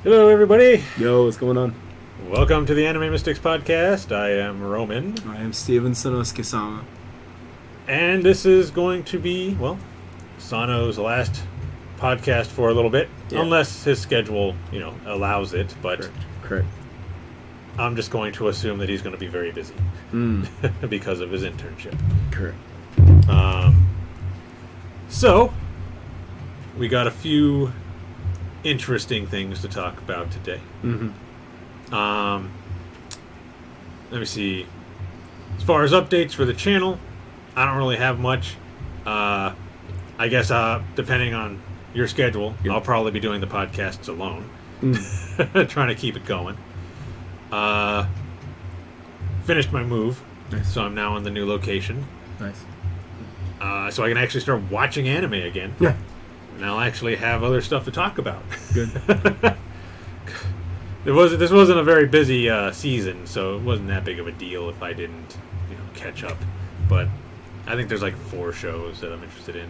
Hello, everybody. Yo, what's going on? Welcome to the Anime Mystics Podcast. I am Roman. I am Steven Sanosuke-sama. And this is going to be, Sano's last podcast for a little bit. Yeah. Unless his schedule, allows it. But Correct. I'm just going to assume that he's going to be very busy. Because of his internship. Correct. So, we got a few interesting things to talk about today. Let me see. As far as updates for the channel, I don't really have much. I guess depending on your schedule, I'll probably be doing the podcasts alone. Trying to keep it going. Finished my move. Nice. So I'm now in the new location. Nice. So I can actually start watching anime again. Yeah. And I'll actually have other stuff to talk about. Good. This wasn't a very busy season, so it wasn't that big of a deal if I didn't, catch up. But I think there's like 4 shows that I'm interested in.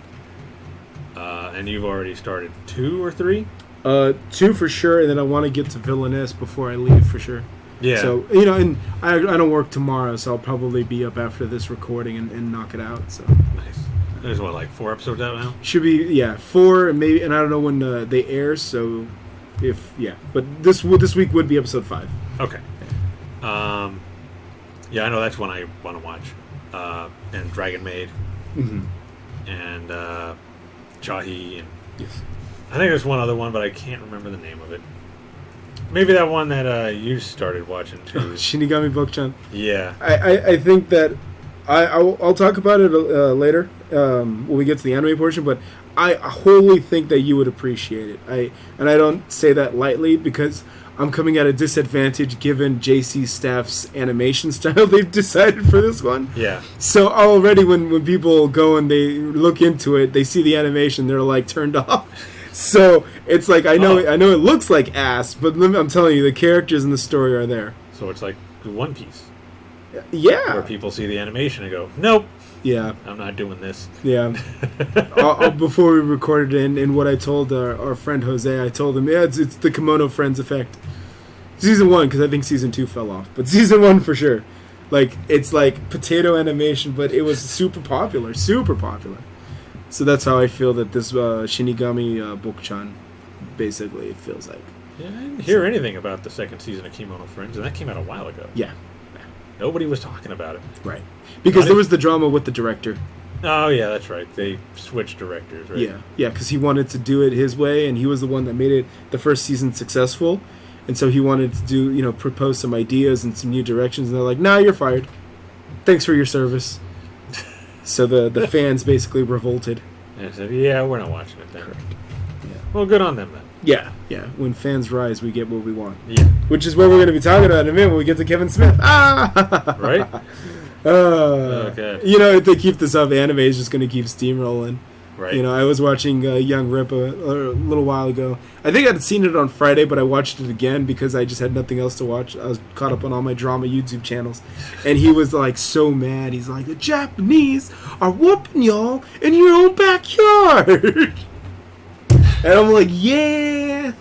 And you've already started 2 or 3? 2 for sure, and then I want to get to Villainess before I leave for sure. Yeah. So, and I don't work tomorrow, so I'll probably be up after this recording and knock it out. So Nice. There's 4 episodes out now? Should be, 4, and maybe, and I don't know when they air, so but this week would be episode 5. Okay. I know that's one I want to watch. And Dragon Maid. And Chahi. And yes. I think there's one other one, but I can't remember the name of it. Maybe that one that you started watching too. Shinigami Bokuchan. Yeah. I think that I'll talk about it later when we get to the anime portion, but I wholly think that you would appreciate it. I don't say that lightly because I'm coming at a disadvantage given JC staff's animation style they've decided for this one. Yeah. So already when people go and they look into it, they see the animation, they're like turned off. So it's like I know it looks like ass, but I'm telling you, the characters and the story are there. So it's like One Piece. Yeah. Where people see the animation and go, nope. Yeah. I'm not doing this. Yeah. Before we recorded and what I told our friend Jose, I told him, it's the Kimono Friends effect. Season 1, because I think Season 2 fell off. But Season 1 for sure. Like, it's like potato animation, but it was super popular. Super popular. So that's how I feel that this Shinigami Bokuchan basically feels like. Yeah, I didn't hear anything about the second season of Kimono Friends, and that came out a while ago. Yeah. Nobody was talking about it. Right. Because there was the drama with the director. Oh, yeah, that's right. They switched directors, right? Yeah, because he wanted to do it his way, and he was the one that made it the first season successful. And so he wanted to do, propose some ideas and some new directions, and they're like, nah, you're fired. Thanks for your service. So the fans basically revolted. And I said, yeah, we're not watching it then. Correct. Yeah. Well, good on them then. Yeah. When fans rise, we get what we want. Yeah. Which is what we're going to be talking about in a minute when we get to Kevin Smith. Right? Okay. If they keep this up, anime is just going to keep steamrolling. Right. I was watching Young Rip a little while ago. I think I'd seen it on Friday, but I watched it again because I just had nothing else to watch. I was caught up on all my drama YouTube channels. And he was like so mad. He's like, the Japanese are whooping y'all in your own backyard. And I'm like, yeah,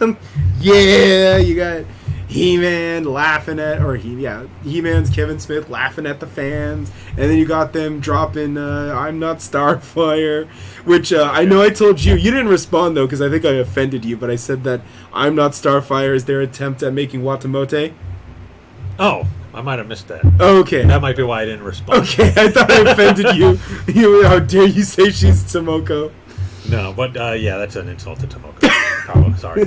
you got He-Man laughing at, He-Man's Kevin Smith laughing at the fans, and then you got them dropping I'm Not Starfire, which I know I told you didn't respond though, because I think I offended you, but I said that I'm Not Starfire is their attempt at making Watamote. Oh, I might have missed that. Okay. That might be why I didn't respond. Okay, I thought I offended you. How dare you say she's Tomoko? No, but that's an insult to Tomoko. Oh, sorry.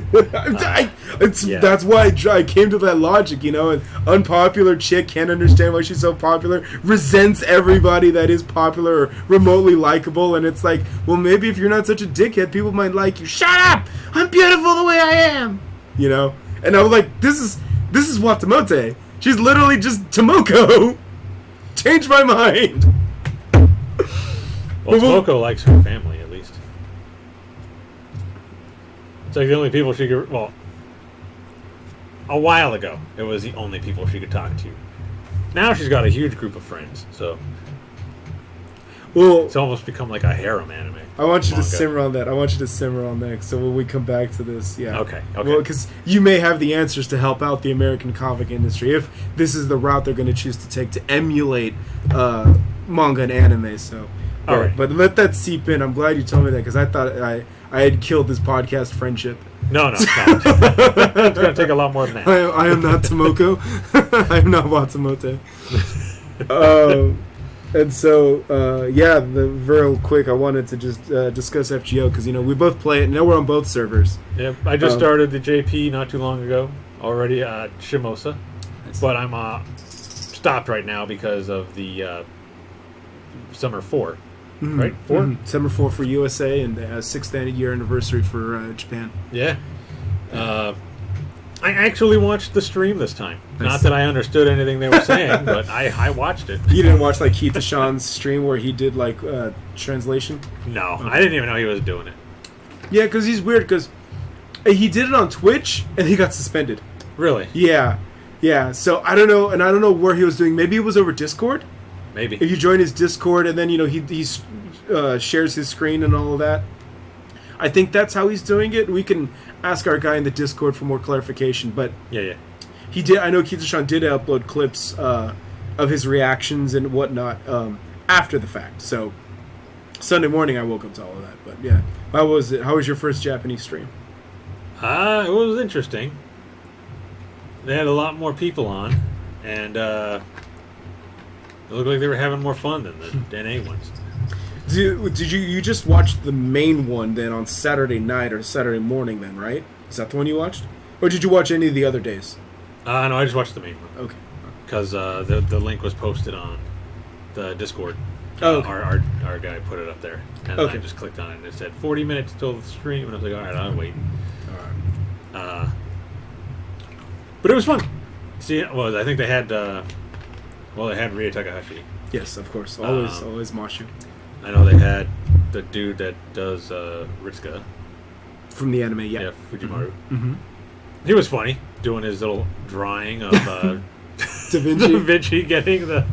That's why I came to that logic, an unpopular chick can't understand why she's so popular, resents everybody that is popular or remotely likable, and it's like, well, maybe if you're not such a dickhead, people might like you. Shut up! I'm beautiful the way I am! And I was like, this is Watamote. She's literally just Tomoko. Change my mind. Well, Tomoko likes her family, at least. It's like the only people she could... Well, a while ago, it was the only people she could talk to. Now she's got a huge group of friends, so... Well, It's almost become like a harem anime. I want you to manga. simmer on that. So when we come back to this, yeah. Okay. Well, because you may have the answers to help out the American comic industry if this is the route they're going to choose to take to emulate manga and anime. So, All right. But let that seep in. I'm glad you told me that because I thought I had killed this podcast friendship. No. It's going to take a lot more than that. I am not Tomoko. I am not Watsumoto. And so, real quick, I wanted to just discuss FGO because, we both play it, and now we're on both servers. Yep. I just started the JP not too long ago already at Shimosa. Nice. But I'm stopped right now because of the Summer 4. Mm-hmm. Right? 4? Mm-hmm. Summer 4 for USA and 6th year anniversary for Japan. Yeah. I actually watched the stream this time. Nice. Not that I understood anything they were saying, but I watched it. You didn't watch like Keith Deshawn's stream where he did like translation? No, I didn't even know he was doing it. Yeah, because he's weird because he did it on Twitch and he got suspended. Really? Yeah. So I don't know, and I don't know where he was doing. Maybe it was over Discord. Maybe. If you join his Discord and then he shares his screen and all of that. I think that's how he's doing it. We can ask our guy in the Discord for more clarification, but Yeah. he did. I know Keith Deshawn did upload clips of his reactions and whatnot after the fact. So Sunday morning, I woke up to all of that. But yeah, how was it? How was your first Japanese stream? It was interesting. They had a lot more people on, and it looked like they were having more fun than the NA ones. Did you just watch the main one then on Saturday night or Saturday morning then, right? Is that the one you watched? Or did you watch any of the other days? No, I just watched the main one. Okay. Because the link was posted on the Discord. Oh, okay. Our guy put it up there. And Okay. I just clicked on it and it said 40 minutes till the stream. And I was like, alright, I'll wait. All right. But it was fun. See, I think they had they had Ria Takahashi. Yes, of course. Always Mashu. I know they had the dude that does Ritsuka. From the anime, yeah. Yeah, Fujimaru. Mm-hmm. He was funny doing his little drawing of Da Vinci. Da Vinci getting the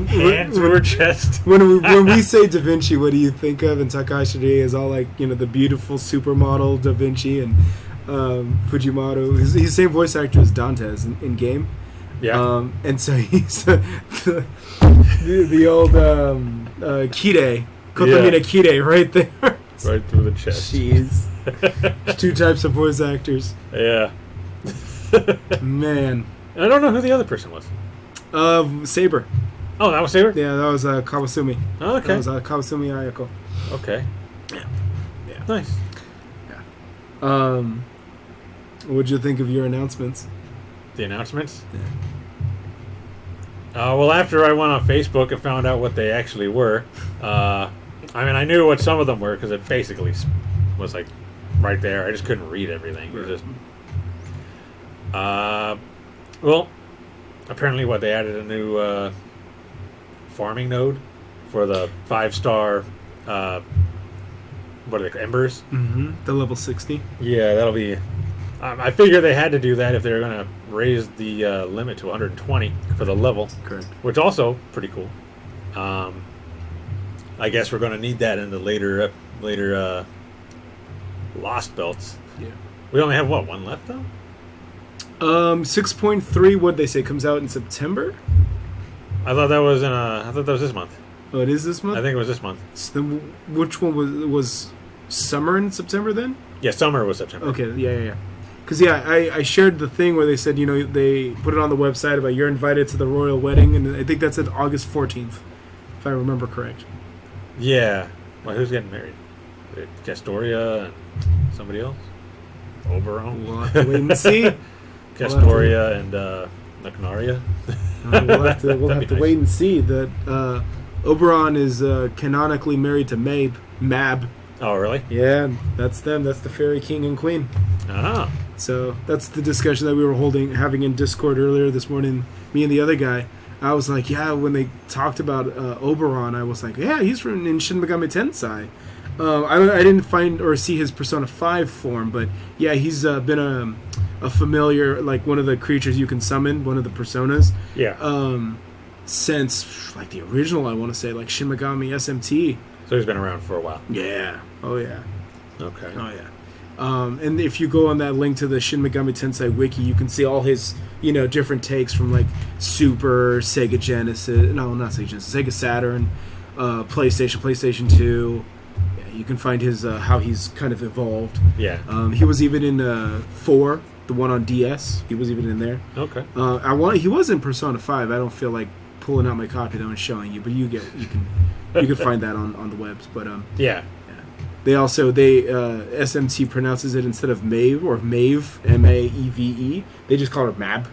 hand through her chest. When we say Da Vinci, what do you think of? And Takashi is all like, the beautiful supermodel Da Vinci and Fujimaru. He's the same voice actor as Dantes in game. Yeah. And so he's the old Kide. Kotomina Kide right there. Right through the chest. Jeez. Two types of voice actors. Yeah. Man. I don't know who the other person was. Saber. Oh, that was Saber? Yeah, that was Kawasumi. Oh, okay. That was Kawasumi Ayako. Okay. Yeah. Nice. Yeah. What'd you think of your announcements? The announcements? Yeah. Well, after I went on Facebook and found out what they actually were, I knew what some of them were because it basically was like right there. I just couldn't read everything. It was just, apparently they added a new farming node for the 5-star, what are they, embers? Mm-hmm. The level 60. Yeah, that'll be... I figure they had to do that if they were going to raise the limit to 120 for the level. Correct. Which also pretty cool. I guess we're going to need that in the later Lost Belts. Yeah. We only have one left though. 6.3. What'd they say comes out in September? I thought that was this month. Oh, it is this month. I think it was this month. So then, which one was summer in September then? Yeah, summer was September. Okay. Yeah. Because, I shared the thing where they said, they put it on the website about you're invited to the royal wedding, and I think that said August 14th, if I remember correct. Yeah. Well, who's getting married? Castoria and somebody else? Oberon? We'll have to wait and see. Castoria and Nagnaria? We'll have to wait and see. That Oberon is canonically married to Mab. Oh, really? Yeah, that's them. That's the fairy king and queen. Ah. So that's the discussion that we were having in Discord earlier this morning. Me and the other guy. I was like, yeah. When they talked about Oberon, I was like, yeah, he's in Shin Megami Tensei. I didn't find or see his Persona 5 form, but yeah, he's been a familiar, like one of the creatures you can summon, one of the personas. Yeah. since like the original. I want to say like Shin Megami SMT. So he's been around for a while. Yeah. Oh yeah. Okay. Oh yeah. And if you go on that link to the Shin Megami Tensei wiki, you can see all his, different takes from like Super, Sega Genesis, no, not Sega Genesis, Sega Saturn, PlayStation 2. Yeah, you can find his how he's kind of evolved. Yeah. He was even in 4, the one on DS. He was even in there. Okay. He was in Persona 5. I don't feel like pulling out my copy though and showing you, but you can find that on the webs. But yeah. They SMT pronounces it instead of Mave or Mave, Maeve. They just call it Mab,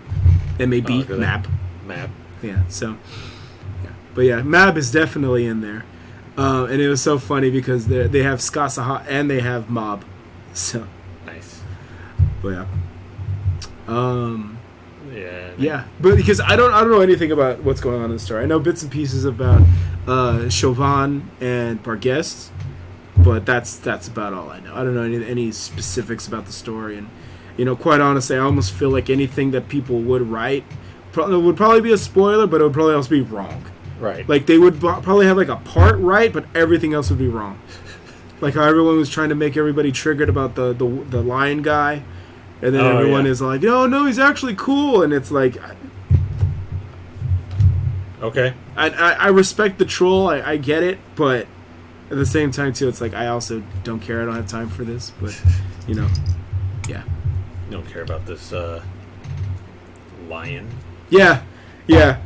MAB, Mab. Mab. Yeah. So, yeah, but yeah, Mab is definitely in there, and it was so funny because they have Skasaha and they have Mob, so nice. But yeah. Yeah. Yeah, but because I don't know anything about what's going on in the story. I know bits and pieces about Chauvin and Barguest. But that's about all I know. I don't know any specifics about the story, and quite honestly, I almost feel like anything that people would write would probably be a spoiler, but it would probably also be wrong. Right. Like they would probably have like a part right, but everything else would be wrong. Like how everyone was trying to make everybody triggered about the lion guy, and then everyone is like, no, he's actually cool, and it's like, okay, I respect the troll, I get it, but. At the same time, too, it's like I also don't care. I don't have time for this, but yeah. You don't care about this lion. Yeah. I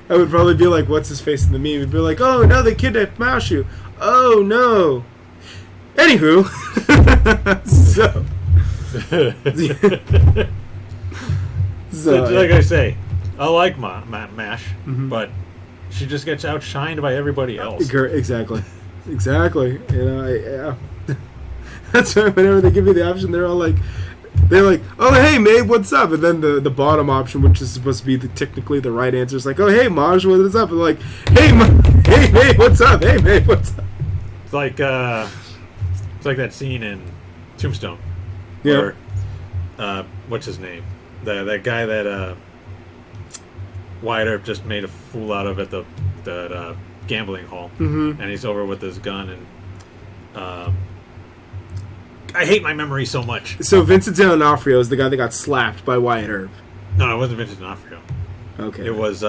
would probably be like, "What's his face in the meme?" It'd be like, "Oh no, they kidnapped Mashu." Oh no. Anywho, so like I say, I like Mash, but she just gets outshined by everybody else. Exactly. Yeah. That's why whenever they give you the option, they're like, "Oh hey, Maeve, what's up?" And then the bottom option, which is supposed to be technically the right answer, is like, "Oh hey, Maj, what is up?" And like, "Hey, hey, Maeve, what's up? Hey, Maeve, what's up?" It's like that scene in Tombstone. Yeah. Where, what's his name? That guy that Wyatt Earp just made a fool out of at the gambling hall, and he's over with his gun, and I hate my memory so much. So Vincent D'Onofrio is the guy that got slapped by Wyatt Earp. No, it wasn't Vincent D'Onofrio. Okay. It was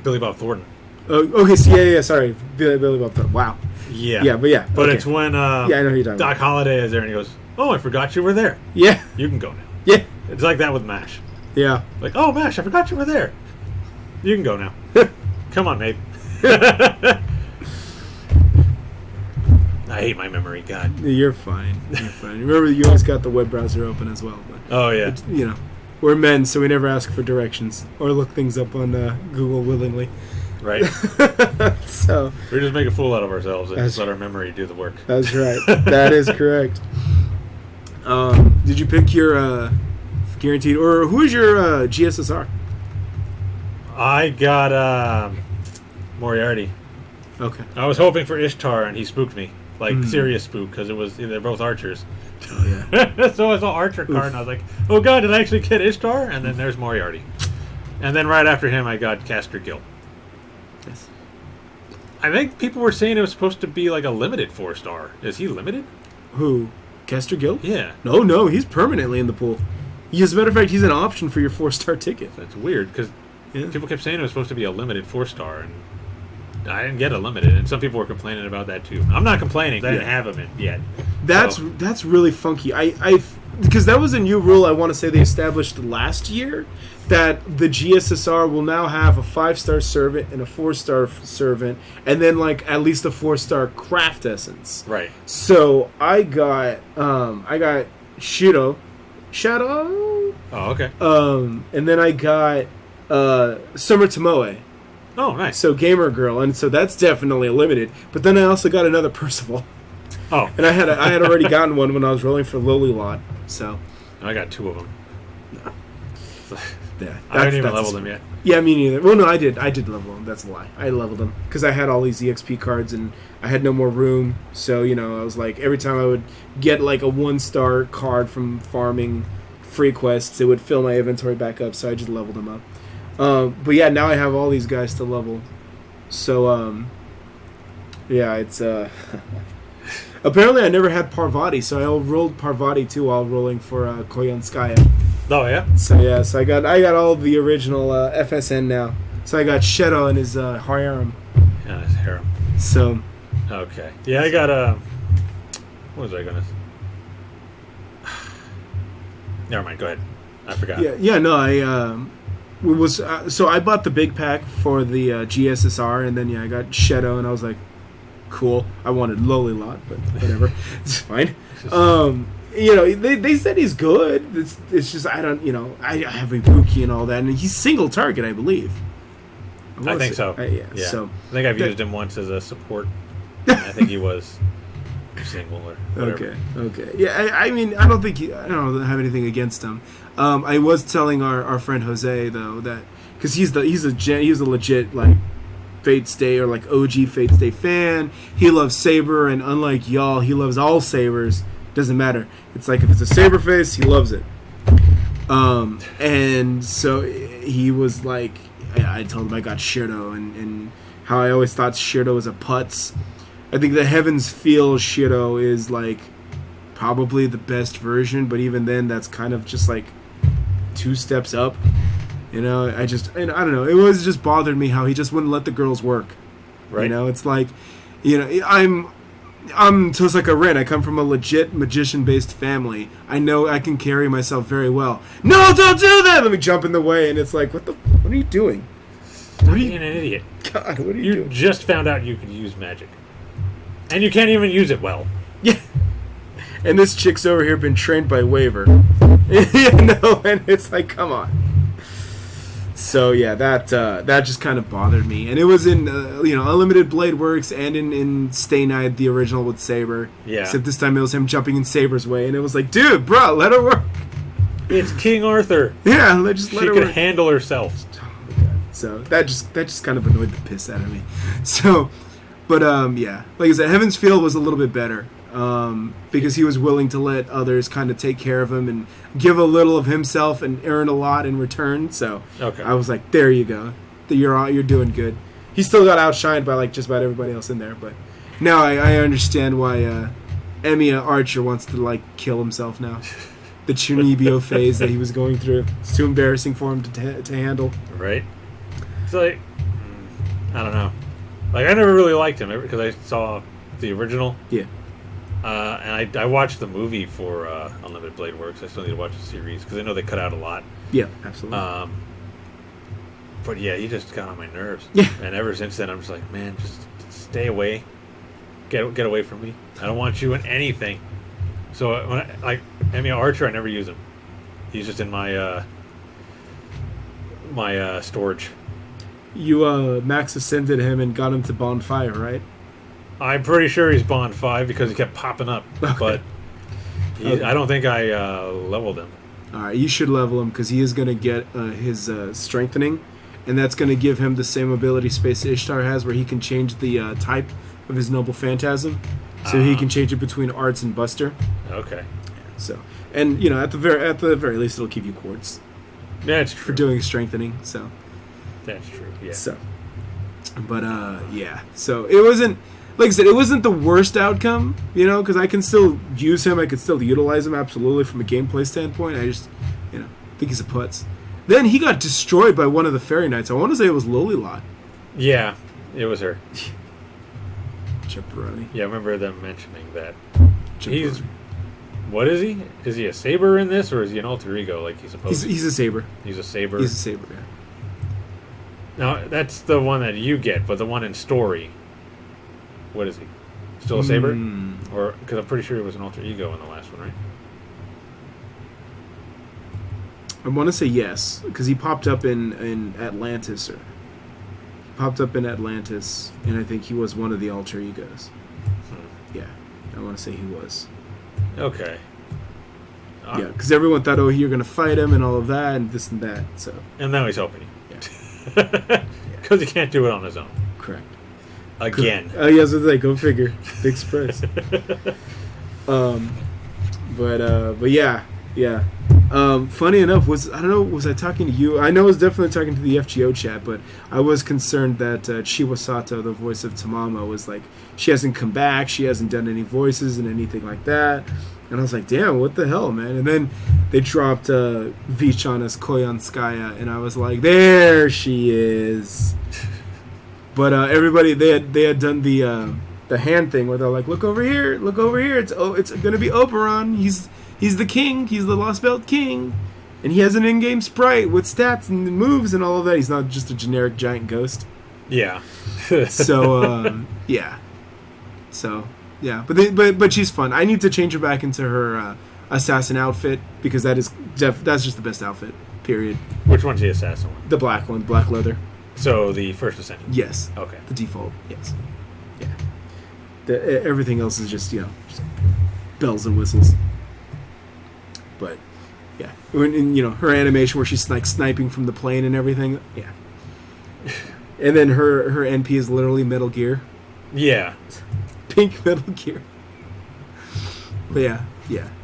Billy Bob Thornton. Oh, okay, so yeah, sorry. Billy Bob Thornton. Wow. Yeah. But But okay. it's when I know who you're talking Doc about. Holliday is there, and he goes, "Oh, I forgot you were there. Yeah. You can go now." Yeah. It's like that with MASH. Yeah. Like, "Oh, MASH, I forgot you were there. You can go now. Come on, mate." I hate my memory, God. You're fine. Remember, you always got the web browser open as well. But Oh, yeah. we're men, so we never ask for directions or look things up on Google willingly. Right. So We just make a fool out of ourselves and That's- just let our memory do the work. that's right. That is correct. Did you pick your guaranteed, or who is your GSSR? I got Moriarty. Okay. I was hoping for Ishtar, and he spooked me. Like, serious spook, because they're both archers. Oh yeah. So I saw Archer card, and I was like, oh god, did I actually get Ishtar? And then there's Moriarty. And then right after him, I got Caster Gill. Yes. I think people were saying it was supposed to be like a limited 4-star. Is he limited? Who? Kester Gill? Yeah. No, he's permanently in the pool. As a matter of fact, he's an option for your 4-star ticket. That's weird, because Yeah. people kept saying it was supposed to be a limited 4-star, and I didn't get a limited, and some people were complaining about that too. I'm not complaining. I didn't have him yet. That's really funky. I because that was a new rule. I want to say they established last year that the GSSR will now have a 5-star servant and a 4-star servant, and then like at least a 4-star craft essence. Right. So I got Shadow, Oh, okay. and then I got Summer Tomoe. Oh, nice. So Gamer Girl, and so that's definitely a limited. But then I also got another Percival. Oh, And I had already gotten one when I was rolling for Lily Lot. So I got 2 of them. yeah, I haven't even leveled them yet. Yeah, me neither. Well, no, I did level them. That's a lie. I leveled them because I had all these EXP cards and I had no more room. So I was like, every time I would get like a 1-star card from farming free quests. It would fill my inventory back up, so I just leveled them up. But yeah, now I have all these guys to level. So, yeah, it's... Apparently I never had Parvati, so I rolled Parvati too while rolling for Koyanskaya. Oh, yeah? So yeah, so I got all of the original FSN now. So I got Shadow and his harem. Yeah, his harem. So... Okay. Yeah, I got what was I gonna? Never mind. Go ahead. I forgot. Yeah. No, so I bought the big pack for the GSSR, and then I got Shadow, and I was like, cool. I wanted Loli Lot, but whatever, it's fine. They said he's good. It's just I don't. I have Ibuki and all that, and he's single target, I believe. I think so. Yeah. So I think I've used him once as a support. I think he was single or whatever. Okay. Yeah, I mean, I don't have anything against him. I was telling our friend Jose though that because he's a legit like Fate Stay or like OG Fate Stay fan. He loves Saber, and unlike y'all, he loves all Sabers. Doesn't matter. It's like if it's a Saber face, he loves it. And so he was like, I told him I got Shirdo and how I always thought Shirdo was a putz. I think the Heavens Feel Shiro is like probably the best version, but even then, that's kind of just like 2 steps up. I don't know. It was just bothered me how he just wouldn't let the girls work. Right. It's like, I'm Tosaka Ren. I come from a legit magician-based family. I know I can carry myself very well. No, don't do that! Let me jump in the way, and it's like, what are you doing? Stop being an idiot. God, what are you doing? You just found out you could use magic. And you can't even use it well. Yeah. And this chick's over here been trained by Waver. And it's like, come on. So yeah, that just kind of bothered me. And it was in Unlimited Blade Works and in Stay Night, the original with Saber. Yeah. Except this time it was him jumping in Saber's way, and it was like, dude, bro, let her work. It's King Arthur. Yeah, let her work. She can handle herself. Oh my god. So that just kind of annoyed the piss out of me. So. But, yeah, like I said, Heaven's Feel was a little bit better because he was willing to let others kind of take care of him and give a little of himself and earn a lot in return. So I was like, there you go. You're doing good. He still got outshined by, like, just about everybody else in there. But now I understand why Emiya Archer wants to, like, kill himself now. The Chunibyo phase that he was going through. It's too embarrassing for him to handle. Right. It's like, I don't know. Like, I never really liked him because I saw the original. Yeah. And I watched the movie for Unlimited Blade Works. I still need to watch the series because I know they cut out a lot. Yeah, absolutely. But yeah, he just got on my nerves. Yeah. And ever since then, I'm just like, man, just stay away. Get away from me. I don't want you in anything. So when Emiya Archer, I never use him. He's just in my storage. You max ascended him and got him to Bond 5, right? I'm pretty sure he's Bond 5 because he kept popping up. Okay. But I don't think I leveled him. Alright, you should level him because he is going to get his strengthening, and that's going to give him the same ability Space Ishtar has where he can change the type of his Noble Phantasm. So he can change it between Arts and Buster. Okay. So, and at the very least it'll give you quartz. Yeah, it's true. For doing strengthening, so. That's true, yeah. So, but, yeah. So, it wasn't, like I said, it wasn't the worst outcome, because I can still use him, I could still utilize him, absolutely, from a gameplay standpoint. I just, think he's a putz. Then he got destroyed by one of the Fairy Knights. I want to say it was Lolilot. Yeah, it was her. Jabroni. Yeah, I remember them mentioning that. Jabroni. What is he? Is he a Saber in this, or is he an alter ego like he's supposed to be? He's a Saber. He's a Saber? He's a Saber, yeah. Now, that's the one that you get, but the one in story, what is he? Still a Saber? Or, because I'm pretty sure he was an alter ego in the last one, right? I want to say yes, because he popped up in Atlantis, or popped up in Atlantis, and I think he was one of the alter egos. Yeah, I want to say he was. Okay. Yeah, because everyone thought, oh, you're going to fight him and all of that and this and that. So. And now he's helping you. Yeah. Because he can't do it on his own. Correct. Again. Oh, yeah, so go figure. Big surprise. But yeah, Yeah. Funny enough, was I talking to you? I know I was definitely talking to the FGO chat, but I was concerned that Chiwa Sato, the voice of Tamama, was like, she hasn't come back, she hasn't done any voices and anything like that. And I was like, damn, what the hell, man? And then they dropped Vichan as Koyanskaya, and I was like, there she is. But everybody, they had done the hand thing where they're like, look over here, it's gonna be Oberon. He's the king, he's the Lost Belt king, and he has an in-game sprite with stats and moves and all of that. He's not just a generic giant ghost. Yeah. So yeah. So yeah, but she's fun. I need to change her back into her assassin outfit because that's just the best outfit. Period. Which one's the assassin one? The black one, black leather. So the first ascent. Yes. Okay. The default. Yes. Yeah. Everything else is just just bells and whistles. But yeah, and her animation where she's like sniping from the plane and everything. Yeah. And then her NP is literally Metal Gear. Yeah. Pink Metal Gear. But yeah,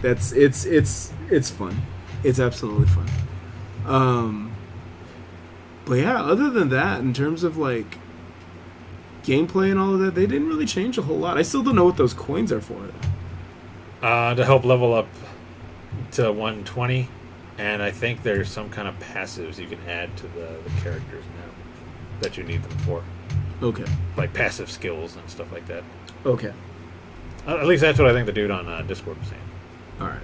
it's fun. It's absolutely fun. But yeah, other than that, in terms of like gameplay and all of that, they didn't really change a whole lot. I still don't know what those coins are for. To help level up to 120, and I think there's some kind of passives you can add to the characters now that you need them for. Okay. Like passive skills and stuff like that. Okay. At least that's what I think the dude on Discord was saying. All right.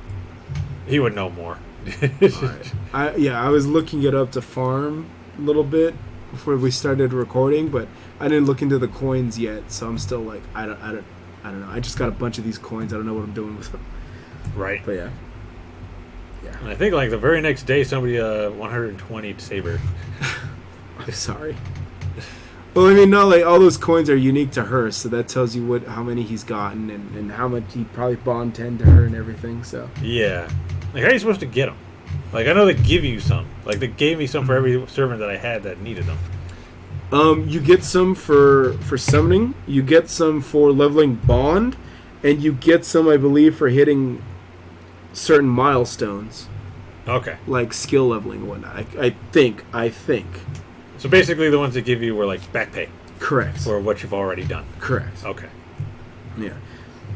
He would know more. All right. I was looking it up to farm a little bit before we started recording, but I didn't look into the coins yet, so I'm still like, I don't know. I just got a bunch of these coins. I don't know what I'm doing with them. Right. But yeah. And I think like the very next day, somebody 120'd Saber. I'm sorry. Well, I mean, no, like all those coins are unique to her, so that tells you how many he's gotten and how much he probably bond 10 to her and everything. So yeah, like how are you supposed to get them? Like I know they give you some. Like they gave me some for every servant that I had that needed them. You get some for summoning. You get some for leveling bond, and you get some, I believe, for hitting certain milestones. Okay. Like skill leveling and whatnot. I think. So basically, the ones that give you were like back pay. Correct. For what you've already done. Correct. Okay. Yeah.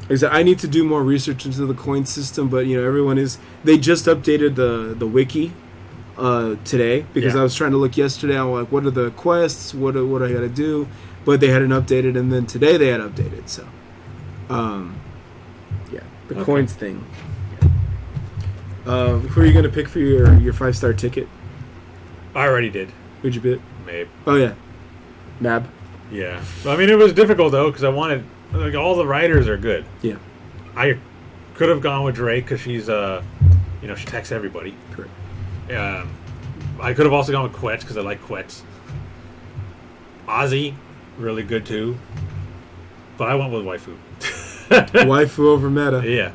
Like I said, I need to do more research into the coin system, but everyone is. They just updated the wiki today because I was trying to look yesterday. I'm like, what are the quests? What I got to do? But they hadn't updated, and then today they had updated. So, the coins thing. Who are you going to pick for your 5-star ticket? I already did. Who'd you pick? Mabe. Oh, yeah. Mab. Yeah. I mean, it was difficult, though, because I wanted... Like, all the writers are good. Yeah. I could have gone with Drake, because she's, she texts everybody. Correct. I could have also gone with Quetz, because I like Quetz. Ozzy, really good, too. But I went with Waifu. Waifu over meta. Yeah.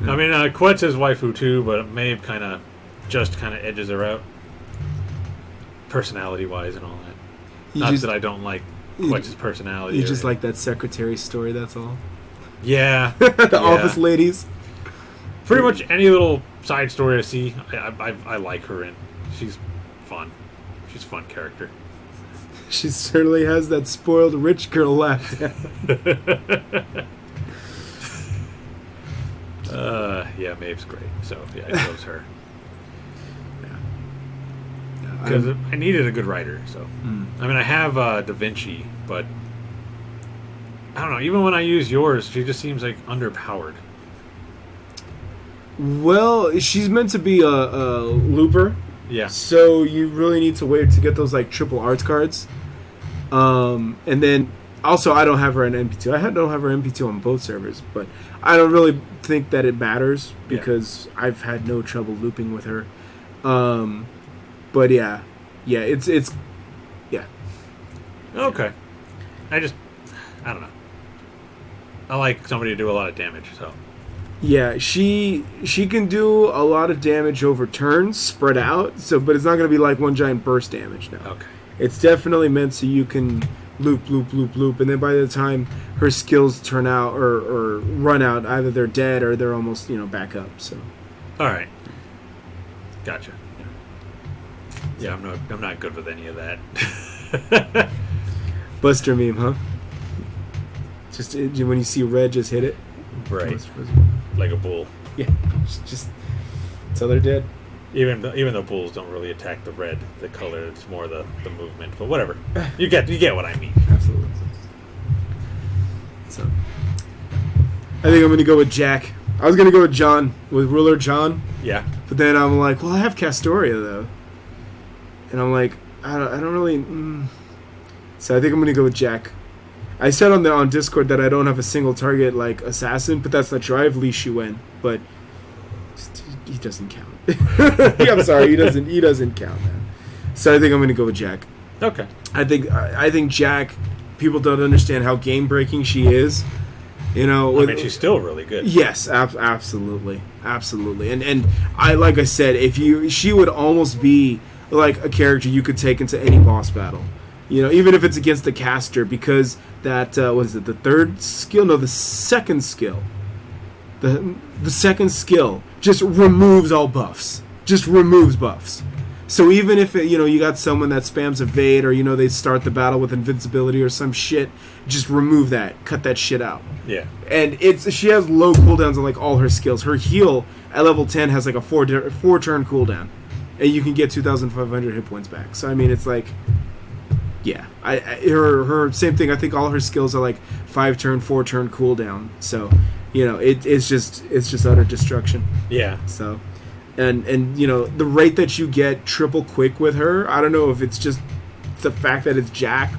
I mean, Quetz is waifu too, but Maeve kind of edges her out, personality-wise and all that. Not that I don't like Quetz's personality. You just like that secretary story, that's all? Yeah. The office ladies. Pretty much any little side story I see, I like her in. She's fun. She's a fun character. She certainly has that spoiled rich girl laugh. Yeah, Maeve's great. So, yeah, I chose her. Because I needed a good writer, so. I mean, I have Da Vinci, but I don't know. Even when I use yours, she just seems like underpowered. Well, she's meant to be a looper. Yeah. So you really need to wait to get those like triple arts cards. And then also I don't have her on MP2. I don't have her MP2 on both servers, but I don't really think that it matters because I've had no trouble looping with her. But yeah, it's yeah. Okay. I don't know. I like somebody to do a lot of damage, so. Yeah, she can do a lot of damage over turns, spread out. So, but it's not going to be like one giant burst damage now. Okay. It's definitely meant so you can loop, and then by the time her skills turn out or run out, either they're dead or they're almost back up. So. All right. Gotcha. Yeah, I'm not good with any of that. Buster meme, huh? Just when you see red, just hit it. Right. Like a bull. Yeah. Just until they're dead. Even though bulls don't really attack the red, the color, it's more the movement. But whatever. You get what I mean. Absolutely. So, I think I'm going to go with Jack. I was going to go with John, with Ruler John. Yeah. But then I'm like, well, I have Castoria, though. And I'm like, I don't really... So I think I'm going to go with Jack. I said on Discord that I don't have a single target, like, assassin, but that's not true. I have Li Shuen, but he doesn't count. I'm sorry, he doesn't count, man. So I think I'm going to go with Jack. Okay. I think Jack, people don't understand how game-breaking she is. You know, I mean, she's still really good. Yes, absolutely, and like I said, she would almost be like a character you could take into any boss battle. You know, even if it's against the caster, because that what is it? The third skill? No, the second skill. The second skill just removes all buffs. Just removes buffs. So even if you got someone that spams evade, or they start the battle with invincibility or some shit, just remove that, cut that shit out. Yeah. And she has low cooldowns on like all her skills. Her heal at level 10 has like a 4 turn cooldown, and you can get 2,500 hit points back. So I mean, it's like, yeah, her same thing. I think all her skills are like 5 turn, 4 turn cooldown. So it's just utter destruction. Yeah. So. And the rate that you get triple quick with her, I don't know if it's just the fact that it's Jack,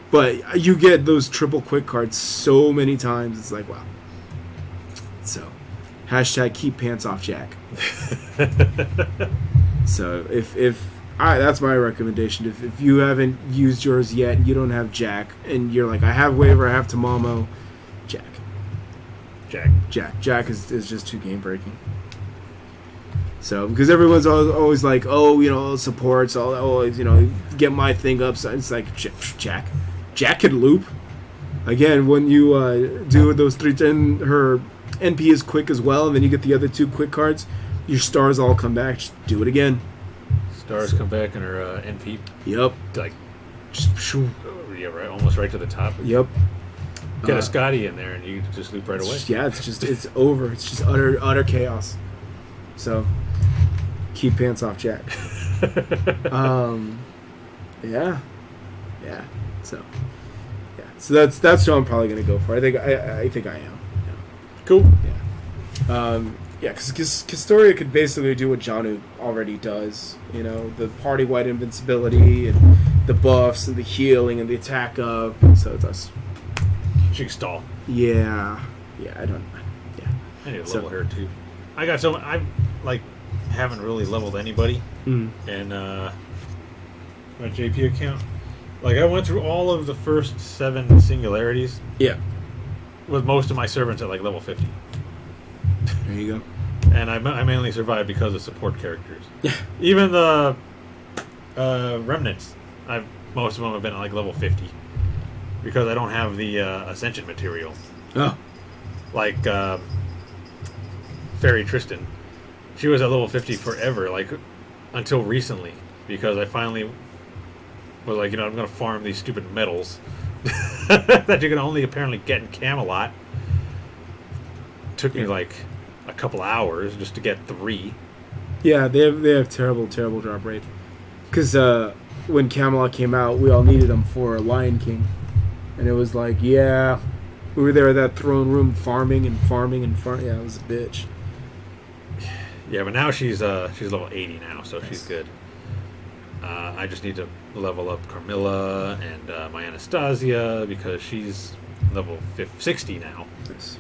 but you get those triple quick cards so many times. It's like, wow. So, hashtag keep pants off Jack. So if that's my recommendation. If you haven't used yours yet, you don't have Jack, and you're like, I have Waver, I have Tamamo, Jack is just too game breaking. So, because everyone's always like, supports, always, get my thing up. So it's like, Jack can loop. Again, when you do those 310, her NP is quick as well, and then you get the other 2 quick cards, your stars all come back. Just do it again. Stars come back in her NP. Yep. Like, yeah, right, almost right to the top. Yep. Get a Scotty in there, and you just loop right away. Yeah, it's over. It's just utter chaos. So, keep pants off Jack. Yeah. So that's who I'm probably gonna go for. I think I am. Yeah. Cool. Yeah. Because Castoria could basically do what Janu already does. The party wide invincibility and the buffs and the healing and the attack up. So it's us. She can stall. Yeah. I don't. Yeah. I need to level her too. I haven't really leveled anybody in my JP account. Like, I went through all of the first 7 singularities. Yeah. With most of my servants at like level 50. There you go. And I mainly survived because of support characters. Yeah. Even the remnants, most of them have been at like level 50 because I don't have the ascension material. Oh. Like Fairy Tristan, she was at level 50 forever, like until recently, because I finally was like, I'm going to farm these stupid medals that you can only apparently get in Camelot. Took me like a couple hours just to get 3. Yeah, they have terrible drop rate. Because when Camelot came out, we all needed them for Lion King, and it was like, yeah, we were there at that throne room farming. Yeah, it was a bitch. Yeah, but now she's level 80 now, so she's good. I just need to level up Carmilla and my Anastasia because she's level 60 now. Nice.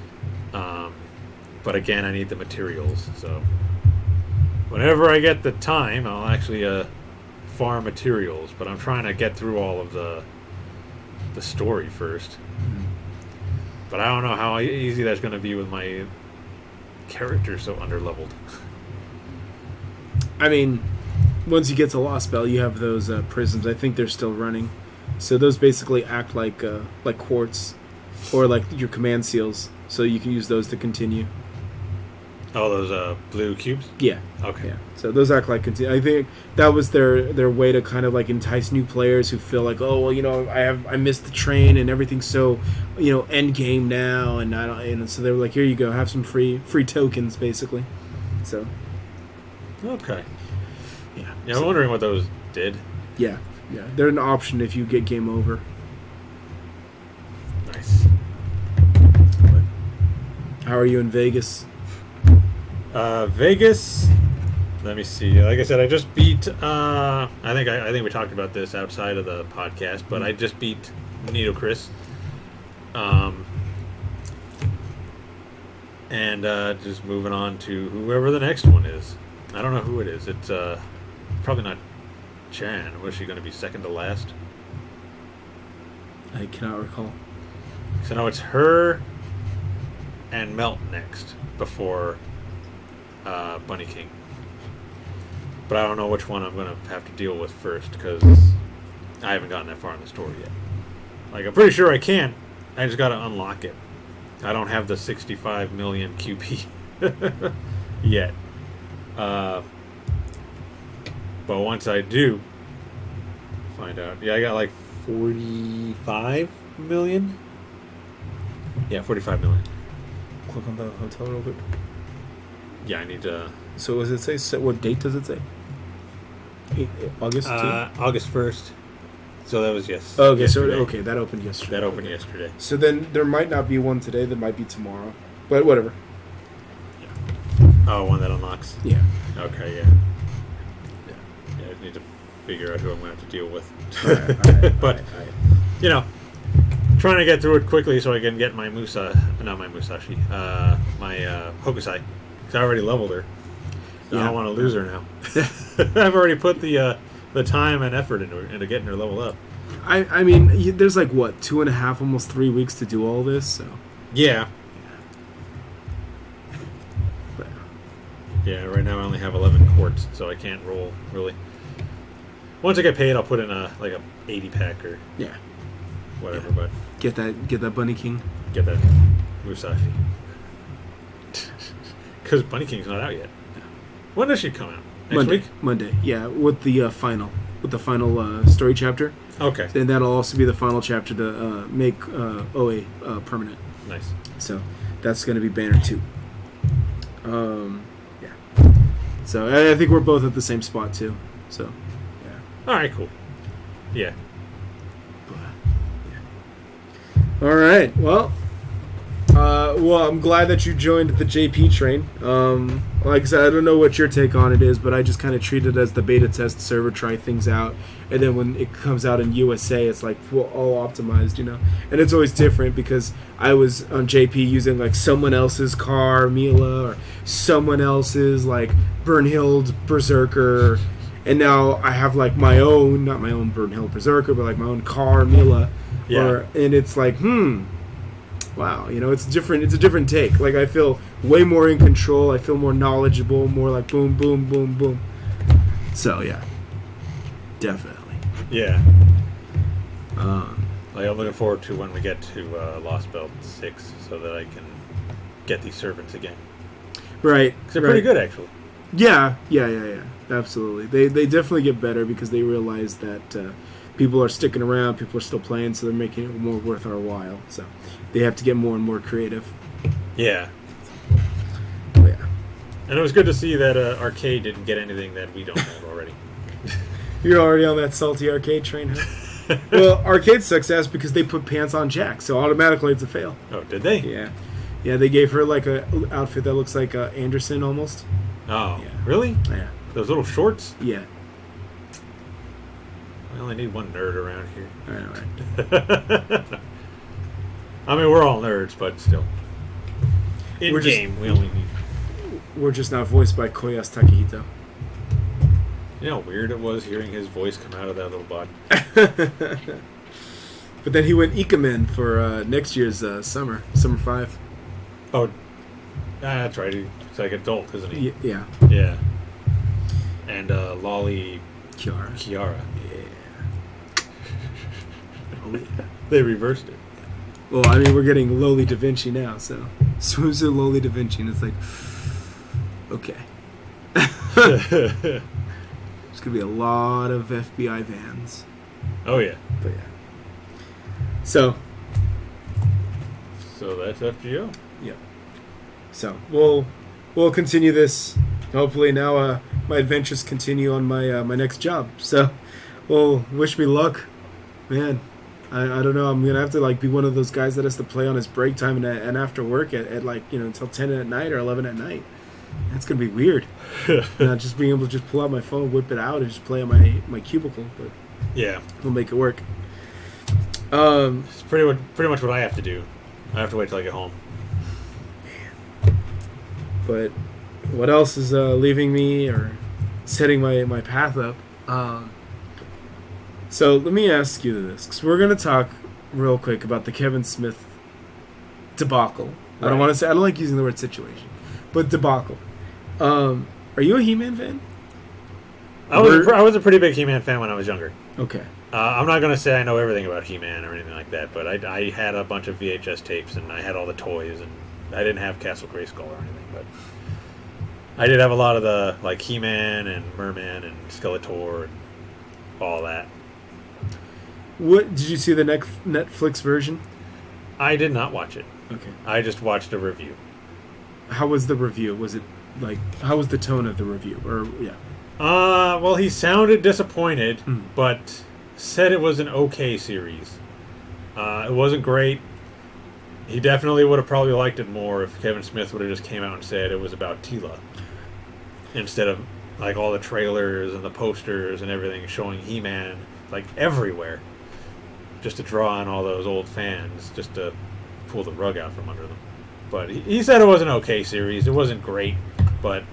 But again, I need the materials, so whenever I get the time, I'll actually farm materials. But I'm trying to get through all of the story first. Mm-hmm. But I don't know how easy that's going to be with my character so underleveled. I mean, once you get to Lost Spell, you have those prisms. I think they're still running, so those basically act like quartz or like your command seals. So you can use those to continue. Oh, those blue cubes? Yeah. Okay. Yeah. So those act like I think that was their way to kind of like entice new players who feel like, oh well, I missed the train and everything's so end game now, and I don't, and so they were like, here you go, have some free tokens basically. So. Okay. Yeah. Yeah, I'm wondering what those did. Yeah. Yeah. They're an option if you get game over. Nice. How are you in Vegas? Vegas. Let me see. Like I said, I just beat. I think we talked about this outside of the podcast, but I just beat Nito Chris. And just moving on to whoever the next one is. I don't know who it is. It's probably not Chan. Was she going to be second to last? I cannot recall. So no, it's her and Melt next before Bunny King. But I don't know which one I'm going to have to deal with first because I haven't gotten that far in the story yet. Like, I'm pretty sure I can. I just got to unlock it. I don't have the 65 million QP yet. But once I do find out. Yeah, I got like 45 million. Yeah, 45 million. Click on the hotel real quick. Yeah, I need to... So does it say, what date does it say? August 2? August 1st. So that was Okay, yesterday. that opened yesterday. That opened yesterday. So then there might not be one today, there might be tomorrow. But whatever. Oh, one that unlocks? Yeah. Okay, yeah. Yeah, I just need to figure out who I'm going to have to deal with. But, trying to get through it quickly so I can get my my Hokusai. Because I already leveled her. So I don't want to lose her now. I've already put the time and effort into getting her leveled up. I mean, there's like, what, 2.5, almost 3 weeks to do all this, so... Yeah. Yeah, right now I only have 11 quartz, so I can't roll, really. Once I get paid, I'll put in a 80 pack or whatever, but... Get that Bunny King. Get that Musashi. Because Bunny King's not out yet. When does she come out? Next week? Monday, yeah, with the final story chapter. Okay. And that'll also be the final chapter to make OA permanent. Nice. So that's going to be Banner 2. Yeah. So I think we're both at the same spot too. So, yeah. All right, cool. Yeah. All right. Well, I'm glad that you joined the JP train. Like I said, I don't know what your take on it is, but I just kind of treat it as the beta test server, try things out, and then when it comes out in USA, it's like all optimized, And it's always different because I was on JP using like someone else's car, Mila, or someone else's like Burnhild Berserker, and now I have like my own, not my own Burnhild Berserker, but like my own car, Mila. Yeah. And it's like, wow, it's different. It's a different take. Like, I feel way more in control. I feel more knowledgeable, more like boom, boom, boom, boom. So, yeah. Definitely. Yeah. I'm looking forward to when we get to Lost Belt 6 so that I can get these servants again. Right. They're pretty good, actually. Yeah. Absolutely. They definitely get better because they realize that people are sticking around, people are still playing, so they're making it more worth our while. So they have to get more and more creative. Yeah. Yeah. And it was good to see that Arcade didn't get anything that we don't have already. You're already on that salty Arcade train, huh? Well, Arcade's success because they put pants on Jack, so automatically it's a fail. Oh, did they? Yeah. Yeah, they gave her like a outfit that looks like Anderson almost. Oh, yeah. Really? Yeah. Those little shorts? Yeah. I only need one nerd around here. All right. I mean, we're all nerds, but still. In game, we only need... We're just not voiced by Koyas Takehito. You know how weird it was hearing his voice come out of that little bot? But then he went Ikamen for next year's Summer 5. Oh, that's right. He's like adult, isn't he? Yeah. Yeah. And Lolly... Kiara. Yeah. Oh, yeah. They reversed it. Well, I mean, we're getting Loli Da Vinci now, so Swimsuit Loli Da Vinci, and it's like, Okay. There's gonna be a lot of FBI vans. Oh yeah. But yeah. So that's FGO. Yeah. So we'll continue this. Hopefully now my adventures continue on my next job. So well, wish me luck, man. I don't know. I'm gonna have to like be one of those guys that has to play on his break time and after work at like until 10 at night or 11 at night. That's gonna be weird. Not just being able to just pull out my phone, whip it out, and just play on my cubicle. But yeah, we'll make it work. It's pretty much what I have to do. I have to wait till I get home. But what else is leaving me or setting my path up? So let me ask you this, because we're gonna talk real quick about the Kevin Smith debacle. Right. I don't like using the word situation, but debacle. Are you a He-Man fan? I was a pretty big He-Man fan when I was younger. Okay. I'm not going to say I know everything about He-Man or anything like that, but I had a bunch of VHS tapes, and I had all the toys, and I didn't have Castle Grayskull or anything, but I did have a lot of the, like, He-Man and Merman and Skeletor and all that. What did you see the Netflix version? I did not watch it. Okay. I just watched a review. How was the review? Was it, like, how was the tone of the review? Or, yeah. Well, he sounded disappointed, but said it was an okay series. It wasn't great. He definitely would have probably liked it more if Kevin Smith would have just came out and said it was about Teela, instead of like all the trailers and the posters and everything showing He-Man like everywhere, just to draw on all those old fans, just to pull the rug out from under them. But he said it was an okay series. It wasn't great, but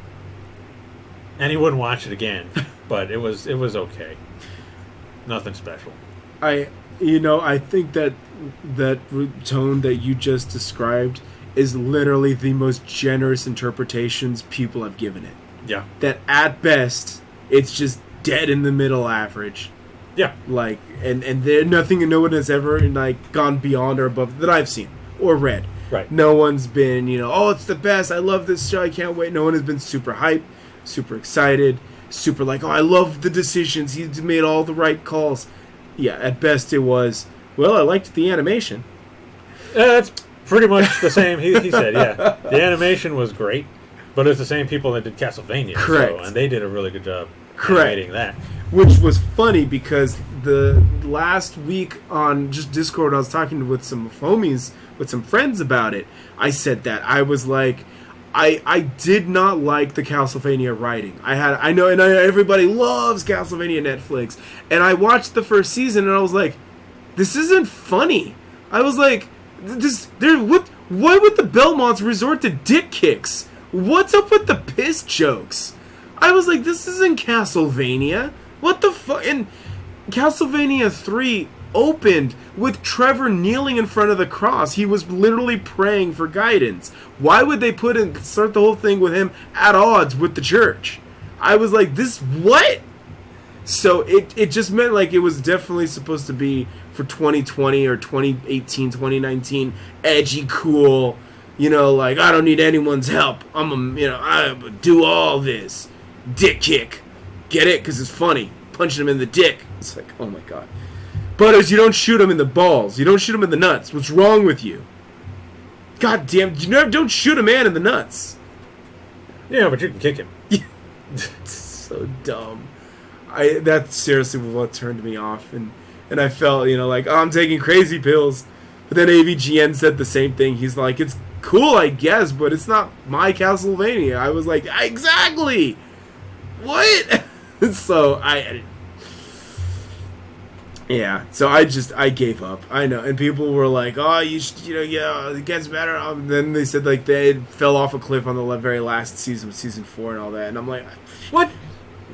and he wouldn't watch it again. But it was okay. Nothing special. I think that tone that you just described is literally the most generous interpretations people have given it. Yeah. That at best, it's just dead in the middle average. Yeah. Like, and there no one has ever like gone beyond or above that I've seen or read. Right. No one's been, oh, it's the best. I love this show. I can't wait. No one has been super hyped, super excited, super like, oh, I love the decisions. He's made all the right calls. Yeah, at best it was, well, I liked the animation. That's pretty much the same. He said, yeah. The animation was great, but it's the same people that did Castlevania. Correct. And they did a really good job animating that. Which was funny because the last week on just Discord, I was talking with some homies, with some friends about it. I said that. I was like, I did not like the Castlevania writing. Everybody loves Castlevania Netflix. And I watched the first season and I was like, this isn't funny. I was like, why would the Belmonts resort to dick kicks? What's up with the piss jokes? I was like, this isn't Castlevania. What the fuck? And Castlevania 3 opened with Trevor kneeling in front of the cross. He was literally praying for guidance. Why would they start the whole thing with him at odds with the church? I was like, what? So it just meant like it was definitely supposed to be for 2020 or 2018, 2019, edgy, cool, like, I don't need anyone's help. I do all this. Dick kick. Get it? Because it's funny. Punching him in the dick. It's like, oh my god. Butters, you don't shoot him in the balls. You don't shoot him in the nuts. What's wrong with you? God damn, don't shoot a man in the nuts. Yeah, but you can kick him. It's so dumb. That's seriously what turned me off. And I felt, like, oh, I'm taking crazy pills. But then AVGN said the same thing. He's like, it's cool, I guess, but it's not my Castlevania. I was like, exactly. What? So yeah, so I gave up. I know, and people were like, "Oh, it gets better." Then they said like they fell off a cliff on the very last season, season 4, and all that. And I'm like, "What?"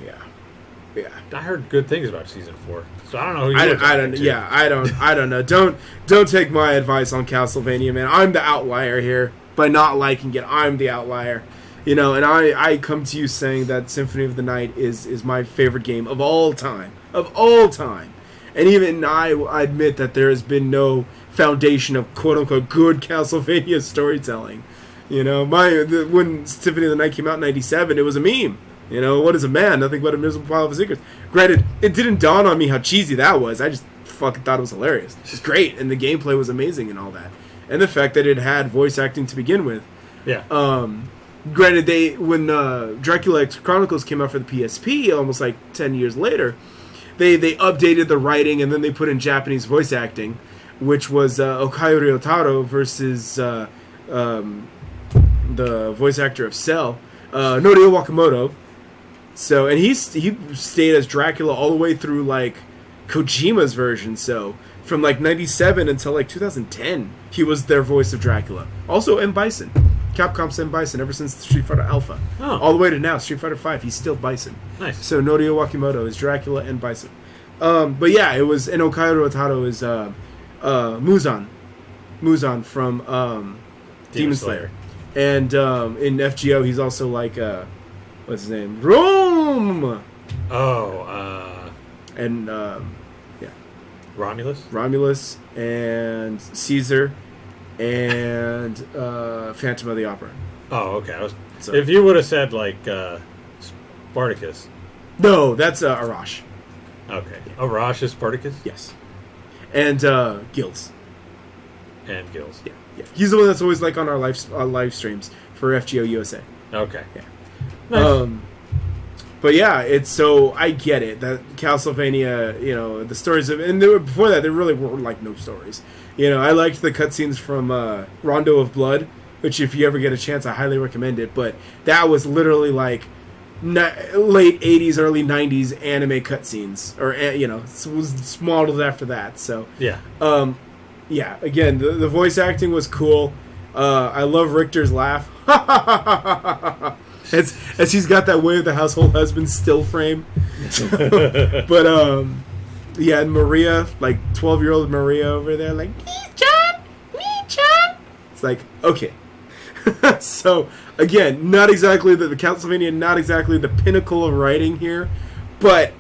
Yeah. I heard good things about season 4, so I don't know. Who I don't know. Don't take my advice on Castlevania, man. I'm the outlier here by not liking it. I'm the outlier. And I come to you saying that Symphony of the Night is my favorite game of all time. Of all time. And even I admit that there has been no foundation of quote-unquote good Castlevania storytelling. You know, when Symphony of the Night came out in '97, it was a meme. You know, what is a man? Nothing but a miserable pile of secrets. Granted, it didn't dawn on me how cheesy that was. I just fucking thought it was hilarious. It's just great, and the gameplay was amazing and all that. And the fact that it had voice acting to begin with. Yeah. Granted, when Dracula X Chronicles came out for the PSP, almost like 10 years later, they updated the writing, and then they put in Japanese voice acting, which was Okayo Ryotaro versus the voice actor of Cell, Norio Wakamoto. So, and he stayed as Dracula all the way through, like, Kojima's version, so from, like, 97 until, like, 2010, he was their voice of Dracula. Also, M. Bison. Capcom's M. Bison, ever since Street Fighter Alpha. Oh. All the way to now, Street Fighter 5, he's still Bison. Nice. So, Norio Wakamoto is Dracula and Bison. But yeah, it was, and Okayo Ryotaro is Muzan from Demon Slayer. And in FGO, he's also like, what's his name? Rome! Oh, And, Romulus? and Caesar, and Phantom of the Opera. Oh, okay. So- If you would have said, like, Spartacus. No, that's Arash. Okay. Arash is Spartacus? Yes. And Gills. And Gills. Yeah. He's the one that's always like on our live streams for FGO USA. Okay. Yeah. Nice. But yeah, it's so I get it that Castlevania, you know, the stories of, and before that there really were like no stories. You know, I liked the cutscenes from Rondo of Blood, which if you ever get a chance, I highly recommend it. But that was literally like late '80s, early '90s anime cutscenes, or you know, it was modeled after that. So yeah. Yeah, again, the voice acting was cool. I love Richter's laugh. as he's got that way of the household husband still frame. But, yeah, and Maria, like 12-year-old Maria over there, like, me-chan. It's like, okay. So, again, not exactly the Castlevania, not exactly the pinnacle of writing here, but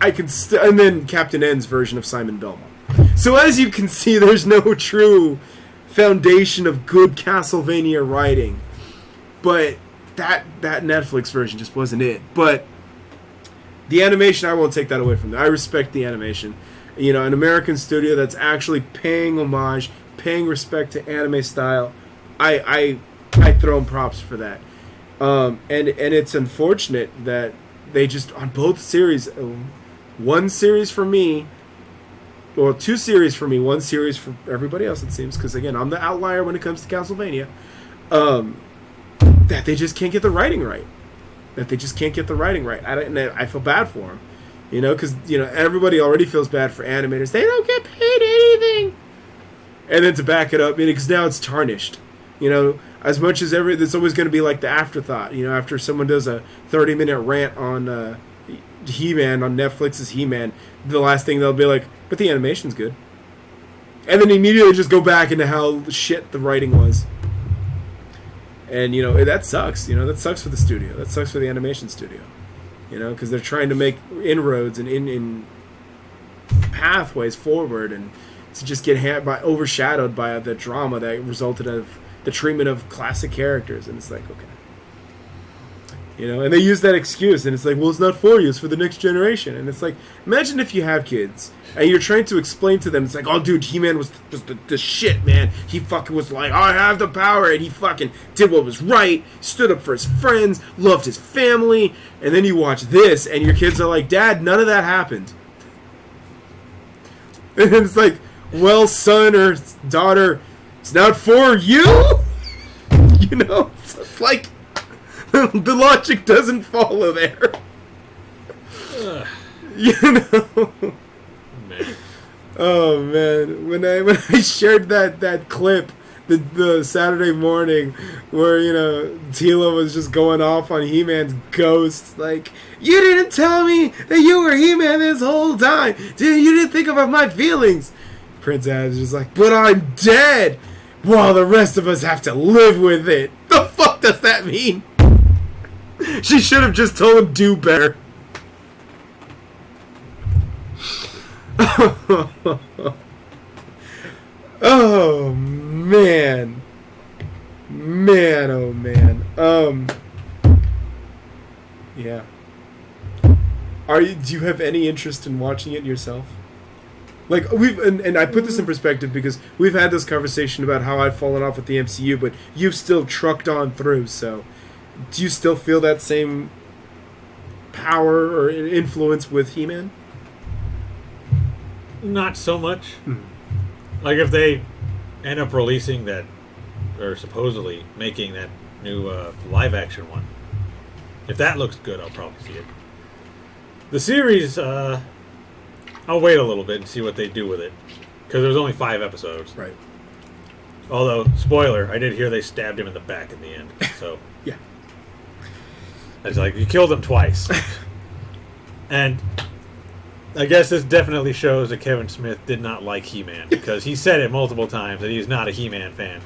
I can and then Captain N's version of Simon Belmont. So as you can see, there's no true foundation of good Castlevania writing. But that Netflix version just wasn't it. But the animation, I won't take that away from them. I respect the animation. You know, an American studio that's actually paying homage, paying respect to anime style. I throw them props for that. And it's unfortunate that they just, on both series, one series for me, well, two series for me, one series for everybody else, it seems, because, again, I'm the outlier when it comes to Castlevania, that they just can't get the writing right. I feel bad for them, you know, because, you know, everybody already feels bad for animators. They don't get paid anything. And then to back it up, because now it's tarnished. You know, as much as there's always going to be, like, the afterthought, you know, after someone does a 30-minute rant on He-Man, on Netflix's He-Man, the last thing they'll be like, but the animation's good. And then immediately just go back into how shit the writing was. And, you know, that sucks. You know, that sucks for the studio. That sucks for the animation studio. You know, because they're trying to make inroads and in pathways forward, and to just get overshadowed by the drama that resulted of the treatment of classic characters. And it's like, okay. You know, and they use that excuse, and it's like, well, it's not for you, it's for the next generation. And it's like, imagine if you have kids, and you're trying to explain to them, it's like, oh, dude, He-Man was the shit, man. He fucking was like, I have the power, and he fucking did what was right, stood up for his friends, loved his family, and then you watch this, and your kids are like, Dad, none of that happened. And it's like, well, son or daughter, it's not for you? You know, it's like, the logic doesn't follow there. You know? Man. Oh, man. When I shared that clip the Saturday morning where, you know, Tila was just going off on He-Man's ghost, like, you didn't tell me that you were He-Man this whole time. Dude, you didn't think about my feelings. Prince Adam's just like, but I'm dead, while the rest of us have to live with it. The fuck does that mean? She should have just told him do better. Oh, man. Man, oh man. Yeah. Do you have any interest in watching it yourself? Like and I put this in perspective because we've had this conversation about how I've fallen off with the MCU, but you've still trucked on through. So, do you still feel that same power or influence with He-Man? Not so much. Like if they end up releasing that, or supposedly making that new live action one, if that looks good, I'll probably see it. The series, I'll wait a little bit and see what they do with it, because there's only 5 episodes. Right. Although, spoiler, I did hear they stabbed him in the back in the end. So yeah. It's like, you killed him twice. And I guess this definitely shows that Kevin Smith did not like He-Man, because he said it multiple times that he's not a He-Man fan.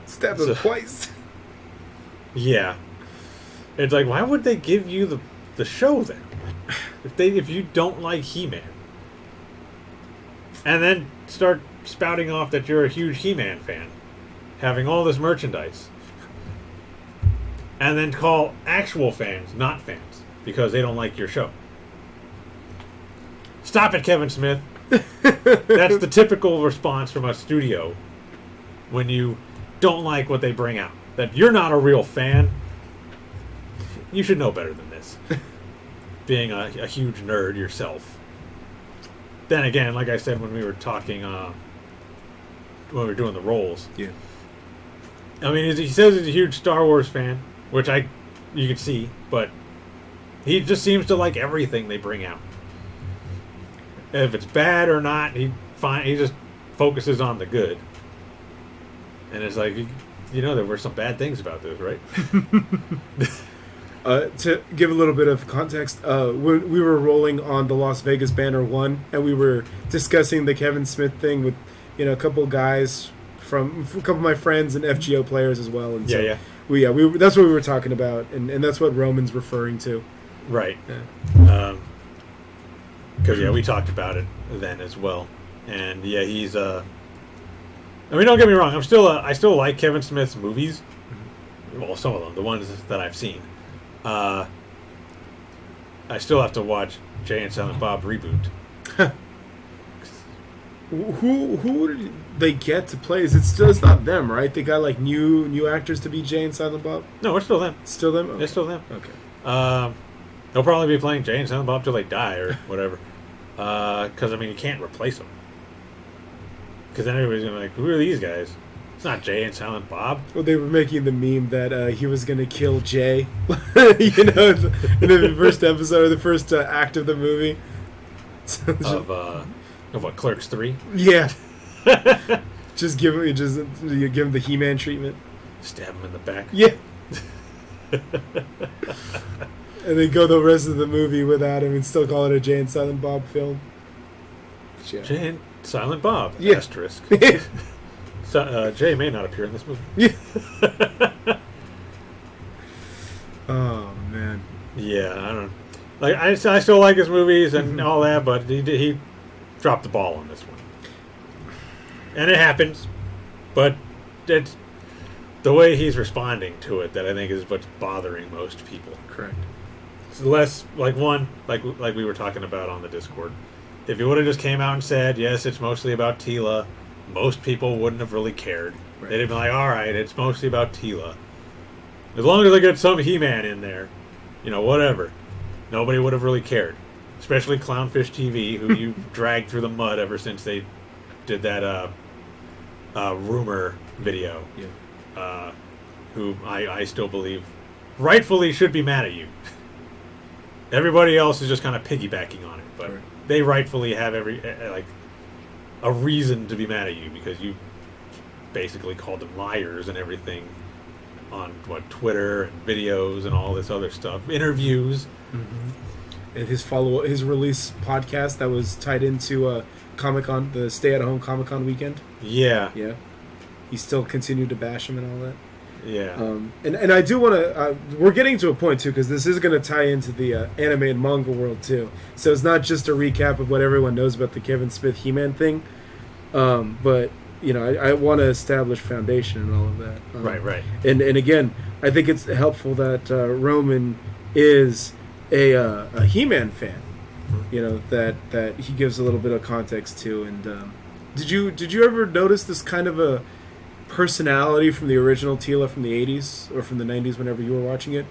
Stabbed him twice. Yeah. It's like, why would they give you the show then? If you don't like He-Man. And then start spouting off that you're a huge He-Man fan, having all this merchandise. And then call actual fans not fans because they don't like your show. Stop it, Kevin Smith. That's the typical response from a studio when you don't like what they bring out. That you're not a real fan. You should know better than this. Being a huge nerd yourself. Then again, like I said when we were talking, when we were doing the roles. Yeah. I mean, he says he's a huge Star Wars fan, which you can see, but he just seems to like everything they bring out. And if it's bad or not, he just focuses on the good. And it's like, you know, there were some bad things about this, right? To give a little bit of context, when we were rolling on the Las Vegas Banner 1, and we were discussing the Kevin Smith thing with, a couple guys from a couple of my friends and FGO players as well. And yeah. We that's what we were talking about, and that's what Roman's referring to. Right. Yeah. Because we talked about it then as well, and yeah, he's. I mean, don't get me wrong. I still like Kevin Smith's movies. Well, some of them, the ones that I've seen. I still have to watch Jay and Silent Bob reboot. Who did they get to play? It's not them, right? They got like new actors to be Jay and Silent Bob. No, it's still them. Still them. Okay. It's still them. Okay. They'll probably be playing Jay and Silent Bob till they die or whatever. Because I mean, you can't replace them. Because then everybody's gonna be like, who are these guys? It's not Jay and Silent Bob. Well, they were making the meme that he was gonna kill Jay. In the first episode, the first act of the movie. Of what, Clerks 3? Yeah. Just give him the He-Man treatment. Stab him in the back. Yeah. And then go the rest of the movie without him and still call it a Jay and Silent Bob film. Yeah. Jay and Silent Bob. Yeah. Asterisk. So, Jay may not appear in this movie. Yeah. Oh man. Yeah, I don't. Like I still like his movies and all that, but he dropped the ball on this one, and it happens. But it's the way he's responding to it that I think is what's bothering most people. Correct. It's less like we were talking about on the Discord. If he would have just came out and said, yes, it's mostly about Tila, most people wouldn't have really cared. Right. They'd have been like, all right, it's mostly about Tila. As long as I get some He-Man in there, whatever. Nobody would have really cared. Especially Clownfish TV, who you dragged through the mud ever since they did that rumor video. Yeah. Who I still believe rightfully should be mad at you. Everybody else is just kind of piggybacking on it, but right. They rightfully have a reason to be mad at you because you basically called them liars and everything on Twitter and videos and all this other stuff, interviews. Mm-hmm. And his release podcast that was tied into Comic-Con, the stay-at-home Comic-Con weekend. Yeah. Yeah. He still continued to bash him and all that. Yeah. And I do want to... we're getting to a point, too, because this is going to tie into the anime and manga world, too. So it's not just a recap of what everyone knows about the Kevin Smith He-Man thing. But I want to establish foundation and all of that. Right. And again, I think it's helpful that Roman is a He-Man fan. That he gives a little bit of context to. And did you ever notice this kind of a personality from the original Teela from the 80s or from the 90s whenever you were watching it?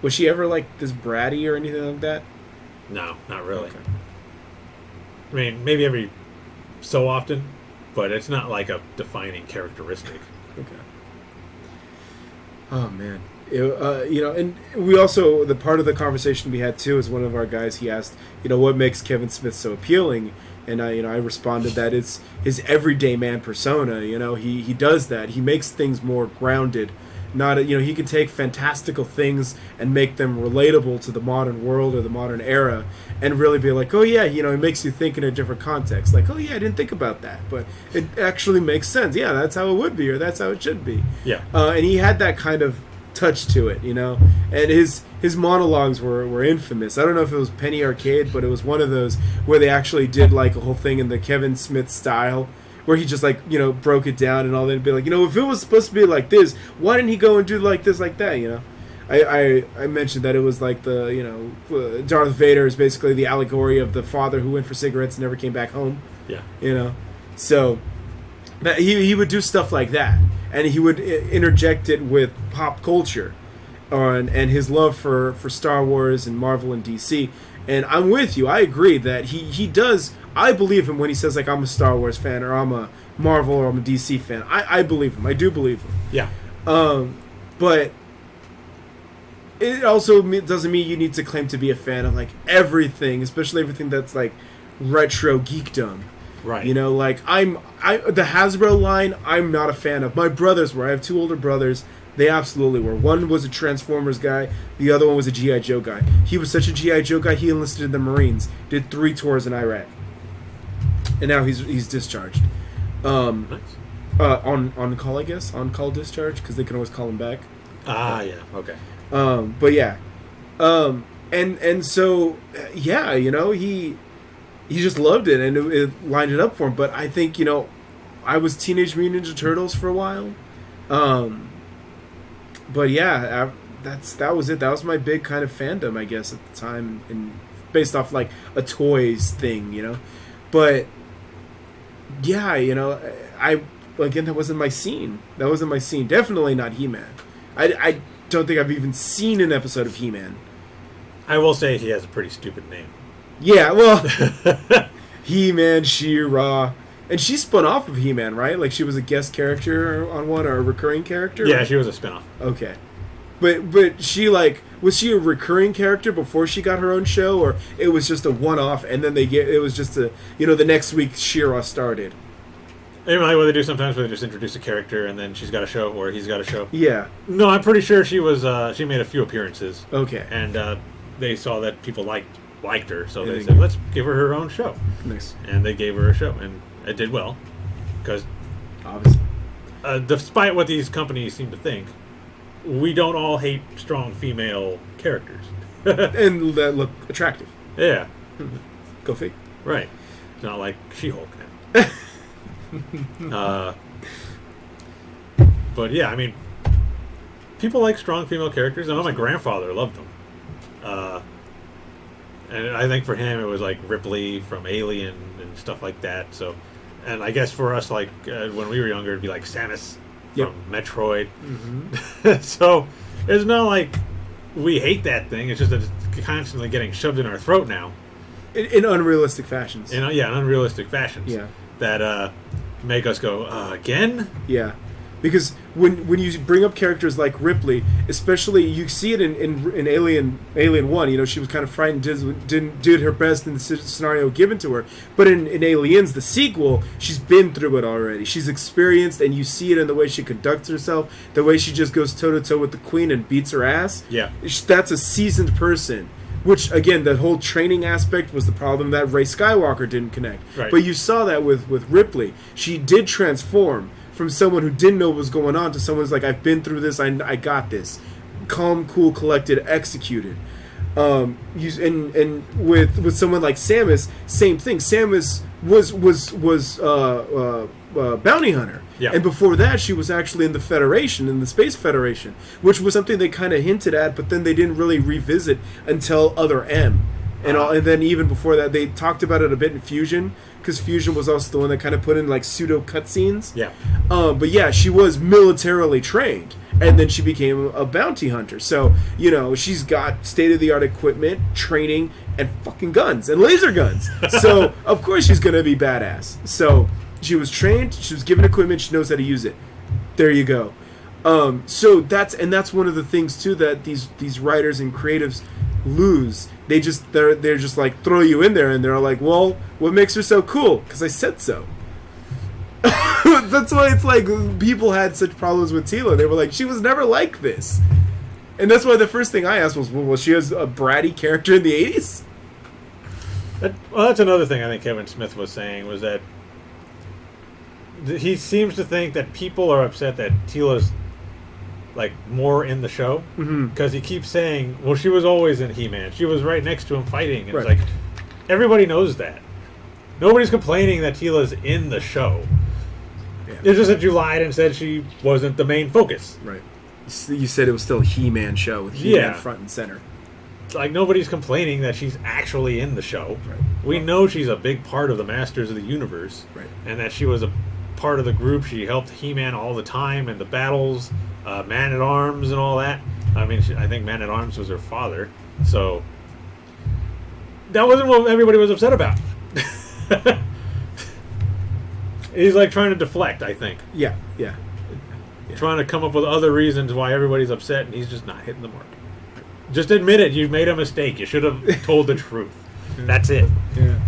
Was she ever like this bratty or anything like that? No, not really. Okay. I mean, maybe every so often, but it's not like a defining characteristic. Okay. Oh man, and we also, the part of the conversation we had too is one of our guys. He asked, what makes Kevin Smith so appealing, and I responded that it's his everyday man persona. He does that. He makes things more grounded. Not he can take fantastical things and make them relatable to the modern world or the modern era, and really be like, oh yeah, it makes you think in a different context. Like, oh yeah, I didn't think about that, but it actually makes sense. Yeah, that's how it would be, or that's how it should be. Yeah. And he had that kind of touch to it, and his monologues were infamous. I don't know if it was Penny Arcade, but it was one of those where they actually did like a whole thing in the Kevin Smith style, where he just broke it down and all that, and be like, if it was supposed to be like this, why didn't he go and do like this, like that, I mentioned that it was like the, Darth Vader is basically the allegory of the father who went for cigarettes and never came back home. Yeah. So that he would do stuff like that, and he would interject it with pop culture and his love for Star Wars and Marvel and DC. And I'm with you. I agree that he does. I believe him when he says, like, I'm a Star Wars fan, or I'm a Marvel, or I'm a DC fan. I believe him. I do believe him. Yeah. But it also doesn't mean you need to claim to be a fan of, like, everything, especially everything that's, like, retro geekdom. Right. Like, the Hasbro line, I'm not a fan of. My brothers were. I have two older brothers. They absolutely were. One was a Transformers guy. The other one was a G.I. Joe guy. He was such a G.I. Joe guy, he enlisted in the Marines. Did 3 tours in Iraq. And now he's discharged. Nice. On call, I guess. On call discharge, because they can always call him back. Yeah. Okay. But yeah. And so, yeah, he just loved it, and it lined it up for him. But I think, I was Teenage Mutant Ninja Turtles for a while. But yeah, that was it. That was my big kind of fandom, I guess, at the time, and based off like a toys thing, But yeah, again, that wasn't my scene. Definitely not He-Man. I don't think I've even seen an episode of He-Man. I will say he has a pretty stupid name. Yeah, well, He-Man, She-Ra. And she spun off of He-Man, right? Like, she was a guest character on one, or a recurring character? Yeah, she was a spinoff. Okay. But she, like, was she a recurring character before she got her own show? Or it was just a one-off, and then it was just the next week She-Ra started? Anyway, what they do sometimes, where they just introduce a character, and then she's got a show, or he's got a show. Yeah. No, I'm pretty sure she made a few appearances. Okay. And they saw that people liked her, so they said, let's give her own show. Nice. And they gave her a show, and it did well, because obviously, despite what these companies seem to think, we don't all hate strong female characters. And that look attractive. Yeah. Go figure. Right. It's not like She-Hulk now. But yeah, I mean, people like strong female characters. I know my grandfather loved them. And I think for him it was like Ripley from Alien and stuff like that. So, and I guess for us, like when we were younger, it'd be like Samus from Metroid. Mm-hmm. So it's not like we hate that thing. It's just that it's constantly getting shoved in our throat now. In unrealistic fashions. In unrealistic fashions. Yeah. That make us go, again? Yeah. Because when you bring up characters like Ripley, especially, you see it in Alien 1, she was kind of frightened, did her best in the scenario given to her. But in Aliens, the sequel, she's been through it already. She's experienced, and you see it in the way she conducts herself, the way she just goes toe-to-toe with the Queen and beats her ass. Yeah. That's a seasoned person. Which, again, the whole training aspect was the problem that Rey Skywalker didn't connect. Right. But you saw that with Ripley. She did transform from someone who didn't know what was going on to someone who's like, I've been through this, I got this. Calm, cool, collected, executed. And with someone like Samus, same thing. Samus was bounty hunter, Yeah. and before that, she was actually in the Federation, in the Space Federation, which was something they kind of hinted at, but then they didn't really revisit until Other M, and then even before that, they talked about it a bit in Fusion, because Fusion was also the one that kind of put in like pseudo cutscenes. Yeah. But yeah, she was militarily trained, and then she became a bounty hunter. So, she's got state-of-the-art equipment, training, and fucking guns, and laser guns. So, of course she's going to be badass. So, she was trained, she was given equipment, she knows how to use it. There you go. So that's one of the things, too, that these writers and creatives lose. They're just like, throw you in there, and they're like, well, what makes her so cool? Because I said so. That's why it's like people had such problems with Tila. They were like, she was never like this. And that's why the first thing I asked was, well, was she a bratty character in the 80s? Well, that's another thing I think Kevin Smith was saying, was that he seems to think that people are upset that Tila's like more in the show, because he keeps saying, well, she was always in He-Man. She was right next to him fighting. And Right. It's like, everybody knows that. Nobody's complaining that Tila's in the show. Yeah. It's just that you lied and said she wasn't the main focus. Right. You said it was still a He-Man show with He-Man Yeah. front and center. Like, nobody's complaining that she's actually in the show. Right. We know she's a big part of the Masters of the Universe. Right. And that she was a part of the group. She helped He-Man all the time in the battles, Man-at-Arms and all that. I mean, I think Man-at-Arms was her father. So, that wasn't what everybody was upset about. He's like trying to deflect, I think. Yeah. Trying to come up with other reasons why everybody's upset, and he's just not hitting the mark. Just admit it. You made a mistake. You should have told the truth. That's it. Yeah.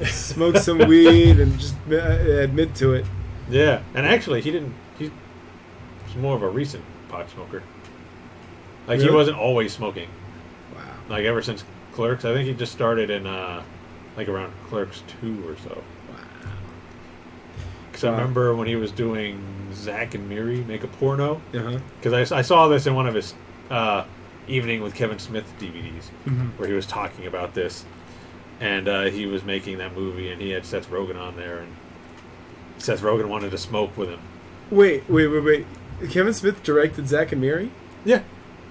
Smoke some weed and just admit to it. Yeah. And actually, he's more of a recent pot smoker. Like, he Really? wasn't always smoking. Wow. Like, ever since Clerks. I think he just started in, like, around Clerks 2 or so. Wow. Because I remember when he was doing Zack and Miri Make a Porno. Uh-huh. Because I saw this in one of his Evening with Kevin Smith DVDs, where he was talking about this. And he was making that movie, and he had Seth Rogen on there, and Seth Rogen wanted to smoke with him. Wait. Kevin Smith directed Zack and Miri? Yeah.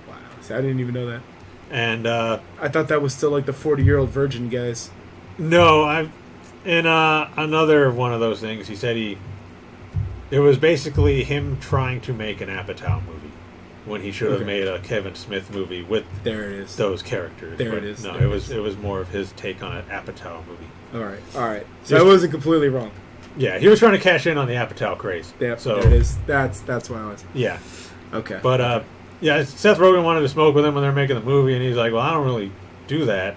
Wow. See, I didn't even know that. And I thought that was still like the 40-year-old virgin guys. no, in another one of those things, he said it was basically him trying to make an Apatow movie when he should have made a Kevin Smith movie with There it is. those characters. There But it is. No, There it it was is. it was more of his take on an Apatow movie. All right. So I wasn't completely wrong. Yeah, he was trying to cash in on the Apatow craze. Yeah, so there it is. That's why I was. yeah, Okay. but yeah, Seth Rogen wanted to smoke with him when they're making the movie, and he's like, "Well, I don't really do that,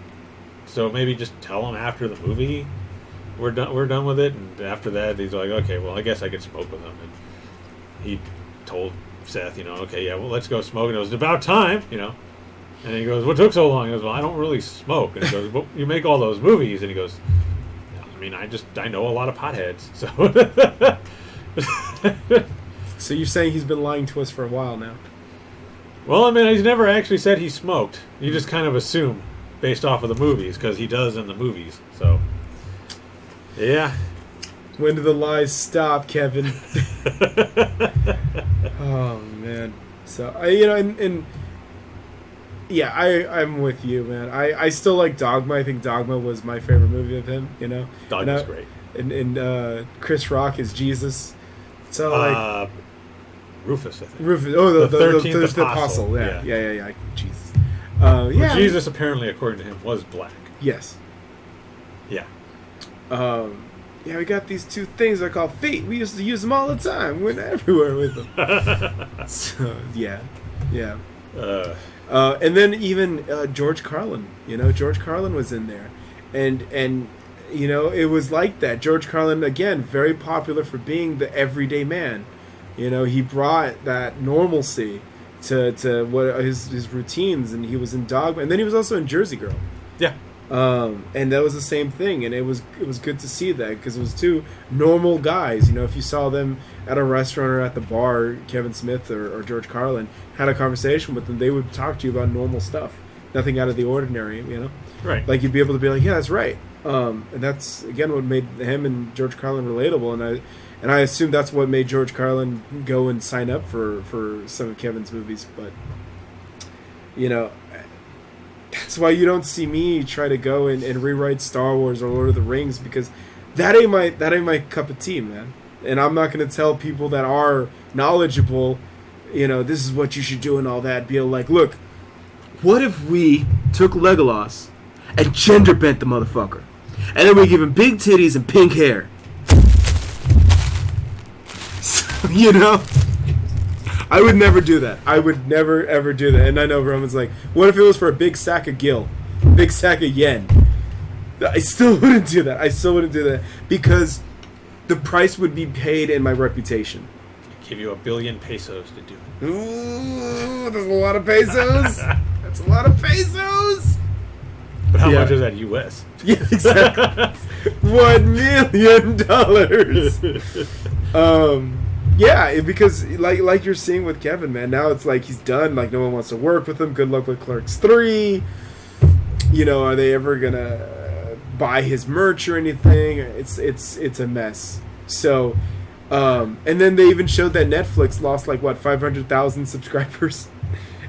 so maybe just tell him after the movie we're done with it." And after that, he's like, "Okay, well, I guess I could smoke with him." And he told Seth, "Okay, yeah, well, let's go smoke." And it was about time, And he goes, "What took so long?" He goes, "Well, I don't really smoke." And he goes, "Well, you make all those movies." And he goes, "I mean, I know a lot of potheads, so." So you're saying he's been lying to us for a while now? Well, I mean, he's never actually said he smoked. You just kind of assume based off of the movies, because he does in the movies. So, yeah. When do the lies stop, Kevin? Oh man. So I'm with you, man. I still like Dogma. I think Dogma was my favorite movie of him. Dogma's great. And Chris Rock is Jesus. So like Rufus, I think. Rufus. Oh, the 13th apostle. Apostle. Yeah. Jesus. Well, Yeah. Jesus, apparently, according to him, was black. Yes. Yeah. Yeah, we got these two things I call feet. We used to use them all the time. Went everywhere with them. So yeah. And then even George Carlin. George Carlin was in there, and it was like that. George Carlin, again, very popular for being the everyday man. He brought that normalcy to what his routines, and he was in Dogma, and then he was also in Jersey Girl. Yeah. And that was the same thing, and it was good to see that, because it was two normal guys. If you saw them at a restaurant or at the bar, Kevin Smith or George Carlin had a conversation with them, they would talk to you about normal stuff. nothing out of the ordinary, Right. Like, you'd be able to be like, yeah, that's right. And that's, again, what made him and George Carlin relatable. And I assume that's what made George Carlin go and sign up for some of Kevin's movies. But, that's why you don't see me try to go and rewrite Star Wars or Lord of the Rings, because that ain't my cup of tea, man. And I'm not going to tell people that are knowledgeable, this is what you should do and all that. Be like, look, what if we took Legolas and gender bent the motherfucker, and then we give him big titties and pink hair? So, I would never do that. I would never, ever do that. And I know Roman's like, what if it was for a big sack of gil? Big sack of yen? I still wouldn't do that. Because the price would be paid in my reputation. Give you 1 billion pesos to do it. Ooh, there's a lot of pesos. That's a lot of pesos. But how much is that US? Yeah, exactly. $1 million. Yeah, because like you're seeing with Kevin, man. Now it's like he's done. Like, no one wants to work with him. Good luck with Clerks 3. Are they ever gonna buy his merch or anything? It's a mess. So, and then they even showed that Netflix lost 500,000 subscribers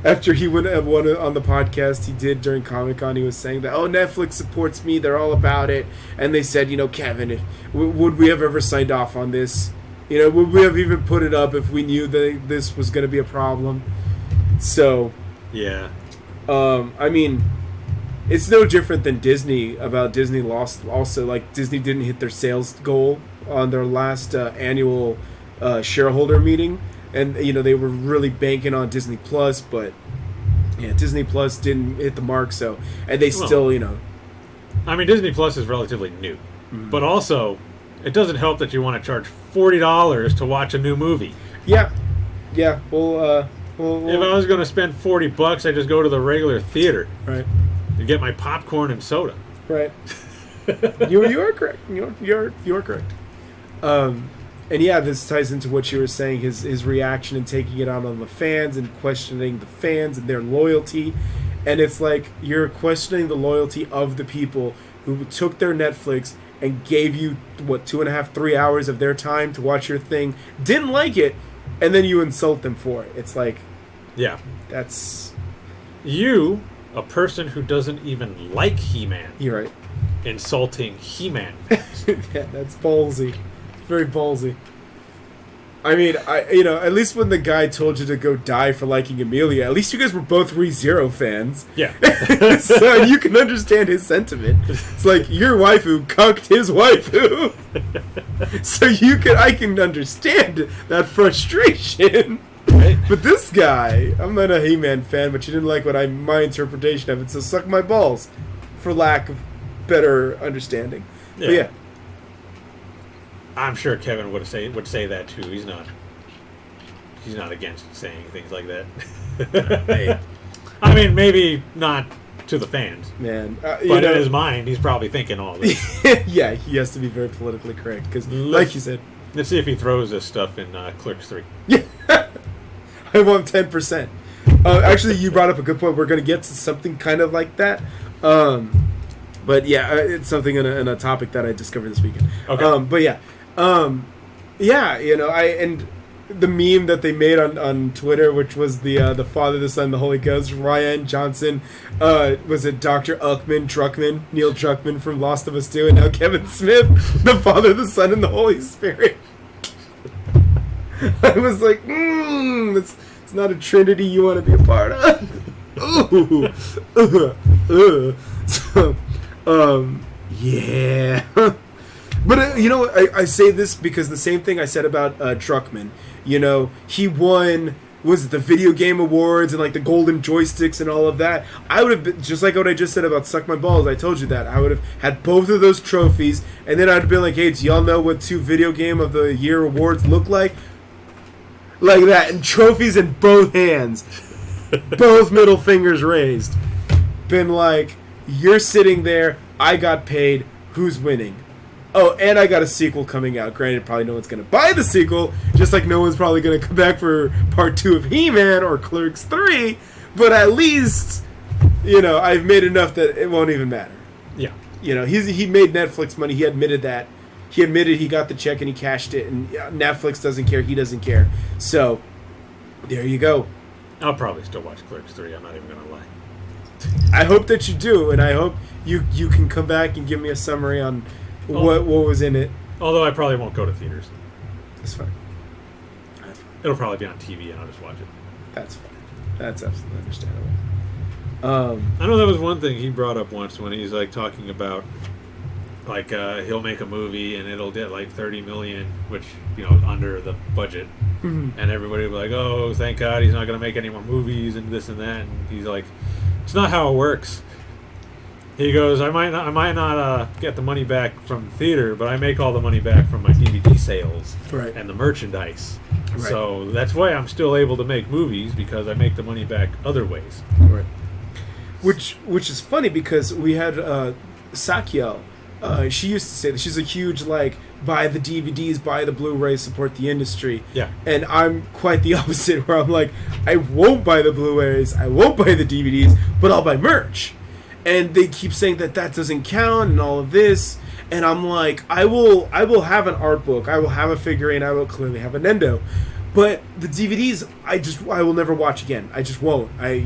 after he went on the podcast he did during Comic-Con. He was saying that, Netflix supports me. They're all about it. And they said, Kevin, would we have ever signed off on this? Would we have even put it up if we knew that this was going to be a problem? So, yeah. I mean, it's no different than Disney. Disney lost also. Like, Disney didn't hit their sales goal on their last annual shareholder meeting. And, they were really banking on Disney Plus, but, yeah, Disney Plus didn't hit the mark, so, and they still, I mean, Disney Plus is relatively new. Mm-hmm. But also, it doesn't help that you want to charge $40 to watch a new movie. Yeah. Yeah, well, if I was going to spend $40, I just go to the regular theater. Right. To get my popcorn and soda. Right. you are correct. You're correct. And yeah, this ties into what you were saying, his reaction and taking it out on the fans and questioning the fans and their loyalty. And it's like you're questioning the loyalty of the people who took their Netflix and gave you, 2.5, 3 hours of their time to watch your thing, didn't like it, and then you insult them for it. It's like, yeah, that's... You, a person who doesn't even like He-Man. You're right. Insulting He-Man. Yeah, that's ballsy. Very ballsy. I mean, at least when the guy told you to go die for liking Amelia, at least you guys were both ReZero fans. Yeah. So you can understand his sentiment. It's like your waifu cucked his waifu. So I can understand that frustration. Right. But this guy, I'm not a He-Man fan, but you didn't like my interpretation of it, so suck my balls, for lack of better understanding. Yeah. But yeah. I'm sure Kevin would say that too. He's not against saying things like that. Hey. I mean, maybe not to the fans, man. but in his mind, he's probably thinking all this. Yeah, he has to be very politically correct because, like you said, let's see if he throws this stuff in Clerks 3. Yeah, I want 10%. Actually, you brought up a good point. We're going to get to something kind of like that. But yeah, it's something in a topic that I discovered this weekend. Okay. But yeah. Yeah, and the meme that they made on Twitter, which was the Father, the Son, the Holy Ghost, Ryan Johnson, was it Dr. Neil Druckmann from Lost of Us 2, and now Kevin Smith, the Father, the Son, and the Holy Spirit. I was like, it's not a trinity you want to be a part of. So, yeah. But, I say this because the same thing I said about Druckmann. He won, the Video Game Awards and, the Golden Joysticks and all of that. I would have been, just like what I just said about Suck My Balls, I told you that. I would have had both of those trophies, and then I'd have been like, hey, do y'all know what 2 Video Game of the Year awards look like? Like that, and trophies in both hands. Both middle fingers raised. Been like, you're sitting there, I got paid, who's winning? Oh, and I got a sequel coming out. Granted, probably no one's going to buy the sequel, just like no one's probably going to come back for part 2 of He-Man or Clerks 3, but at least, I've made enough that it won't even matter. Yeah. He made Netflix money. He admitted that. He admitted he got the check and he cashed it, and Netflix doesn't care. He doesn't care. So, there you go. I'll probably still watch Clerks 3. I'm not even going to lie. I hope that you do, and I hope you can come back and give me a summary on what was in it. Although I probably won't go to theaters. That's fine. It'll probably be on TV, and I'll just watch it. That's fine. That's absolutely understandable. I know that was one thing he brought up once when he's like talking about he'll make a movie and it'll get like $30 million, which under the budget, and everybody will be like, "Oh, thank God he's not going to make any more movies and this and that." And he's like, "It's not how it works." He goes, "I might not get the money back from the theater, but I make all the money back from my DVD sales and the merchandise. Right. So that's why I'm still able to make movies, because I make the money back other ways." Right. Which is funny, because we had Sakiel. She used to say that she's a huge buy the DVDs, buy the Blu-rays, support the industry. Yeah. And I'm quite the opposite, where I'm like, I won't buy the Blu-rays, I won't buy the DVDs, but I'll buy merch. And they keep saying that doesn't count and all of this, and I'm like, I will have an art book, I will have a figurine, I will clearly have a Nendo, but the DVDs I will never watch again. I just won't. I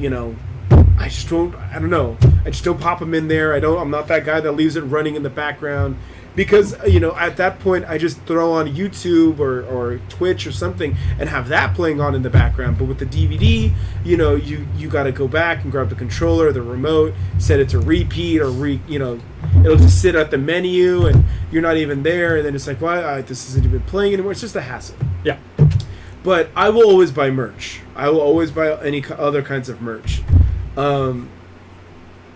just won't. I don't know. I just don't pop them in there. I'm not that guy that leaves it running in the background, because at that point I just throw on YouTube or Twitch or something and have that playing on in the background. But with the DVD, you got to go back and grab the controller, the remote, set it to repeat, or it'll just sit at the menu and you're not even there, and then it's like, why this isn't even playing anymore. It's just a hassle. Yeah. But I will always buy merch. I will always buy any other kinds of merch. And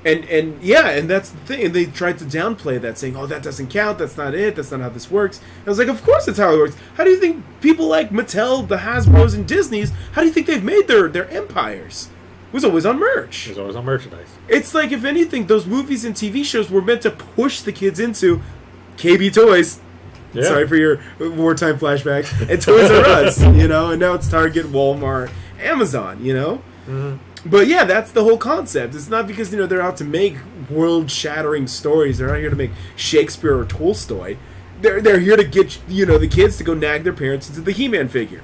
that's the thing. And they tried to downplay that, saying, "Oh, that doesn't count. That's not it. That's not how this works." And I was like, "Of course, that's how it works. How do you think people like Mattel, the Hasbro's, and Disney's? How do you think they've made their empires? It was always on merch. It was always on merchandise. It's like, if anything, those movies and TV shows were meant to push the kids into KB Toys." Yeah. Sorry for your wartime flashbacks. And Toys R Us, and now it's Target, Walmart, Amazon, Mm-hmm. But yeah, that's the whole concept. It's not because they're out to make world-shattering stories. They're not here to make Shakespeare or Tolstoy. They're here to get the kids to go nag their parents into the He-Man figure.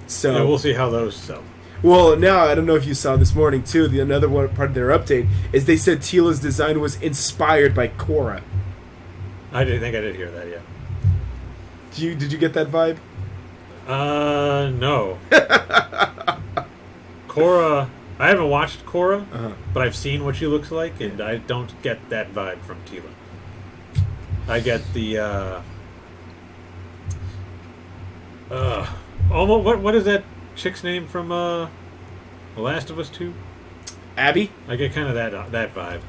So yeah, we'll see how those sell. Well, now I don't know if you saw this morning too. Another one part of their update is they said Tila's design was inspired by Korra. I think I did hear that. Yeah. Did you get that vibe? No. Korra, I haven't watched Korra, but I've seen what she looks like, and I don't get that vibe from Tila. I get the what is that chick's name from The Last of Us 2? Abby? I get kind of that vibe.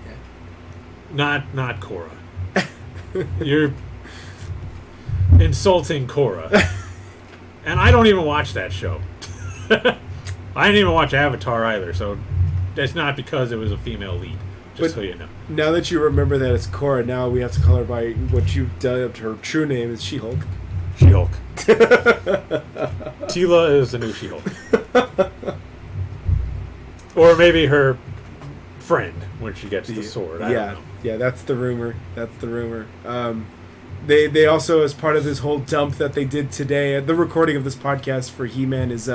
Yeah. Not Korra. You're insulting Korra. And I don't even watch that show. I didn't even watch Avatar either, so that's not because it was a female lead, just so you know. Now that you remember that it's Korra, now we have to call her by what you've dubbed her true name is She-Hulk. She-Hulk. Tila is the new She-Hulk. Or maybe her friend when she gets the sword. I don't know. Yeah, that's the rumor. They also, as part of this whole dump that they did today, the recording of this podcast for He-Man is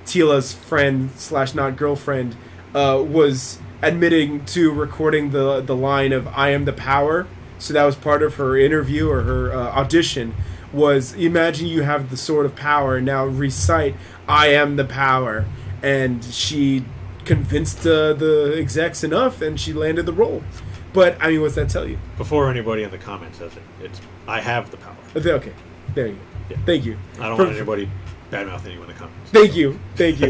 Tila's friend / not girlfriend was admitting to recording the line of "I am the power." So that was part of her interview or her audition. Was, imagine you have the sword of power, now recite "I am the power," and she convinced the execs enough, and she landed the role. But I mean, what's that tell you? Before anybody in the comments says it, it's "I have the power." Okay, there you go. Yeah. Thank you. I don't want anybody badmouth anyone in the comments. Thank you.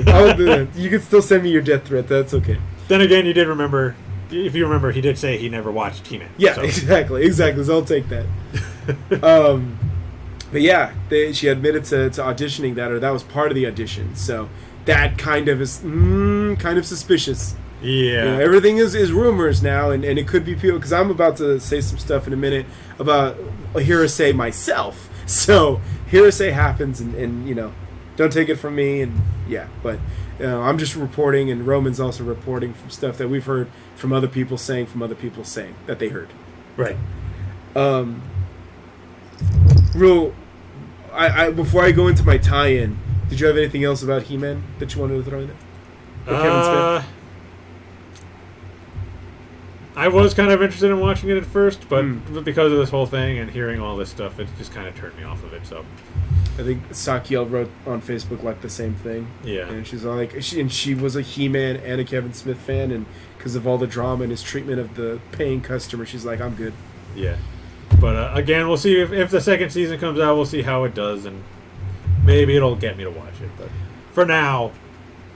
I'll do that. You can still send me your death threat. That's okay. Then again, you did remember. If you remember, he did say he never watched He-Man. Yeah, so. Exactly. So I'll take that. But yeah, she admitted to auditioning that, or that was part of the audition. So that kind of is kind of suspicious. Yeah. Everything is rumors now, and it could be people, because I'm about to say some stuff in a minute about hearsay myself. So hearsay happens, and don't take it from me, and yeah. But I'm just reporting, and Roman's also reporting from stuff that we've heard from other people saying that they heard. Right. I before I go into my tie-in, did you have anything else about He-Man that you wanted to throw in there? Kevin Smith? I was kind of interested in watching it at first, but because of this whole thing and hearing all this stuff, it just kind of turned me off of it. So I think Sakiel wrote on Facebook like the same thing. Yeah, and she's like, she was a He-Man and a Kevin Smith fan, and because of all the drama and his treatment of the paying customer, she's like, I'm good. Yeah, but again, we'll see if the second season comes out. We'll see how it does, and maybe it'll get me to watch it. But for now,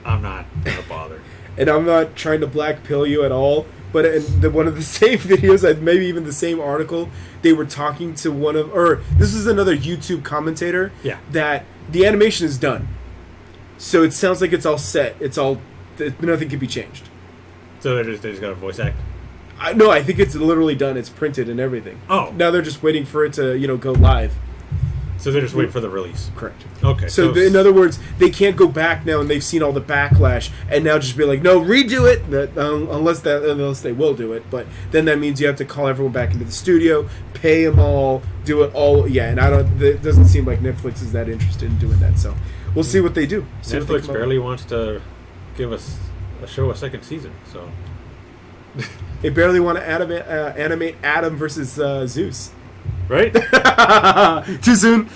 I'm not gonna bother. And I'm not trying to black pill you at all. But in one of the same videos, maybe even the same article, they were talking to this is another YouTube commentator. Yeah. That the animation is done, so it sounds like it's all set. Nothing can be changed. So they just got a voice act. No, I think it's literally done. It's printed and everything. Oh. Now they're just waiting for it to go live. So they're just waiting for the release. Correct. Okay. So in other words, they can't go back now, and they've seen all the backlash, and now just be like, no, redo it. Unless they will do it, but then that means you have to call everyone back into the studio, pay them all, do it all. Yeah, and it doesn't seem like Netflix is that interested in doing that. So we'll see what they do. Netflix barely wants to give us a show a second season. So they barely want to animate Adam versus Zeus. Right? Too soon.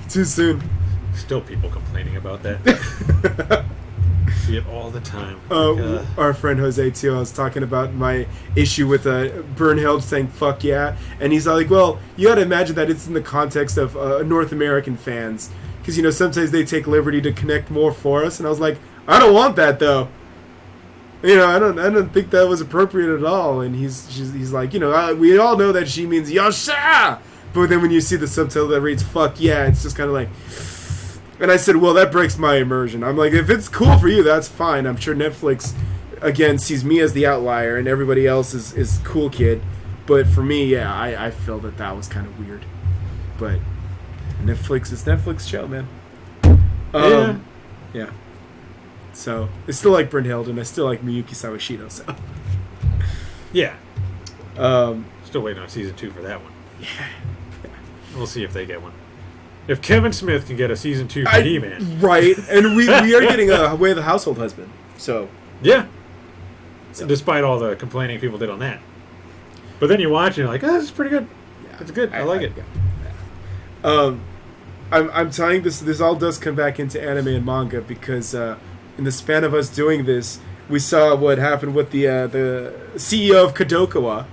Still people complaining about that. See it all the time. Our friend Jose, too, I was talking about my issue with Bernheld saying fuck yeah. And he's like, well, you got to imagine that it's in the context of North American fans. Because, sometimes they take liberty to connect more for us. And I was like, I don't want that, though. I don't think that was appropriate at all. And he's like, we all know that she means yasha, but then when you see the subtitle that reads "fuck yeah," it's just kind of like. And I said, well, that breaks my immersion. I'm like, if it's cool for you, that's fine. I'm sure Netflix, again, sees me as the outlier, and everybody else is cool kid. But for me, yeah, I feel that was kind of weird. But Netflix is Netflix show, man. Yeah. So, I still like Brynhild, and I still like Miyuki Sawashiro, so. Yeah. Still waiting on season 2 for that one. Yeah. We'll see if they get one. If Kevin Smith can get a season 2 for He-Man. Right, and we are getting a Way of the Household Husband, so. Yeah. So. Despite all the complaining people did on that. But then you watch and you're like, this is pretty good. Yeah. It's good. I like it. Yeah. I'm telling this all does come back into anime and manga because in the span of us doing this, we saw what happened with the CEO of Kadokawa,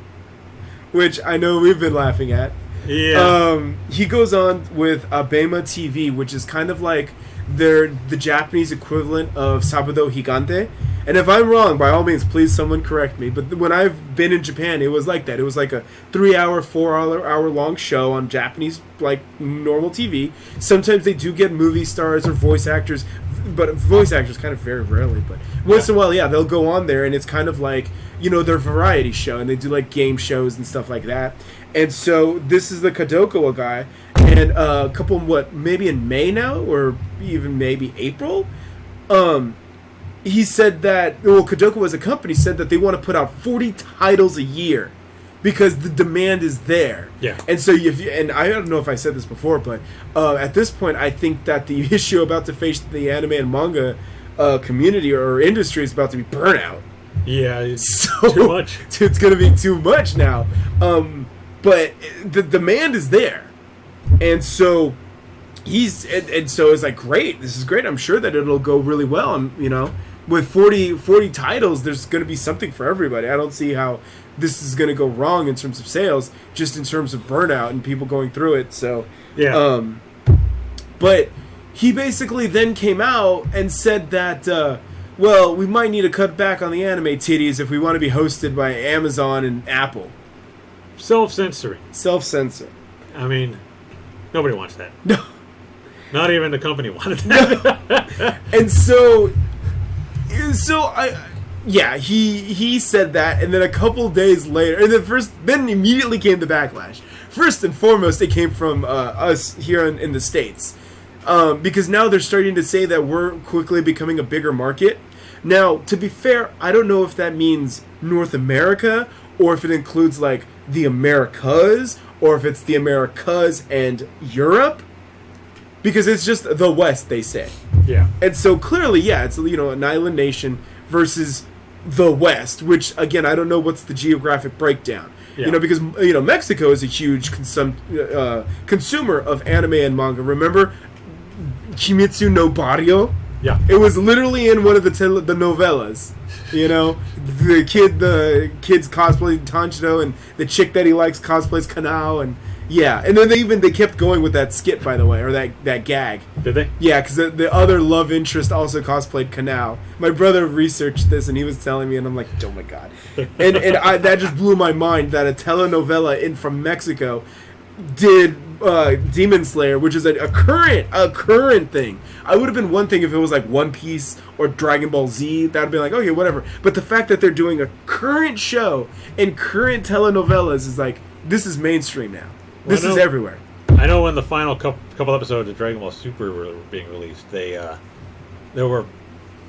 which I know we've been laughing at. Yeah. He goes on with Abema TV, which is kind of like the Japanese equivalent of Sabado Higante. And if I'm wrong, by all means, please someone correct me. But when I've been in Japan, it was like that. It was like a 3-hour, 4-hour long show on Japanese, like, normal TV. Sometimes they do get movie stars or voice actors, but voice actors kind of very rarely. But once in a while, yeah, they'll go on there, and it's kind of like, their variety show. And they do, like, game shows and stuff like that. And so this is the Kadokawa guy. And a couple, maybe in May now, or even maybe April, he said that, Kadokawa as a company said that they want to put out 40 titles a year because the demand is there. Yeah. And so, and I don't know if I said this before, but at this point, I think that the issue about to face the anime and manga community or industry is about to be burnout. Yeah, it's too much. It's going to be too much now. But the demand is there. And so so it's like, great, this is great. I'm sure that it'll go really well. And, with 40 titles, there's going to be something for everybody. I don't see how this is going to go wrong in terms of sales, just in terms of burnout and people going through it. So, yeah. But he basically then came out and said that, we might need to cut back on the anime titties if we want to be hosted by Amazon and Apple. Self-censoring. Self-censor. I mean, nobody wants that. No. Not even the company wanted that. And he said that, and then a couple days later, and then immediately came the backlash. First and foremost, it came from us here in the States. Because now they're starting to say that we're quickly becoming a bigger market. Now, to be fair, I don't know if that means North America or if it includes like the Americas or if it's the Americas and Europe. Because it's just the West, they say. Yeah. And so clearly, yeah, it's, you know, an island nation versus the West, which, again, I don't know what's the geographic breakdown. Yeah. You know, because, you know, Mexico is a huge consumer of anime and manga. Remember Kimetsu no Barrio? Yeah. It was literally in one of the novellas. You know, the kids cosplay Tanjiro, and the chick that he likes cosplays Kanao, and yeah, and then they kept going with that skit, by the way, or that gag. Did they? Yeah, because the other love interest also cosplayed Kanao. My brother researched this, and he was telling me, and I'm like, oh my god, and that just blew my mind that a telenovela from Mexico did Demon Slayer, which is a current thing. I would have been one thing if it was like One Piece or Dragon Ball Z. That'd be like, okay, whatever. But the fact that they're doing a current show and current telenovelas is like, this is mainstream now. This is everywhere. I know when the final couple episodes of Dragon Ball Super were being released, there were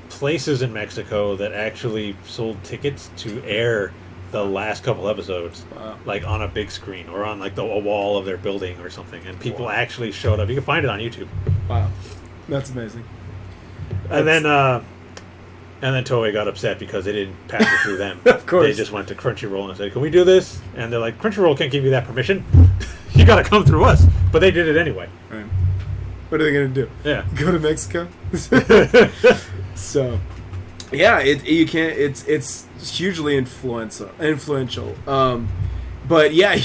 places in Mexico that actually sold tickets to air the last couple episodes, like on a big screen or on like a wall of their building or something, and people actually showed up. You can find it on YouTube. Wow, that's amazing. And then Toei got upset because they didn't pass it through them. Of course, they just went to Crunchyroll and said, "Can we do this?" And they're like, "Crunchyroll can't give you that permission. You got to come through us." But they did it anyway. Right. What are they gonna do? Yeah, go to Mexico. So, yeah, you can't. It's hugely influential. But yeah,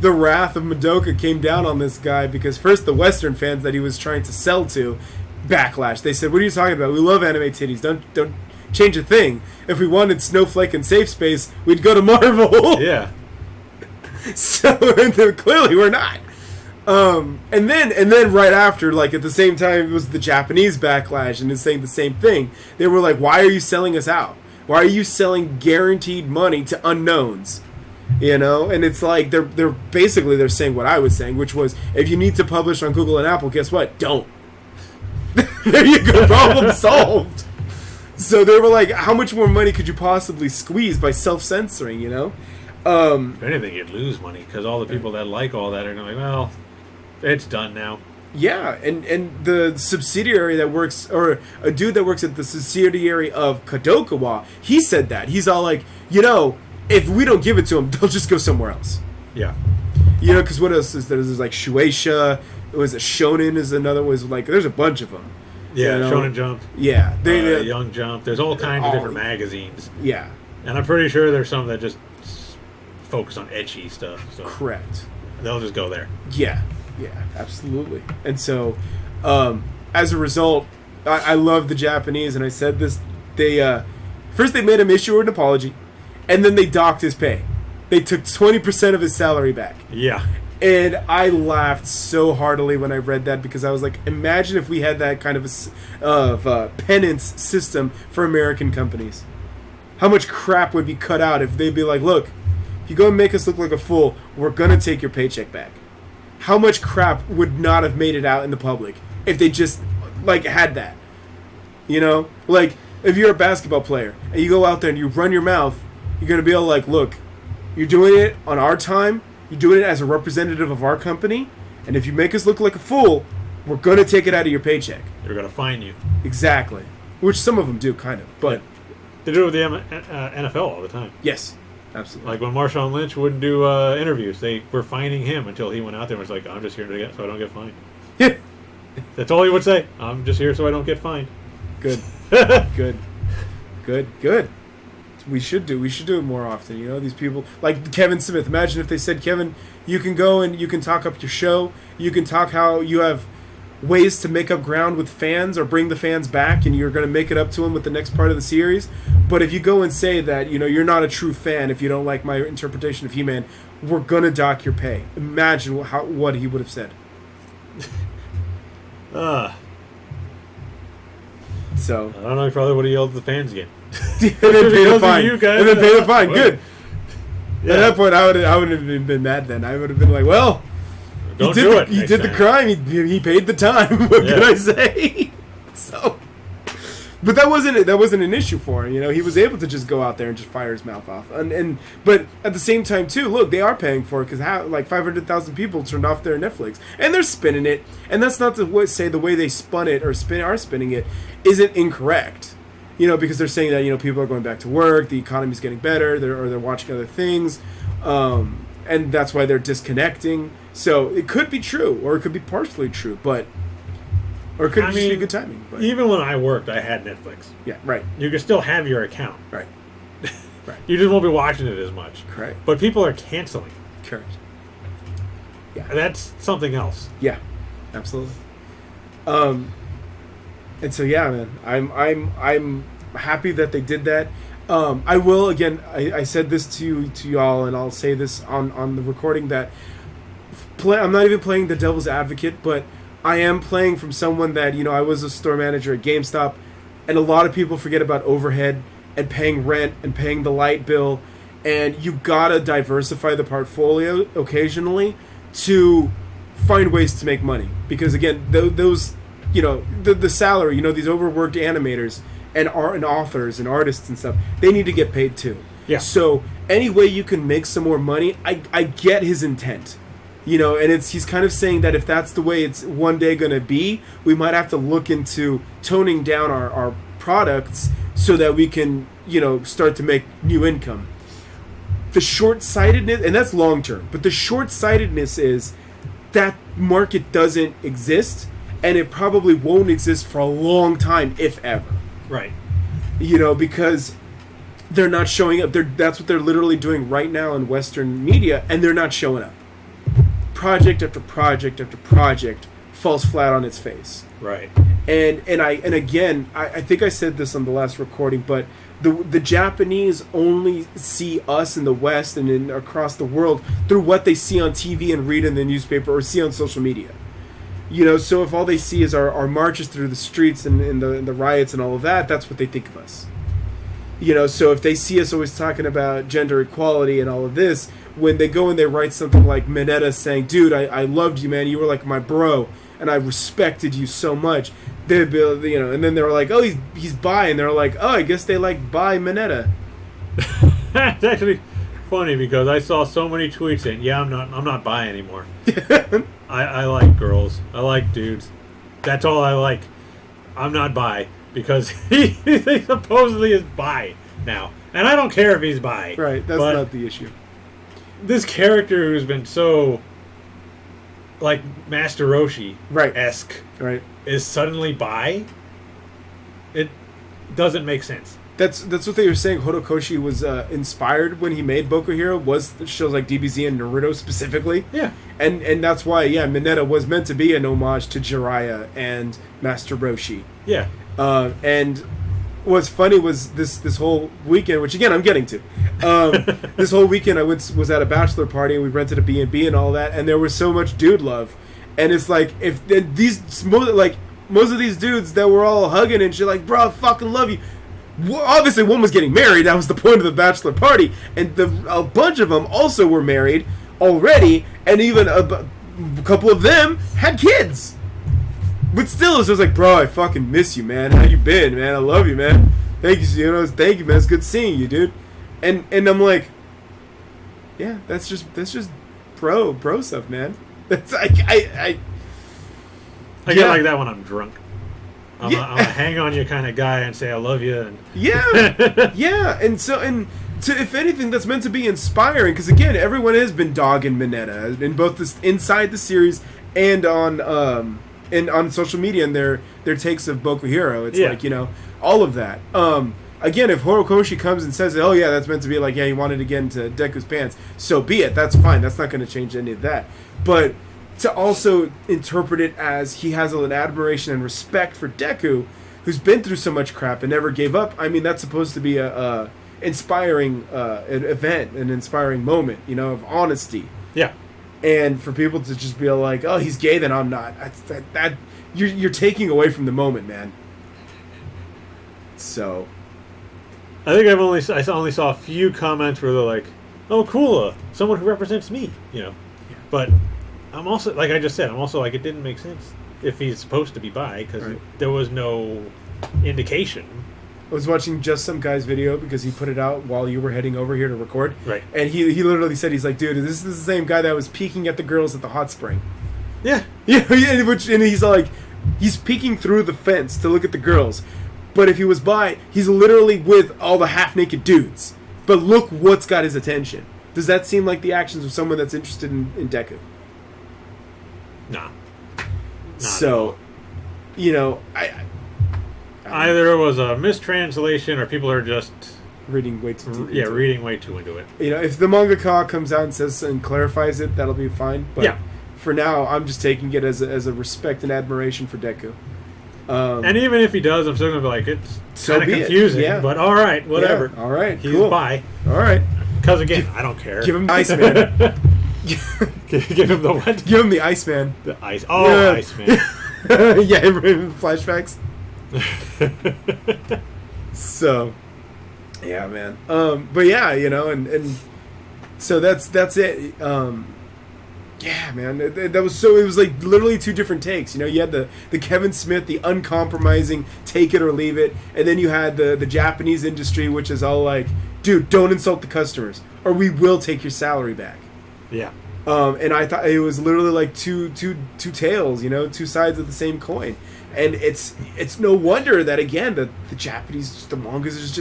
the wrath of Madoka came down on this guy because first the Western fans that he was trying to sell to backlash. They said, "What are you talking about? We love anime titties. Don't change a thing. If we wanted Snowflake and Safe Space, we'd go to Marvel." Yeah. So clearly we're not. And then right after, like at the same time, it was the Japanese backlash and it's saying the same thing. They were like, "Why are you selling us out? Why are you selling guaranteed money to unknowns?" You know, and it's like they're basically saying what I was saying, which was if you need to publish on Google and Apple, guess what? Don't. There you go, problem solved. So they were like, how much more money could you possibly squeeze by self-censoring? You know. If anything, you'd lose money because all the people that like all that are going to be like, well, it's done now. Yeah, and the subsidiary that works, or a dude that works at the subsidiary of Kadokawa, he said that. He's all like, you know, if we don't give it to them, they'll just go somewhere else. Yeah. You know, because what else is there? There's like Shueisha, was it Shonen is another, was like, there's a bunch of them. Yeah, you know? Shonen Jump. Yeah. Young Jump. There's all kinds of different magazines. Yeah. And I'm pretty sure there's some that just focus on ecchi stuff. So correct. They'll just go there. Yeah, absolutely. And so, as a result, I love the Japanese, and I said this. They first they made him issue an apology, and then they docked his pay. They took 20% of his salary back. Yeah. And I laughed so heartily when I read that because I was like, imagine if we had that kind of penance system for American companies. How much crap would be cut out if they'd be like, look, if you go and make us look like a fool, we're going to take your paycheck back. How much crap would not have made it out in the public if they just, like, had that? You know? Like, if you're a basketball player and you go out there and you run your mouth, you're going to be able to, like, look, you're doing it on our time, you're doing it as a representative of our company, and if you make us look like a fool, we're going to take it out of your paycheck. They're going to fine you. Exactly. Which some of them do, kind of. But they do it with the NFL all the time. Yes. Absolutely. Like when Marshawn Lynch wouldn't do interviews, they were fining him until he went out there and was like, "I'm just here so I don't get fined." That's all he would say. "I'm just here so I don't get fined." Good. Good. We should do it more often. You know, these people like Kevin Smith. Imagine if they said, "Kevin, you can go and you can talk up your show. You can talk how you have ways to make up ground with fans or bring the fans back, and you're going to make it up to them with the next part of the series. But if you go and say that, you know, you're not a true fan if you don't like my interpretation of He-Man, we're going to dock your pay." Imagine what he would have said. So I don't know. He probably would have yelled at the fans again. and then pay the fine. You guys, and then pay the fine. Good. Yeah. At that point, I wouldn't have been mad then. I would have been like, well, Don't do it. He did the crime. He paid the time. What can I say? So, but that wasn't an issue for him. You know, he was able to just go out there and just fire his mouth off. But at the same time too, look, they are paying for it because like 500,000 people turned off their Netflix and they're spinning it. And that's not to say the way they spun it or are spinning it isn't incorrect. You know, because they're saying that, you know, people are going back to work, the economy's getting better, they're watching other things, and that's why they're disconnecting. So it could be true, or it could be partially true, or it could just be good timing. But. Even when I worked, I had Netflix. Yeah, right. You can still have your account. Right. Right. You just won't be watching it as much. Correct. But people are canceling. Correct. Yeah. That's something else. Yeah, absolutely. And so yeah, man, I'm happy that they did that. I will again. I said this to y'all, and I'll say this on the recording that I'm not even playing the devil's advocate, but I am playing from someone that, you know, I was a store manager at GameStop, and a lot of people forget about overhead and paying rent and paying the light bill, and you gotta diversify the portfolio occasionally to find ways to make money, because again, those. You know, the salary, you know, these overworked animators and authors and artists and stuff, they need to get paid too. Yeah. So any way you can make some more money, I get his intent. You know, and he's kind of saying that if that's the way it's one day going to be, we might have to look into toning down our products so that we can, you know, start to make new income. The short-sightedness, and that's long-term, but the short-sightedness is that market doesn't exist. And it probably won't exist for a long time, if ever. Right. You know, because they're not showing up. That's what they're literally doing right now in Western media, and they're not showing up. Project after project after project falls flat on its face. Right. And again, I think I said this on the last recording, but the Japanese only see us in the West and across the world through what they see on TV and read in the newspaper or see on social media. You know, so if all they see is our marches through the streets and the riots and all of that, that's what they think of us. You know, so if they see us always talking about gender equality and all of this, when they go and they write something like Mineta saying, dude, I loved you, man, you were like my bro, and I respected you so much, they'd be, you know, and then they're like, oh, he's bi, and they're like, oh, I guess they like bi Mineta. That's actually funny because I saw so many tweets saying, yeah, I'm not bi anymore. I like girls. I like dudes. That's all I like. I'm not bi because he supposedly is bi now. And I don't care if he's bi. Right, that's not the issue. This character who's been so, like, Master Roshi-esque is suddenly bi? It doesn't make sense. That's what they were saying. Horikoshi was inspired when he made Boku Hero, was shows like DBZ and Naruto specifically. Yeah. And that's why, Mineta was meant to be an homage to Jiraiya and Master Roshi. Yeah. And what's funny was this whole weekend, which again I'm getting to. This whole weekend I was at a bachelor party and we rented a B&B and all that, and there was so much dude love. And it's like, if most of these dudes that were all hugging and shit, like, bro, I fucking love you. Obviously, one was getting married. That was the point of the bachelor party, and a bunch of them also were married already, and even a couple of them had kids. But still, it's just like, bro, I fucking miss you, man. How you been, man? I love you, man. Thank you, thank you, man. It's good seeing you, dude. And I'm like, yeah, that's just bro stuff, man. That's I get like that when I'm drunk. I'm a hang on you kind of guy and say I love you. And yeah. And if anything, that's meant to be inspiring, because again, everyone has been dogging Mineta in both inside the series and on social media and their takes of Boku Hero. It's like, you know, all of that. Again, if Horikoshi comes and says, oh yeah, that's meant to be like, yeah, he wanted to get into Deku's pants, so be it. That's fine. That's not going to change any of that. But to also interpret it as he has an admiration and respect for Deku, who's been through so much crap and never gave up. I mean, that's supposed to be a inspiring event, an inspiring moment, you know, of honesty. Yeah. And for people to just be like, oh, he's gay, then I'm not. That you're taking away from the moment, man. So, I think I only saw a few comments where they're like, "Oh, cool, someone who represents me," you know. Yeah. But I'm also, like I just said, I'm also like, it didn't make sense if he's supposed to be bi, because Right. there was no indication. I was watching just some guy's video because he put it out while you were heading over here to record. Right. And he literally said, he's like, dude, this is the same guy that was peeking at the girls at the hot spring. Yeah. Yeah, and he's like, he's peeking through the fence to look at the girls. But if he was bi, he's literally with all the half-naked dudes. But look what's got his attention. Does that seem like the actions of someone that's interested in Deku? Nah. So, you know, I either it was a mistranslation or people are just reading way too deep. yeah, reading way too into it. You know, if the mangaka comes out and says and clarifies it, that'll be fine. But Yeah. for now, I'm just taking it as a respect and admiration for Deku. And even if he does, I'm still gonna be like, it's So kind of be it. confusing. Yeah. But all right, whatever. Yeah, all right, He's cool. bi. All right. Because again, I don't care. Give him the Iceman. Give him the what? Give him the Iceman. The ice. Oh, Yeah. Iceman. Yeah, flashbacks. So, yeah, man. But yeah, you know, and so that's it. Yeah, man. That was so. It was like literally two different takes. You know, you had the Kevin Smith, the uncompromising, take it or leave it, and then you had the Japanese industry, which is all like, dude, don't insult the customers, or we will take your salary back. Yeah. And I thought it was literally like two tails, you know, two sides of the same coin. And it's no wonder that, again, the Japanese, the mangas is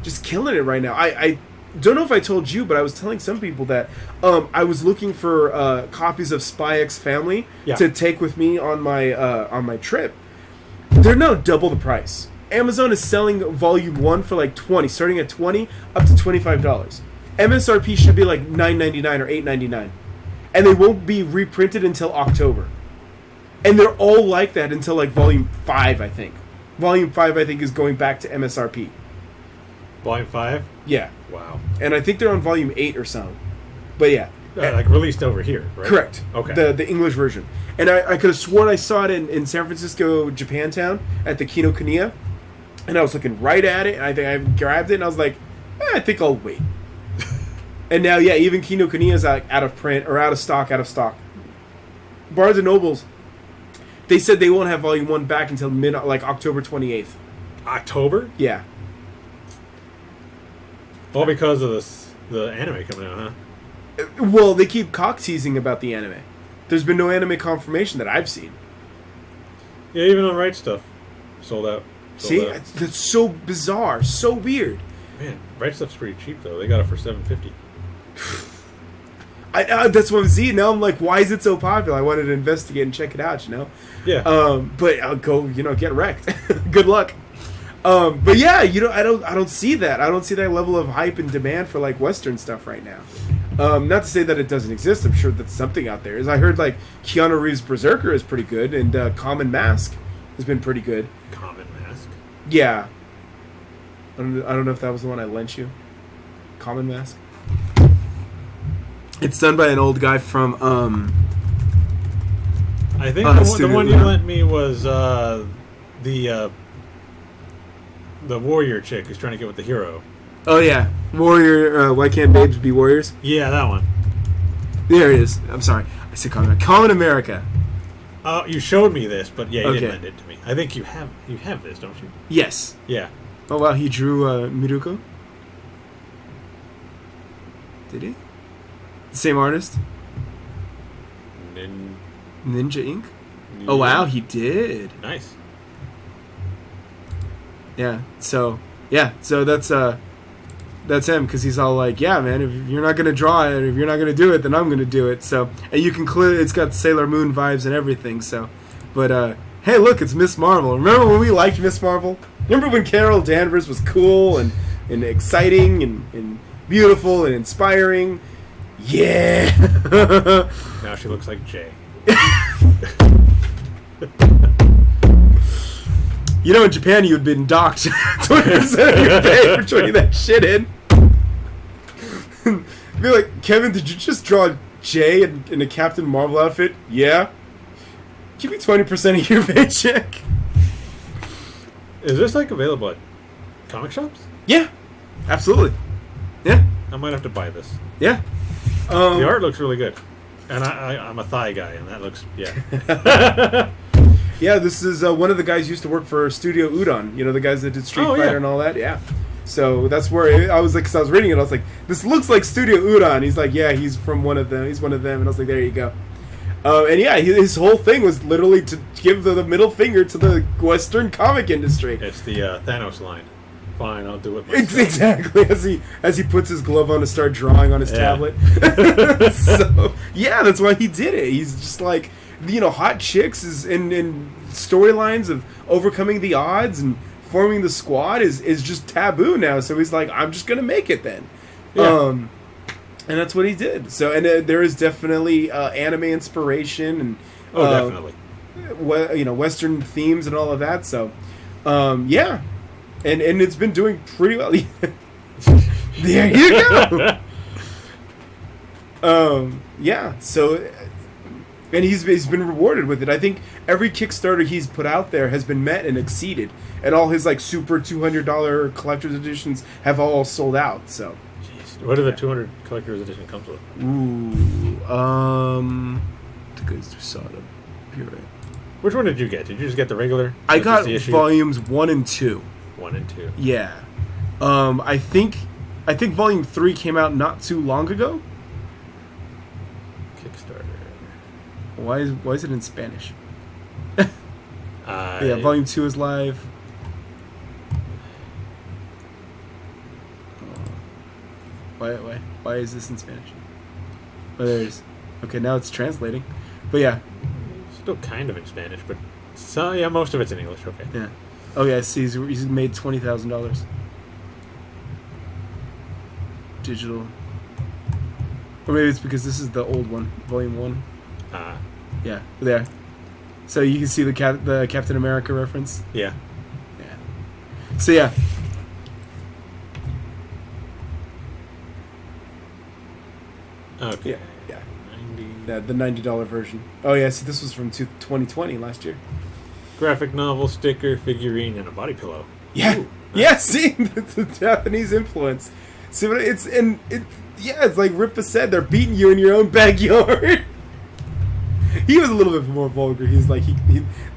just killing it right now. I don't know if I told you, but I was telling some people that I was looking for copies of Spy X Family to take with me on my trip. They're now double the price. Amazon is selling Volume 1 for like $20, starting at $20 up to $25. MSRP should be like $9.99 or $8.99. And they won't be reprinted until October. And they're all like that until like Volume 5, I think. Volume 5, I think, is going back to MSRP. Volume 5? Yeah. Wow. And I think they're on Volume 8 or so. But yeah. Like released over here, right? Correct. Okay. The English version. And I could have sworn I saw it in San Francisco, Japantown, at the Kinokuniya. And I was looking right at it, and I think I grabbed it, and I was like, I think I'll wait. And now, yeah, even Kinokuniya's out of print, or out of stock. Barnes & Nobles, they said they won't have Volume 1 back until October 28th. October? Yeah. All because of the anime coming out, huh? Well, they keep cock-teasing about the anime. There's been no anime confirmation that I've seen. Yeah, even on Right Stuff. Sold out. See? That's so bizarre. So weird. Man, Right Stuff's pretty cheap, though. They got it for $7.50. That's what I'm seeing. Now I'm like, why is it so popular? I wanted to investigate and check it out, you know? Yeah. But I'll go, get wrecked. Good luck. But yeah, I don't see that. I don't see that level of hype and demand for like Western stuff right now. Not to say that it doesn't exist. I'm sure that something out there is. I heard like Keanu Reeves' Berserker is pretty good, and Common Mask has been pretty good. Common Mask? Yeah. I don't know if that was the one I lent you. Common Mask. It's done by an old guy from I think the one you lent me was the warrior chick who's trying to get with the hero. Oh yeah, Warrior. Why can't babes be warriors? Yeah, that one. There it is. I'm sorry, I said Common America. Oh, you showed me this, but yeah, you Okay. didn't lend it to me. I think you have this, don't you? Yes. Yeah. Oh wow, he drew Miruko. Did he? The same artist? Ninja Ink. Oh wow, he did. Nice. Yeah. So that's him, because he's all like, yeah, man, if you're not gonna draw it, if you're not gonna do it, then I'm gonna do it. So, and you can clearly, it's got Sailor Moon vibes and everything. So, but hey, look, it's Miss Marvel. Remember when we liked Miss Marvel? Remember when Carol Danvers was cool and exciting and beautiful and inspiring? Yeah. Now she looks like Jay. You know, in Japan, you'd been docked 20% of your pay for trading that shit in. Be like, Kevin, did you just draw Jay in a Captain Marvel outfit? Yeah. Give me 20% of your paycheck. Is this like available at comic shops? Yeah, absolutely. Yeah, I might have to buy this. yeah. The art looks really good. And I'm a thigh guy, and that looks yeah. Yeah, this is one of the guys who used to work for Studio Udon. You know, the guys that did Street Fighter and all that. Yeah. So that's where I was like, because I was reading it, I was like, this looks like Studio Udon. He's like, yeah, he's from one of them. He's one of them. And I was like, there you go. And yeah, his whole thing was literally to give the middle finger to the Western comic industry. It's the Thanos line. Fine, I'll do it myself. Exactly. As he puts his glove on to start drawing on his tablet. So yeah, that's why he did it. He's just like, you know, hot chicks is in storylines of overcoming the odds and forming the squad is just taboo now. So he's like, I'm just gonna make it then. Yeah. And that's what he did. So, and there is definitely anime inspiration and definitely, you know, Western themes and all of that. So, yeah, and it's been doing pretty well. There you go. Yeah. So, and he's been rewarded with it. I think every Kickstarter he's put out there has been met and exceeded, and all his like super $200 collector's editions have all sold out. So. What do the 200 collector's edition comes with? Ooh, the goods we saw it. You're right. Which one did you get? Did you just get the regular? I got volumes 1 and 2. 1 and 2. Yeah. I think volume 3 came out not too long ago. Kickstarter. Why is it in Spanish? Yeah, volume 2 is live. Why is this in Spanish? Oh, there it is. Okay, now it's translating. But yeah. Still kind of in Spanish, but most of it's in English. Okay. Yeah. Oh yeah, see, he's made $20,000. Digital. Or maybe it's because this is the old one, volume 1. Yeah, there. So you can see the Captain America reference. Yeah. Yeah. So yeah. Okay. Yeah. The $90 version. Oh yeah, so this was from 2020 last year. Graphic novel, sticker, figurine, and a body pillow. Yeah. Ooh, nice. Yeah, see, the Japanese influence. See, but it's like Ripa said, they're beating you in your own backyard. He was a little bit more vulgar. He's like,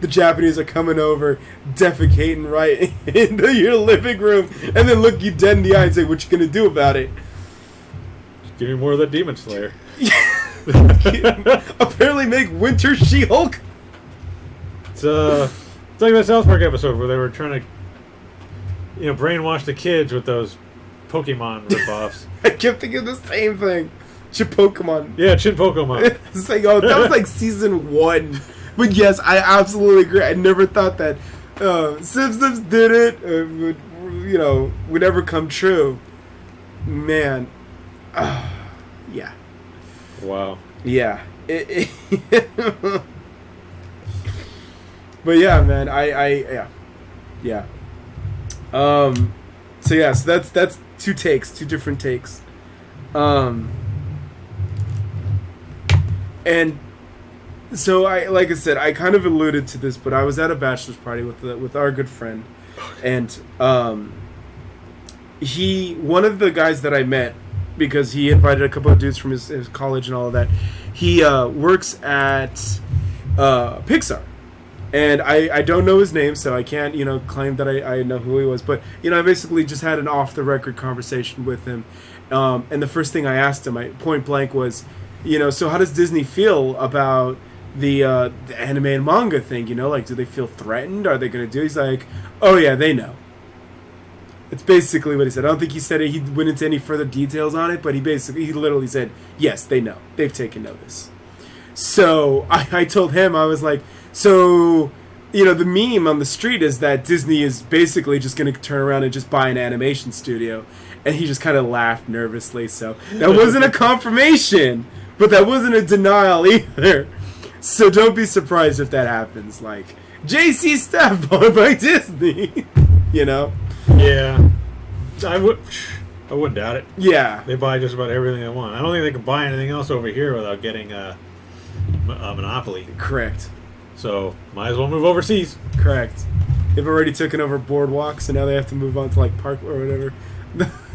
the Japanese are coming over, defecating right into your living room, and then look you dead in the eye and say, "What you gonna do about it?" Give me more of that Demon Slayer. Apparently make Winter She-Hulk. It's like that South Park episode where they were trying to, brainwash the kids with those Pokemon ripoffs. I kept thinking the same thing. Pokemon. Yeah, Chin Pokemon. It's like, that was like season 1. But yes, I absolutely agree. I never thought that Simpsons did it. Would ever come true. Man. Yeah. Wow. Yeah. But yeah, man, yeah. So yeah, so that's two different takes. And so like I said, I kind of alluded to this, but I was at a bachelor's party with our good friend, and one of the guys that I met, because he invited a couple of dudes from his college and all of that, he works at Pixar. And I don't know his name, so I can't, claim that I know who he was. But, I basically just had an off-the-record conversation with him. And the first thing I asked him, point blank, was, so how does Disney feel about the anime and manga thing? Do they feel threatened? Are they going to do it? He's like, oh, yeah, they know. It's basically what he said. I don't think he said it. He went into any further details on it, but he literally said, yes, they know. They've taken notice. So I told him, I was like, so, the meme on the street is that Disney is basically just going to turn around and just buy an animation studio. And he just kind of laughed nervously. So that wasn't a confirmation, but that wasn't a denial either. So don't be surprised if that happens. Like, JC Staff bought by Disney, Yeah. I wouldn't doubt it. Yeah. They buy just about everything they want. I don't think they can buy anything else over here without getting a monopoly. Correct. So, might as well move overseas. Correct. They've already taken over Boardwalk, so now they have to move on to, like, Park or whatever.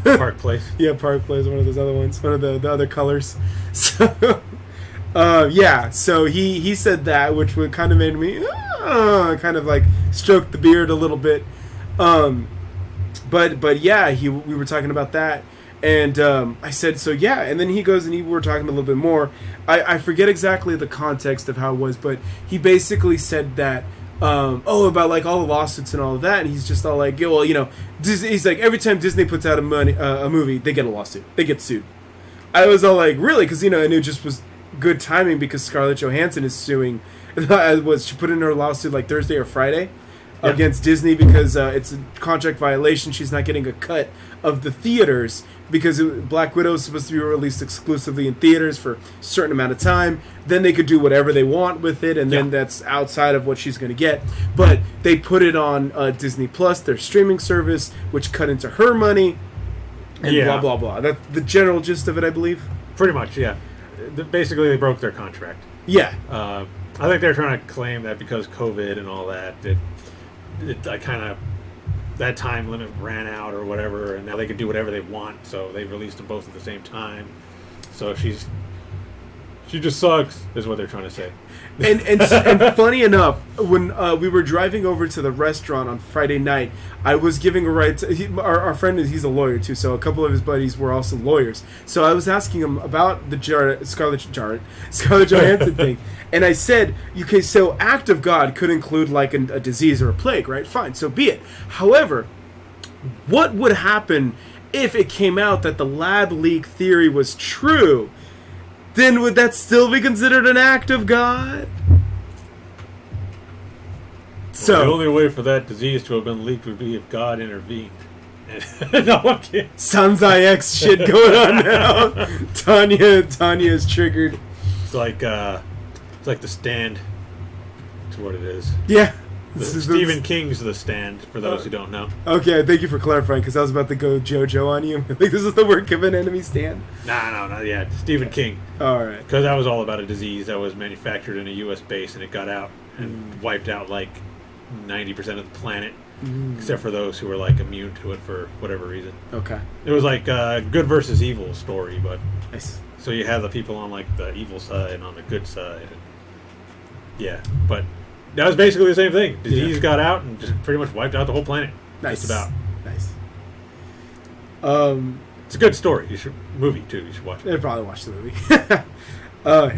Park Place. Yeah, Park Place, one of those other ones. One of the other colors. So, Yeah, so he said that, which would kind of made me kind of like stroke the beard a little bit. But yeah, we were talking about that, and I said, so yeah, and then he goes and we were talking a little bit more. I forget exactly the context of how it was, but he basically said that, about like all the lawsuits and all of that, and he's just all like, yeah, well, you know, he's like, every time Disney puts out a movie, they get a lawsuit, they get sued. I was all like, really? Because, you know, and it just was good timing because Scarlett Johansson is suing. She put in her lawsuit like Thursday or Friday against Disney because it's a contract violation. She's not getting a cut of the theaters because Black Widow is supposed to be released exclusively in theaters for a certain amount of time. Then they could do whatever they want with it, and then that's outside of what she's going to get. But they put it on Disney Plus, their streaming service, which cut into her money. And blah, blah, blah. That's the general gist of it, I believe. Pretty much, yeah. Basically, they broke their contract. Yeah. I think they're trying to claim that because COVID and all that, that time limit ran out or whatever, and now they can do whatever they want, so they released them both at the same time. So she just sucks, is what they're trying to say. And funny enough, when we were driving over to the restaurant on Friday night, I was giving a ride to our friend. He's a lawyer too, so a couple of his buddies were also lawyers. So I was asking him about the Scarlett Johansson thing, and I said, okay, so act of God could include like a disease or a plague, right? Fine, so be it. However, what would happen if it came out that the lab leak theory was true? Then would that still be considered an act of God? So the only way for that disease to have been leaked would be if God intervened. No, I'm kidding. Sanzai X shit going on now. Tanya is triggered. It's like The Stand. That's what it is. Yeah. Stephen King's The Stand, for those who don't know. Okay, thank you for clarifying, because I was about to go JoJo on you. I think this is the word given enemy stand. No, yeah, Stephen King. Alright. Because that was all about a disease that was manufactured in a U.S. base, and it got out and wiped out like 90% of the planet, except for those who were like immune to it for whatever reason. Okay. It was like a good versus evil story, but nice. So you have the people on like the evil side and on the good side. And yeah, but that was basically the same thing. Disease got out and just pretty much wiped out the whole planet. Nice. Just about. Nice. It's a good story. Movie too. You should watch it. I'd probably watch the movie.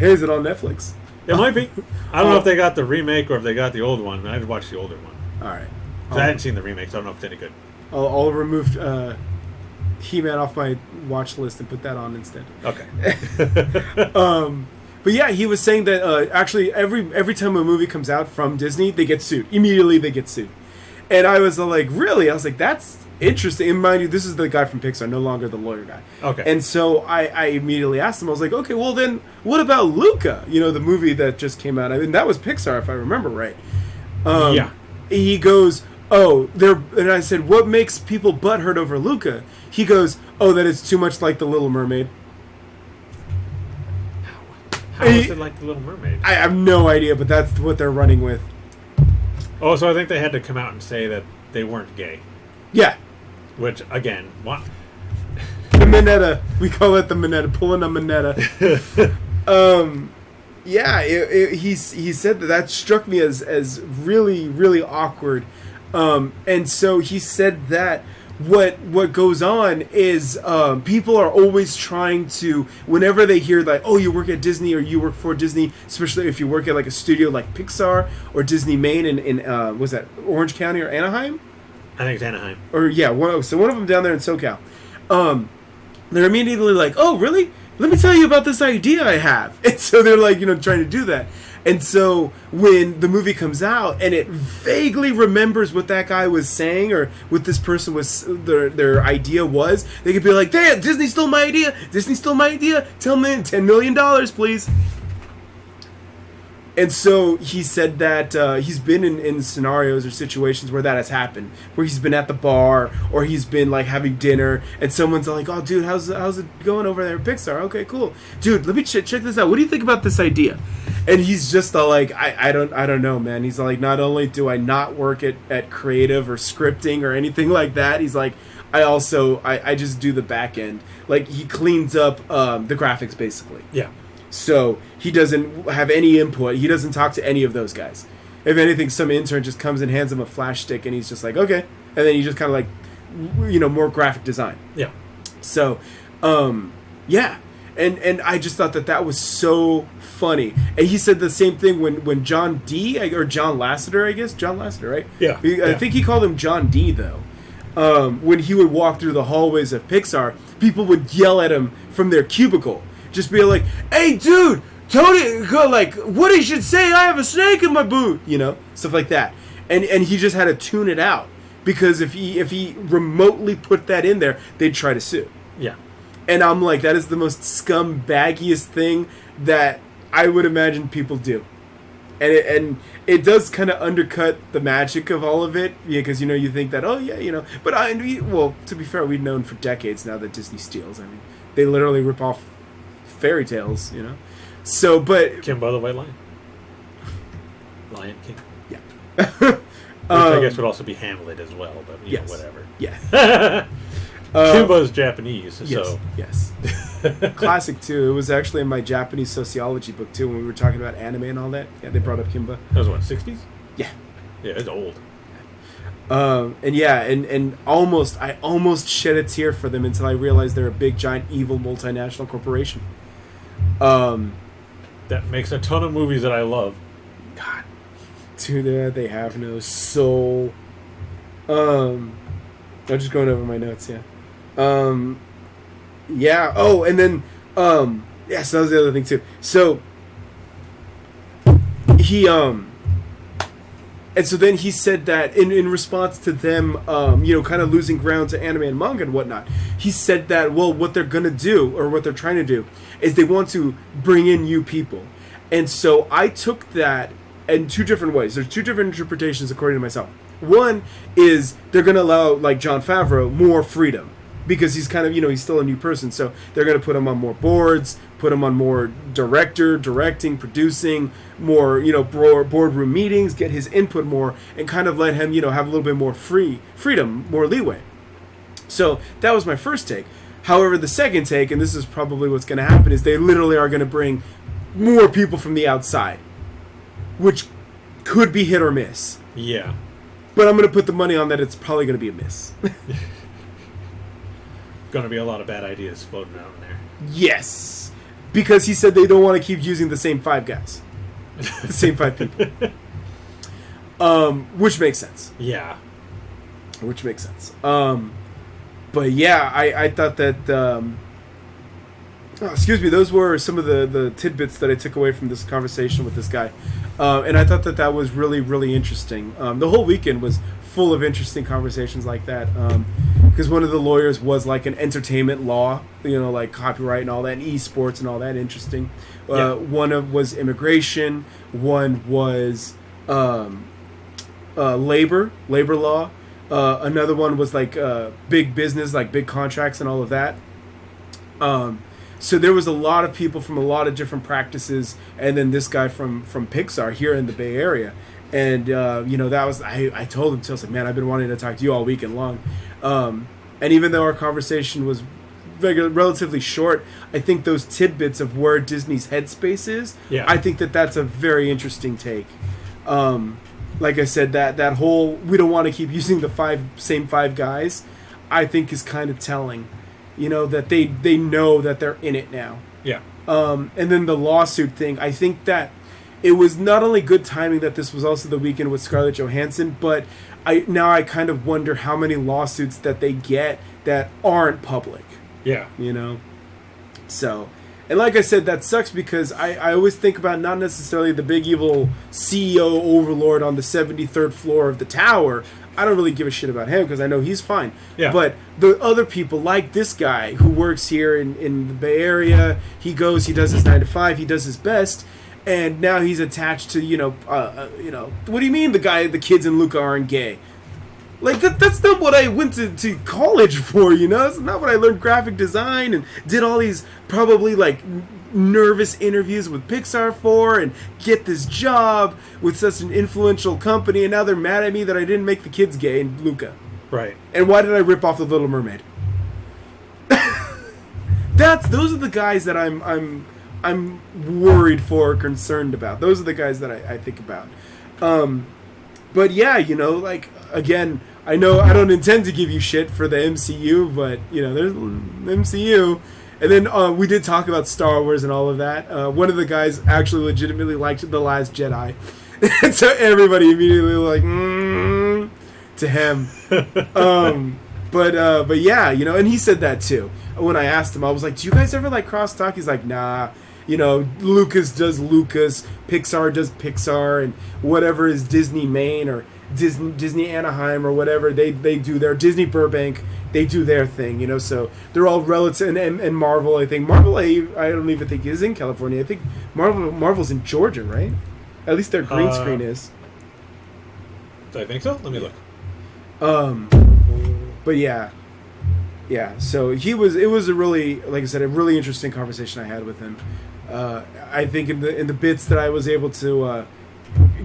Is it on Netflix? It might be. I don't know if they got the remake or if they got the old one. I'd watch the older one. All right. I hadn't seen the remake, so I don't know if it's any good. I'll remove He-Man off my watch list and put that on instead. Okay. But yeah, he was saying that actually every time a movie comes out from Disney, they get sued. Immediately they get sued. And I was like, really? I was like, that's interesting. And mind you, this is the guy from Pixar, no longer the lawyer guy. Okay. And so I immediately asked him, I was like, okay, well then, what about Luca? You know, the movie that just came out. I mean, that was Pixar, if I remember right. Yeah. He goes, and I said, what makes people butthurt over Luca? He goes, that it's too much like The Little Mermaid. How is it like The Little Mermaid? I have no idea, but that's what they're running with. Oh, so I think they had to come out and say that they weren't gay. Yeah. Which, again, what? The Minetta. We call it the Minetta. Pulling a Minetta. Yeah, he said that struck me as really, really awkward. And so he said that what goes on is people are always trying to, whenever they hear like, oh, you work at Disney or you work for Disney, especially if you work at like a studio like Pixar or Disney Maine in was that Orange County or Anaheim? I think it's Anaheim. Or yeah, one of them down there in SoCal. They're immediately like, oh, really? Let me tell you about this idea I have. And so they're like, trying to do that. And so when the movie comes out and it vaguely remembers what that guy was saying or what this person was, their idea was, they could be like, damn, Disney stole my idea. Disney stole my idea. Tell me $10 million, please. And so he said that he's been in scenarios or situations where that has happened, where he's been at the bar or he's been like having dinner and someone's like, oh, dude, how's it going over there at Pixar? Okay, cool. Dude, let me check this out. What do you think about this idea? And he's just like, I don't know, man. He's like, not only do I not work at creative or scripting or anything like that, he's like, I just do the back end. Like, he cleans up the graphics, basically. Yeah. So he doesn't have any input. He doesn't talk to any of those guys. If anything, some intern just comes and hands him a flash stick, and he's just like, okay. And then he just kind of like, more graphic design. Yeah. So, yeah. And I just thought that was so funny. And he said the same thing when John D, or John Lasseter, I guess. John Lasseter, right? Yeah. I think he called him John D, though. When he would walk through the hallways of Pixar, people would yell at him from their cubicle. Just be like, hey, dude, Tony, like, what he should say, I have a snake in my boot. Stuff like that. And he just had to tune it out. Because if he remotely put that in there, they'd try to sue. Yeah. And I'm like, that is the most scumbaggiest thing that I would imagine people do. And it does kind of undercut the magic of all of it, because you think that, oh yeah, but to be fair, we've known for decades now that Disney steals. I mean, they literally rip off fairy tales, So, but Kimbo the White Lion, Lion King. Yeah. Which I guess would also be Hamlet as well, but yes. Whatever. Yeah. Kimbo's Japanese, yes, so yes. Classic too. It was actually in my Japanese sociology book too when we were talking about anime and all that. Yeah, they brought up Kimba. That was what, 60s? Yeah. Yeah, it's old. And I almost shed a tear for them until I realized they're a big giant evil multinational corporation. That makes a ton of movies that I love. God, dude, they have no soul. I'm just going over my notes. Yeah. Yeah. Oh, and then so that was the other thing too. So he and so then he said that in response to them kind of losing ground to anime and manga and whatnot, he said that, well, what they're gonna do, or what they're trying to do, is they want to bring in new people. And so I took that in two different ways. There's two different interpretations according to myself. One is they're going to allow, like Jon Favreau, more freedom, because he's kind of, he's still a new person. So they're going to put him on more boards, put him on more directing, producing, more, boardroom meetings, get his input more, and kind of let him, have a little bit more freedom, more leeway. So that was my first take. However, the second take, and this is probably what's going to happen, is they literally are going to bring more people from the outside, which could be hit or miss. Yeah. But I'm going to put the money on that it's probably going to be a miss. Going to be a lot of bad ideas floating around there. Yes. Because he said they don't want to keep using the same 5 guys. The same 5 people. Which makes sense. Yeah. Which makes sense. But yeah, I thought that... excuse me, those were some of the tidbits that I took away from this conversation with this guy. And I thought that was really, really interesting. The whole weekend was full of interesting conversations like that. Because one of the lawyers was like an entertainment law, like copyright and all that, and esports and all that, interesting. Yeah. One was immigration. One was labor law. Another one was like big business, like big contracts and all of that. So there was a lot of people from a lot of different practices, and then this guy from Pixar here in the Bay Area. And, that was, I told him, I was like, man, I've been wanting to talk to you all weekend long. And even though our conversation was relatively short, I think those tidbits of where Disney's headspace is, yeah. I think that's a very interesting take. Like I said, that whole, we don't want to keep using the same five guys, I think is kind of telling. That they know that they're in it now. Yeah. And then the lawsuit thing, I think that it was not only good timing that this was also the weekend with Scarlett Johansson, but I kind of wonder how many lawsuits that they get that aren't public. Yeah. So, and like I said, that sucks because I always think about not necessarily the big evil CEO overlord on the 73rd floor of the tower. I don't really give a shit about him because I know he's fine. Yeah. But the other people, like this guy who works here in the Bay Area, he does his 9 to 5, he does his best, and now he's attached to, what do you mean the kids in Luca aren't gay? Like, that's not what I went to college for, That's not what I learned graphic design and did all these probably, nervous interviews with Pixar for and get this job with such an influential company, and now they're mad at me that I didn't make the kids gay in Luca. Right. And why did I rip off The Little Mermaid? Those are the guys that I'm I'm worried for or concerned about. Those are the guys that I think about. But yeah, you know, like, again, I know I don't intend to give you shit for the MCU, but, you know, there's MCU. And then we did talk about Star Wars and all of that. One of the guys actually legitimately liked The Last Jedi. And so everybody immediately was like, to him. But yeah, you know, and he said that too. When I asked him, I was like, do you guys ever like crosstalk? He's like, nah. You know, Lucas does Lucas, Pixar does Pixar, and whatever is Disney Maine or Disney Anaheim or whatever, they do their Disney Burbank, they do their thing, you know, so they're all relative, and Marvel, I think, Marvel, I don't even think is in California. I think Marvel's in Georgia, right? At least their green screen is. I think so. Let me look. But yeah, so it was a really, like I said, a really interesting conversation I had with him. I think in the bits that I was able to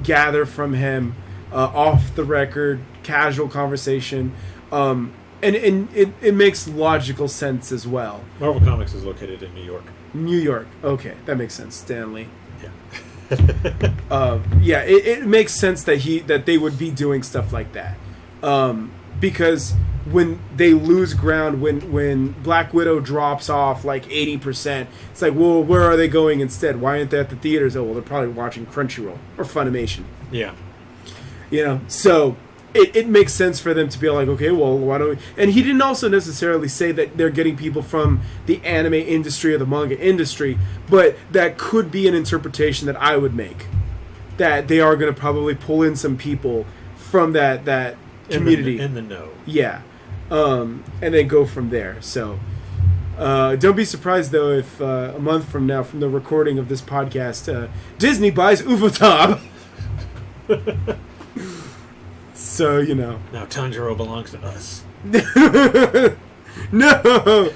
gather from him, off the record, casual conversation, and it makes logical sense as well. Marvel Comics is located in New York. New York, okay, that makes sense. Stanley. Yeah. Yeah, it makes sense that they would be doing stuff like that, because when they lose ground, when Black Widow drops off like 80%, it's like, well, where are they going instead? Why aren't they at the theaters? Oh, well, they're probably watching Crunchyroll or Funimation. Yeah. You know, so it makes sense for them to be like, okay, well, why don't we? And he didn't also necessarily say that they're getting people from the anime industry or the manga industry, but that could be an interpretation that I would make, that they are going to probably pull in some people from that community. In the know. Yeah. And then go from there. So don't be surprised, though, if a month from now, from the recording of this podcast, Disney buys Ufotable. So, you know. Now Tanjiro belongs to us. No!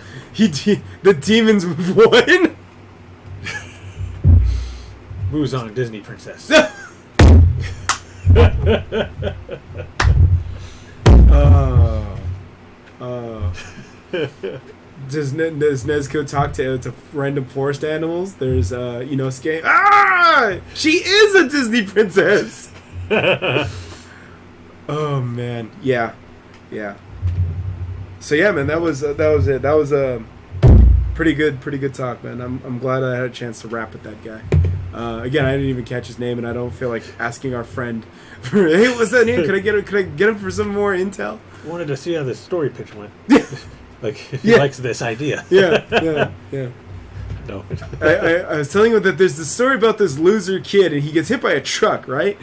The demons won? Muzan, Disney princess. Does Nezuko talk to random forest animals? There's, Inosuke. Ah! She is a Disney princess! Oh, man. Yeah. So, yeah, man, that was it. That was a pretty good talk, man. I'm glad I had a chance to rap with that guy. Again, I didn't even catch his name, and I don't feel like asking our friend for, hey, what's that name? Could I get him for some more intel? I wanted to see how the story pitch went. Like, if he likes this idea. Yeah. No. I was telling him that there's this story about this loser kid, and he gets hit by a truck, right?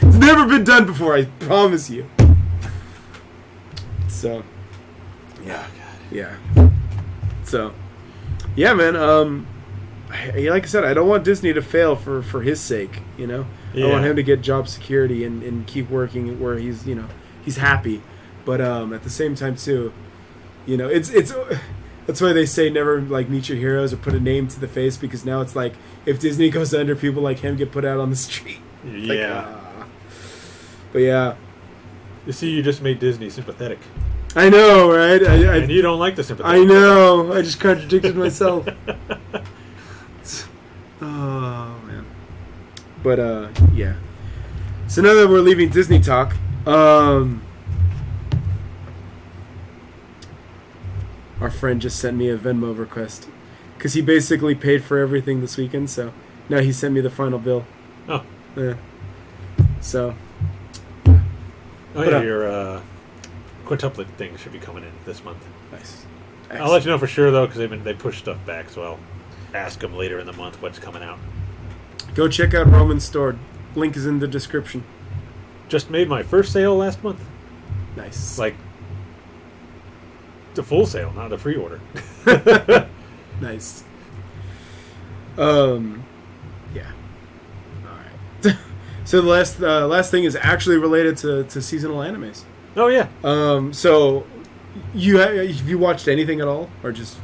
It's never been done before, I promise you. So, yeah. So, yeah, man. Like I said, I don't want Disney to fail for his sake. You know, I want him to get job security and keep working where he's happy. But at the same time, too, you know, it's that's why they say never like meet your heroes or put a name to the face, because now it's like if Disney goes under, people like him get put out on the street. Yeah. But yeah. You see, you just made Disney sympathetic. I know, right? And you don't like the sympathetic. I know. I just contradicted myself. Oh, man. But, yeah. So now that we're leaving Disney talk, our friend just sent me a Venmo request. Because he basically paid for everything this weekend, so now he sent me the final bill. Oh. Yeah. So. Oh, yeah, your quintuplet thing should be coming in this month. Nice. Excellent. I'll let you know for sure, though, because they push stuff back, so I'll ask them later in the month what's coming out. Go check out Roman's store. Link is in the description. Just made my first sale last month. Nice. Like, the full sale, not the pre-order. Nice. Yeah. All right. So the last thing is actually related to seasonal animes. Oh yeah. So have you watched anything at all, or just?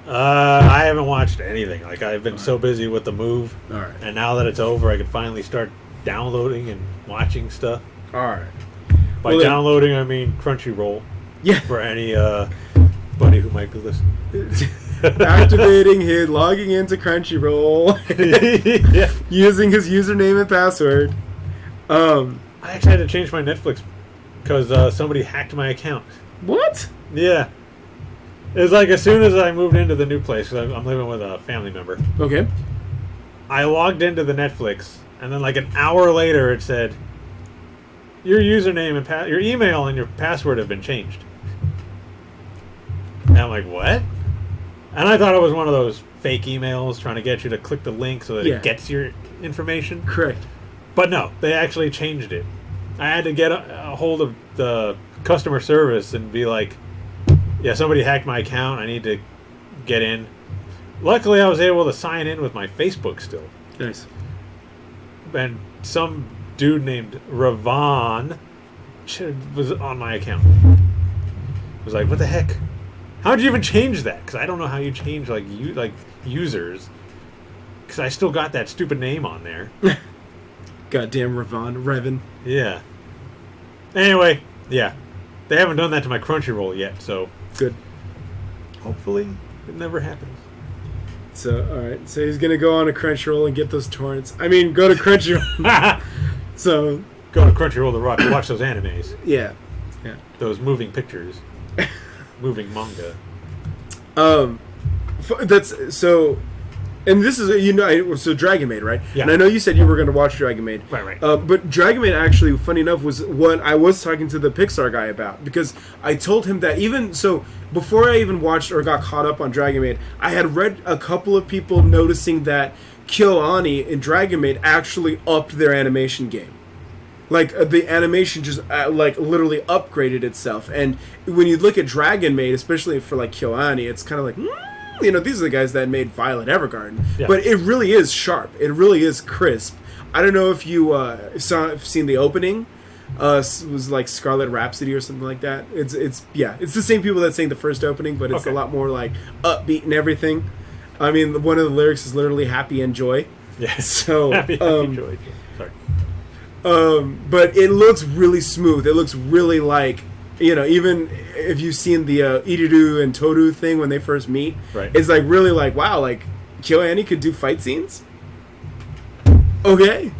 I haven't watched anything. Like, I've been so busy with the move. All right. And now that it's over, I can finally start downloading and watching stuff. All right. By downloading, I mean Crunchyroll. Yeah. For any buddy who the mic is listening. Activating his, logging into Crunchyroll, Yeah. using his username and password. I actually had to change my Netflix because somebody hacked my account. What? Yeah. It was like as soon as I moved into the new place, because I'm living with a family member, Okay. I logged into the Netflix, and then like an hour later it said, your username and your email and your password have been changed. And I'm like, what? And I thought it was one of those fake emails trying to get you to click the link so that Yeah. it gets your information. Correct. But no, they actually changed it. I had to get a hold of the customer service and be like, yeah, somebody hacked my account. I need to get in. Luckily, I was able to sign in with my Facebook still. Nice. And some dude named Ravon was on my account. I was like, what the heck? How'd you even change that? Because I don't know how you change like users. Because I still got that stupid name on there. Goddamn Revan. Yeah. Anyway, yeah. They haven't done that to my Crunchyroll yet, so Good. hopefully it never happens. So, alright. So he's going to go on a Crunchyroll and get those torrents. I mean, go to Crunchyroll. So, Go to Crunchyroll to watch those animes. yeah. Those moving pictures. Moving manga. That's so, and this is so Dragon Maid, right? Yeah. And I know you said you were going to watch Dragon Maid, Right. but Dragon Maid actually, funny enough, was what I was talking to the Pixar guy about, because I told him that even so before I even watched or got caught up on Dragon Maid, I had read a couple of people noticing that KyoAni in Dragon Maid actually upped their animation game. Like, the animation just, like, literally upgraded itself. And when you look at Dragon Maid, especially for, like, KyoAni, it's kind of like, these are the guys that made Violet Evergarden. Yeah. But it really is sharp. It really is crisp. I don't know if you seen the opening. It was, like, Scarlet Rhapsody or something like that. It's the same people that sang the first opening, but it's Okay. a lot more, like, upbeat and everything. I mean, one of the lyrics is literally happy and joy. Yeah. So, happy joy. Sorry. but it looks really smooth. It looks really like, even if you've seen the Iriru and Toru thing when they first meet, Right. it's like really like, wow, like KyoAni could do fight scenes. Okay.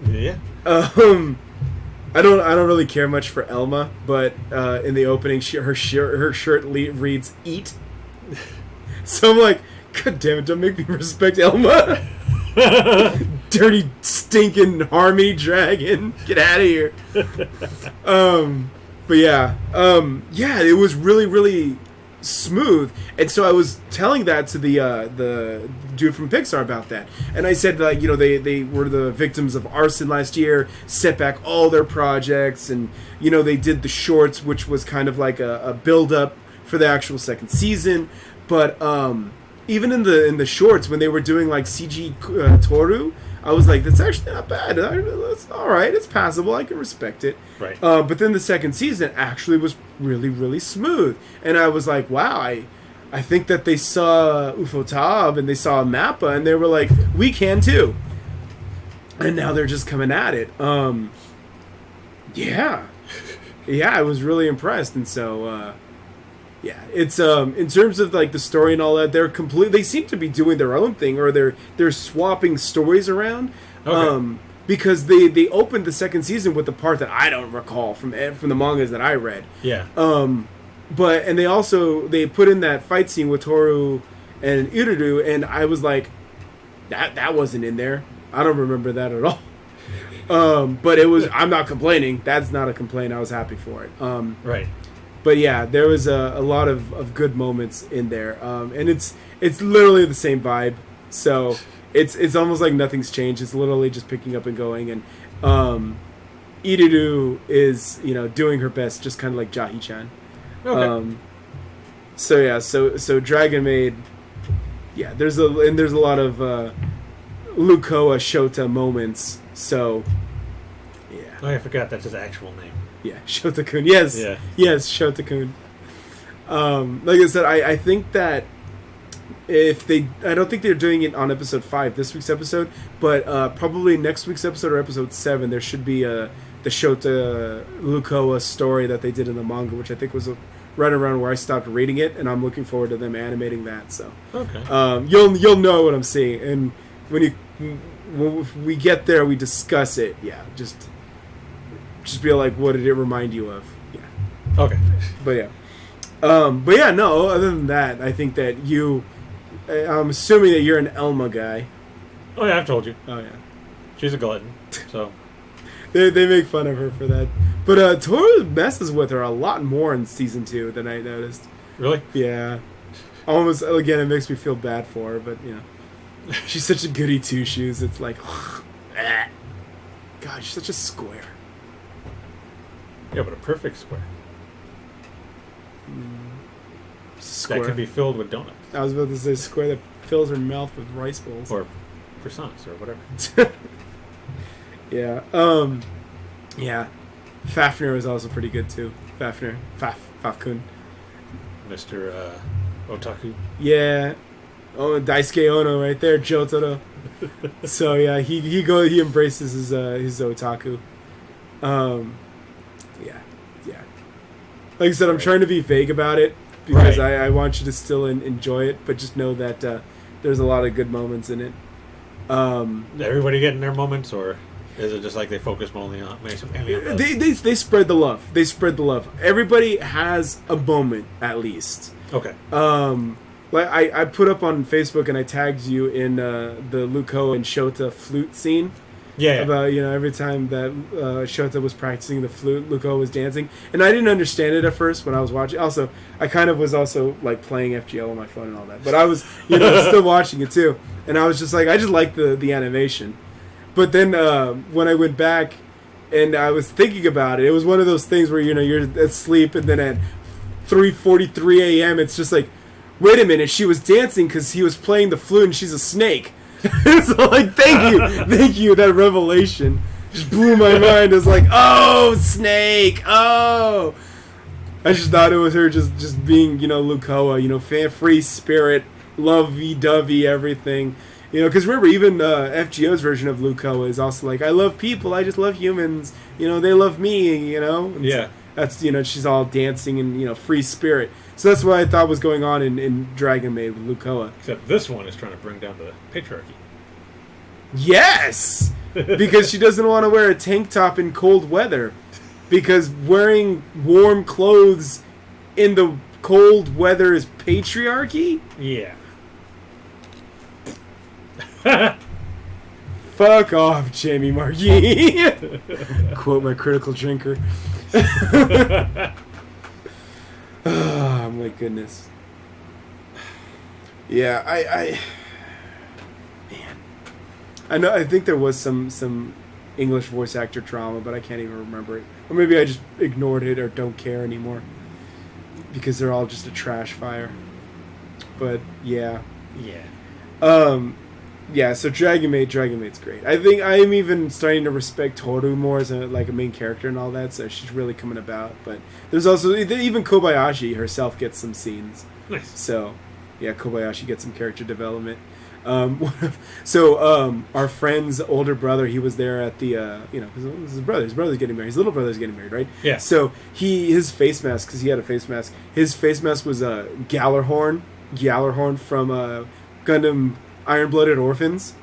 Yeah. I don't really care much for Elma, but in the opening, her shirt reads "Eat," so I'm like, God damn it! Don't make me respect Elma. Dirty, stinking Harmony dragon. Get out of here. But yeah. It was really, really smooth. And so I was telling that to the dude from Pixar about that. And I said, like, they were the victims of arson last year, set back all their projects, and, they did the shorts, which was kind of like a build-up for the actual second season. But, even in the shorts, when they were doing like CG Toru, I was like, that's actually not bad. That's all right. It's passable. I can respect it. Right. But then the second season actually was really, really smooth, and I was like, wow. I think that they saw Ufotable and they saw Mappa, and they were like, we can too. And now they're just coming at it. Yeah, I was really impressed, and so. Yeah, it's in terms of like the story and all that, they seem to be doing their own thing, or they're swapping stories around. Okay. Because they opened the second season with the part that I don't recall from the mangas that I read. Yeah. And they put in that fight scene with Toru and Iriru, and I was like, that wasn't in there. I don't remember that at all. But it was. I'm not complaining. That's not a complaint. I was happy for it. Right. But yeah, there was a lot of good moments in there, and it's literally the same vibe. So it's almost like nothing's changed. It's literally just picking up and going, and Iriru is doing her best, just kind of like Jahi-chan. Okay. So Dragon Maid, yeah. There's a lot of Lukoa Shota moments. So yeah. Oh, I forgot that's his actual name. Yeah, Shota-kun. Yes. Yeah. Yes, Shota-kun. Like I said, I think that I don't think they're doing it on episode 5, this week's episode, but probably next week's episode or episode 7, there should be the Shota Lukoa story that they did in the manga, which I think was right around where I stopped reading it, and I'm looking forward to them animating that. So Okay. you'll know what I'm saying, and when we get there, we discuss it. Yeah, just be like, what did it remind you of? Yeah. Okay. But yeah, no. Other than that, I think that I'm assuming that you're an Elma guy. Oh yeah, I've told you. Oh yeah. She's a glutton. So They make fun of her for that. But Toru messes with her a lot more in season 2 than I noticed. really, Yeah. Almost, again, it makes me feel bad for her, but, she's such a goody two-shoes. It's like, God, she's such a square. yeah, but a perfect square Square. that can be filled with donuts I was about to say square that fills her mouth with rice bowls. or croissants or whatever. Yeah. Yeah. Fafnir was also pretty good, too. Fafkun. Mr. Otaku. Yeah. Oh, Daisuke Ono right there, Jotaro. So yeah, he embraces his otaku. Yeah. Like I said, I'm trying to be vague about it because Right. I want you to still enjoy it, but just know that there's a lot of good moments in it. Everybody getting their moments, or is it just like they focus mainly on those? They spread the love. They spread the love. Everybody has a moment at least. Okay. Like I put up on Facebook and I tagged you in the Luko and Shota flute scene. Yeah. About every time that Shota was practicing the flute, Luko was dancing, and I didn't understand it at first when I was watching. Also, I kind of was also like playing FGL on my phone and all that, but I was still watching it too, and I was just like I just liked the animation. But then when I went back and I was thinking about it, it was one of those things where you're asleep and then at 3:43 a.m. it's just like, wait a minute, she was dancing because he was playing the flute and she's a snake. So like, thank you, that revelation just blew my mind. It was like, oh, snake, oh. I just thought it was her just being, Lukoa, free spirit, lovey-dovey, everything. Because remember, even FGO's version of Lukoa is also like, I love people, I just love humans, they love me, And Yeah. that's, she's all dancing and, free spirit. So that's what I thought was going on in Dragon Maid with Lukoa. Except this one is trying to bring down the patriarchy. Yes! Because she doesn't want to wear a tank top in cold weather. Because wearing warm clothes in the cold weather is patriarchy? Yeah. Fuck off, Jamie Margee. Quote my critical drinker. Oh my goodness. Yeah, man. I know. I think there was some English voice actor drama, but I can't even remember it. Or maybe I just ignored it or don't care anymore because they're all just a trash fire. But yeah. Yeah. So Dragon Maid's great. I think I am even starting to respect Toru more as a main character and all that. So she's really coming about. But there's also even Kobayashi herself gets some scenes. Nice. So yeah, Kobayashi gets some character development. So our friend's older brother, he was there at the his brother's getting married, his little brother's getting married, right? Yeah. So his face mask, because he had a face mask, his face mask was Gallarhorn from Gundam Iron-Blooded Orphans,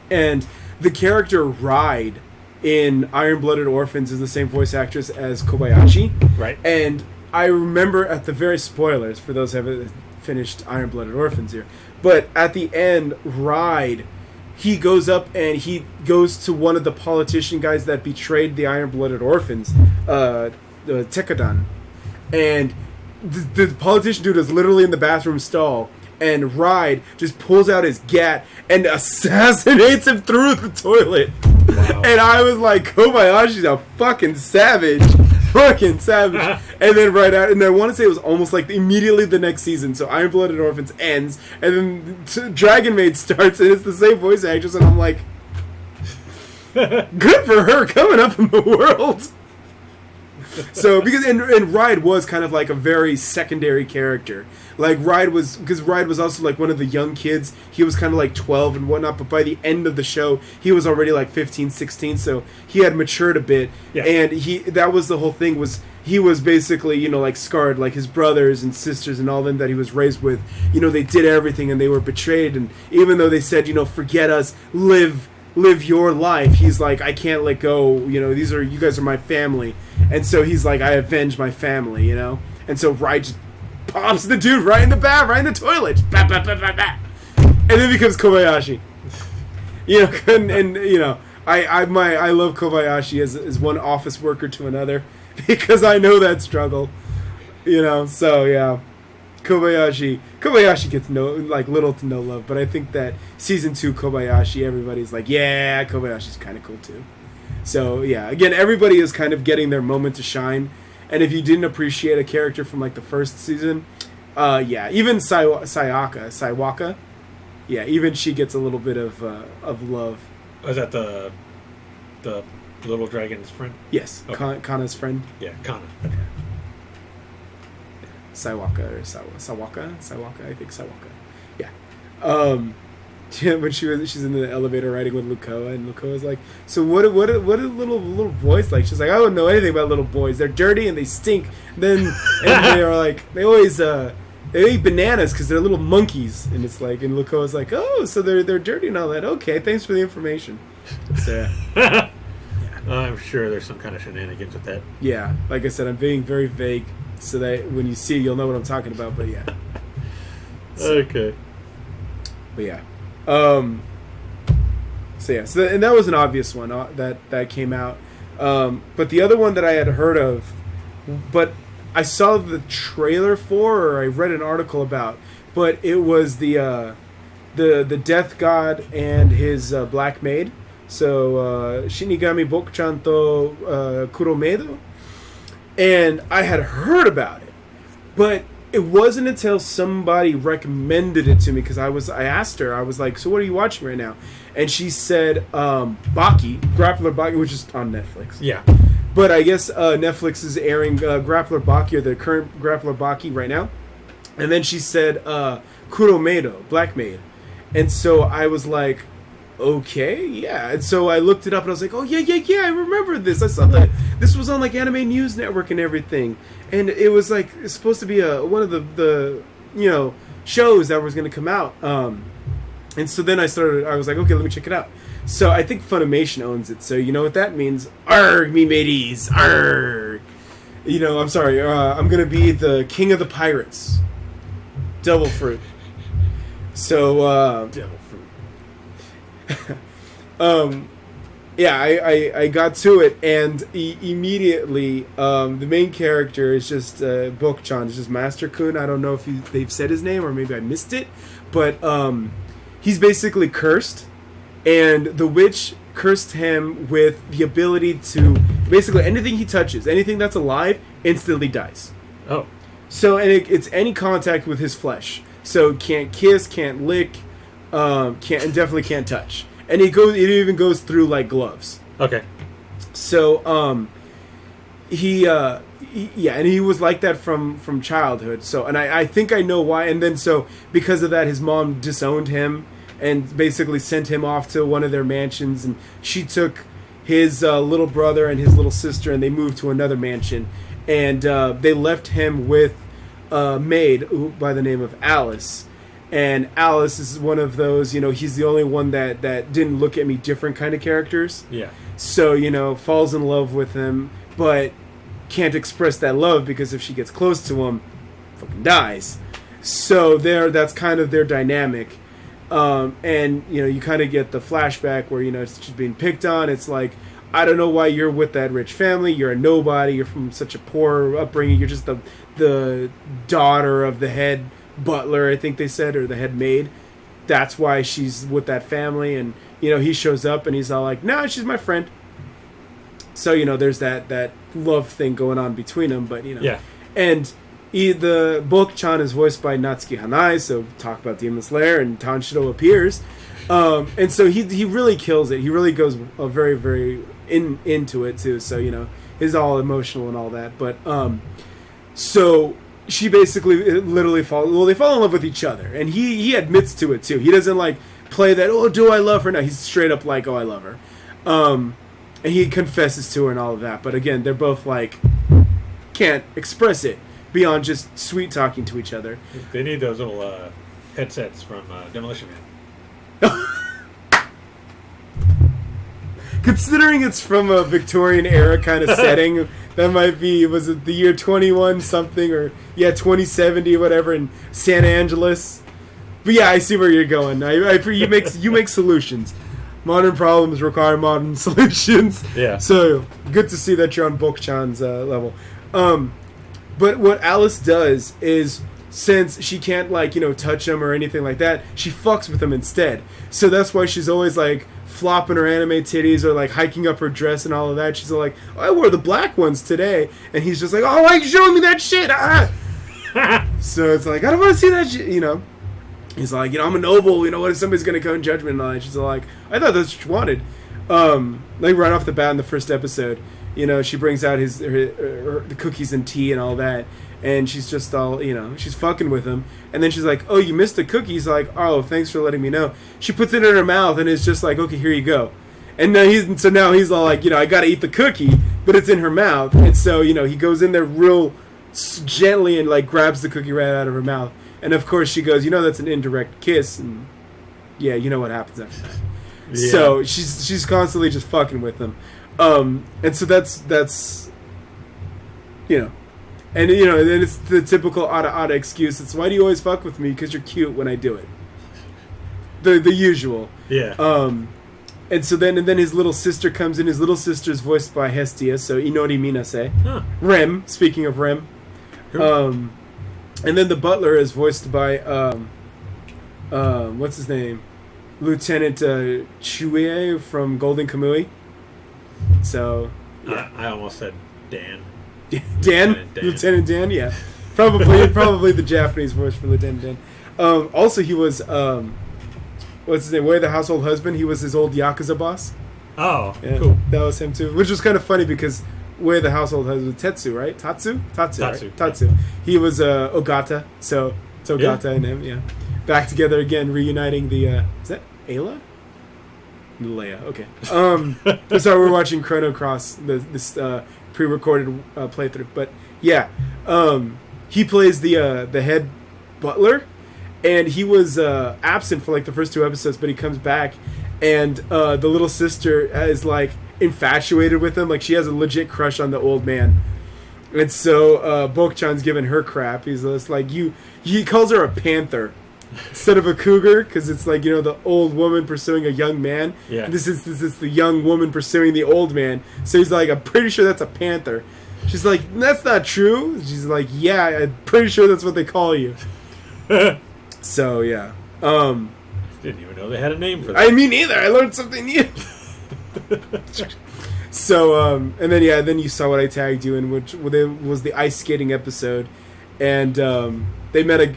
and the character Ride in Iron-Blooded Orphans is the same voice actress as Kobayashi, Right. and I remember at the very spoilers for those who haven't finished Iron-Blooded Orphans here. But at the end, Ride, he goes up and he goes to one of the politician guys that betrayed the Iron-Blooded Orphans, Tekadan. And the politician dude is literally in the bathroom stall, and Ride just pulls out his gat and assassinates him through the toilet. Wow. And I was like, Kobayashi's a fucking savage. Fucking savage. And then right out, and I want to say it was almost like immediately the next season. So Iron-Blooded Orphans ends, and then Dragon Maid starts, and it's the same voice actress, and I'm like, good for her coming up in the world. So because and Ride was kind of like a very secondary character. Like Ride was, because Ride was also like one of the young kids. He was kind of like 12 and whatnot, but by the end of the show, he was already like 15, 16, so he had matured a bit. Yeah. And that was the whole thing, was he was basically, you know, like scarred, like his brothers and sisters and all them that he was raised with, you know, they did everything and they were betrayed, and even though they said, you know, forget us, live your life, he's like, I can't let go, you know, you guys are my family. And so he's like, I avenge my family, you know? And so Ride just pops the dude right in the bath, right in the toilet. Just bah, bah, bah, bah, bah. And then becomes Kobayashi. You know, and you know, I love Kobayashi as one office worker to another, because I know that struggle. You know, so yeah. Kobayashi gets little to no love, but I think that season 2 Kobayashi, everybody's like, yeah, Kobayashi's kind of cool too. So yeah, again, everybody is kind of getting their moment to shine. And if you didn't appreciate a character from like the first season, yeah, even Saiwaka, yeah, even she gets a little bit of love. Was that the little dragon's friend? Yes, okay. Kana's friend. Yeah, Kana. Saiwaka or Sawaka, I think Saiwaka. Yeah. Yeah, when she's in the elevator riding with Lukoa, and Lukoa's like, so what are little boys like? She's like, I don't know anything about little boys. They're dirty and they stink. And they are like, they always they eat bananas because they're little monkeys. And it's like, and Lukoa's like, oh, so they're dirty and all that. Okay, thanks for the information. So yeah. I'm sure there's some kind of shenanigans with that. Yeah, like I said, I'm being very vague so that when you see it, you'll know what I'm talking about. But yeah. Okay. But yeah. So and that was an obvious one that came out. But the other one that I had heard of, but I saw the trailer for, or I read an article about, but it was the Death God and his Black Maid. So Shinigami Bokuchan to Kuromedo, and I had heard about it, but it wasn't until somebody recommended it to me, because I asked her, I was like, so what are you watching right now? And she said Baki, Grappler Baki, which is on Netflix. Yeah. But I guess Netflix is airing Grappler Baki, or the current Grappler Baki right now. And then she said Kuromedo, Black Maid. And so I was like, okay, yeah. And so I looked it up and I was like, oh yeah, I remember this. I saw that this was on like Anime News Network and everything, and it was like, it's supposed to be one of the you know, shows that was going to come out. And so then I was like, okay, let me check it out. So I think Funimation owns it. So you know what that means? Arg, me mateys, arg. You know, I'm sorry. I'm going to be the king of the pirates. Devil fruit. So Devil fruit. Yeah, I got to it, and immediately the main character is just Bokuchan, is just Master Kun. I don't know if they've said his name, or maybe I missed it, but he's basically cursed, and the witch cursed him with the ability to basically anything he touches, anything that's alive, instantly dies. Oh. So, and it's any contact with his flesh. So can't kiss, can't lick, and definitely can't touch. And it even goes through like gloves. Okay. So yeah, and he was like that from childhood. So, and I think I know why. And then so because of that, his mom disowned him and basically sent him off to one of their mansions, and she took his little brother and his little sister, and they moved to another mansion, and they left him with a maid by the name of Alice. And Alice is one of those, you know, he's the only one that didn't look at me different kind of characters. Yeah. So, you know, falls in love with him, but can't express that love because if she gets close to him, fucking dies. So that's kind of their dynamic. And, you know, you kind of get the flashback where, you know, it's just being picked on. It's like, I don't know why you're with that rich family. You're a nobody. You're from such a poor upbringing. You're just the daughter of the head butler, I think they said, or the head maid. That's why she's with that family. And, you know, he shows up and he's all like, no, she's my friend. So, you know, there's that love thing going on between them. But, you know. Yeah. And the Bokuchan is voiced by Natsuki Hanai, so talk about Demon Slayer, and Tanjiro appears. And so he really kills it. He really goes very, very into it, too. So, you know, he's all emotional and all that. But, so she basically literally they fall in love with each other, and he admits to it too. He doesn't like play that, oh, do I love her? No, he's straight up like, oh, I love her. And he confesses to her and all of that. But again, they're both like, can't express it beyond just sweet talking to each other. They need those little headsets from Demolition Man. Considering it's from a Victorian era kind of setting, that might be, was it the year 21 something, or 2070 whatever in San Angeles. But yeah, I see where you're going. You make solutions. Modern problems require modern solutions. Yeah. So good to see that you're on Bok-chan's level. But what Alice does is, since she can't touch him or anything like that, she fucks with him instead. So that's why she's always like flopping her anime titties or like hiking up her dress and all of that. She's like, oh, I wore the black ones today, and he's just like, oh, why are you showing me that shit? So it's like, I don't want to see that shit, He's like, I'm a noble, what if somebody's going to come in judgment and all that? She's like, I thought that's what you wanted. Like right off the bat in the first episode, she brings out the cookies and tea and all that, and she's just all, she's fucking with him. And then she's like, oh, you missed the cookie? He's like, oh, thanks for letting me know. She puts it in her mouth and is just like, okay, here you go. And now he's all like, I got to eat the cookie, but it's in her mouth. And so, he goes in there real gently and like grabs the cookie right out of her mouth. And of course she goes, that's an indirect kiss, and yeah, you know what happens after that. Yeah. So she's constantly just fucking with him, and so that's and then it's the typical ada excuse. It's, why do you always fuck with me? Because you're cute when I do it. The usual. Yeah. And so then his little sister comes in. His little sister's voiced by Hestia, so Inori Minase. Huh. Rem. Speaking of Rem. And then the butler is voiced by, what's his name? Lieutenant Chue from Golden Kamui. So, yeah. I almost said Dan. Dan? Lieutenant Dan? Yeah. Probably the Japanese voice for Lieutenant Dan. Also, he was, what's his name? Way the Household Husband. He was his old Yakuza boss. Oh, yeah, cool. That was him, too. Which was kind of funny because Way the Household Husband, Tetsu, right? Tatsu. Right? Tatsu. He was Ogata, so it's Ogata and him, yeah. Back together again, reuniting the, is that Ayla? Leia, okay. Sorry, we're watching Chrono Cross, this pre-recorded playthrough, but yeah. He plays the head butler, and he was absent for like the first 2 episodes, but he comes back, and the little sister is like infatuated with him. Like, she has a legit crush on the old man. And so Bok-chan's giving her crap. He's just like, he calls her a panther instead of a cougar, because it's like, the old woman pursuing a young man. Yeah. This is the young woman pursuing the old man. So he's like, I'm pretty sure that's a panther. She's like, that's not true. She's like, yeah, I'm pretty sure that's what they call you. So yeah. Didn't even know they had a name for that. I mean, either. I learned something new. So, and then you saw what I tagged you in, which was the ice skating episode, and they met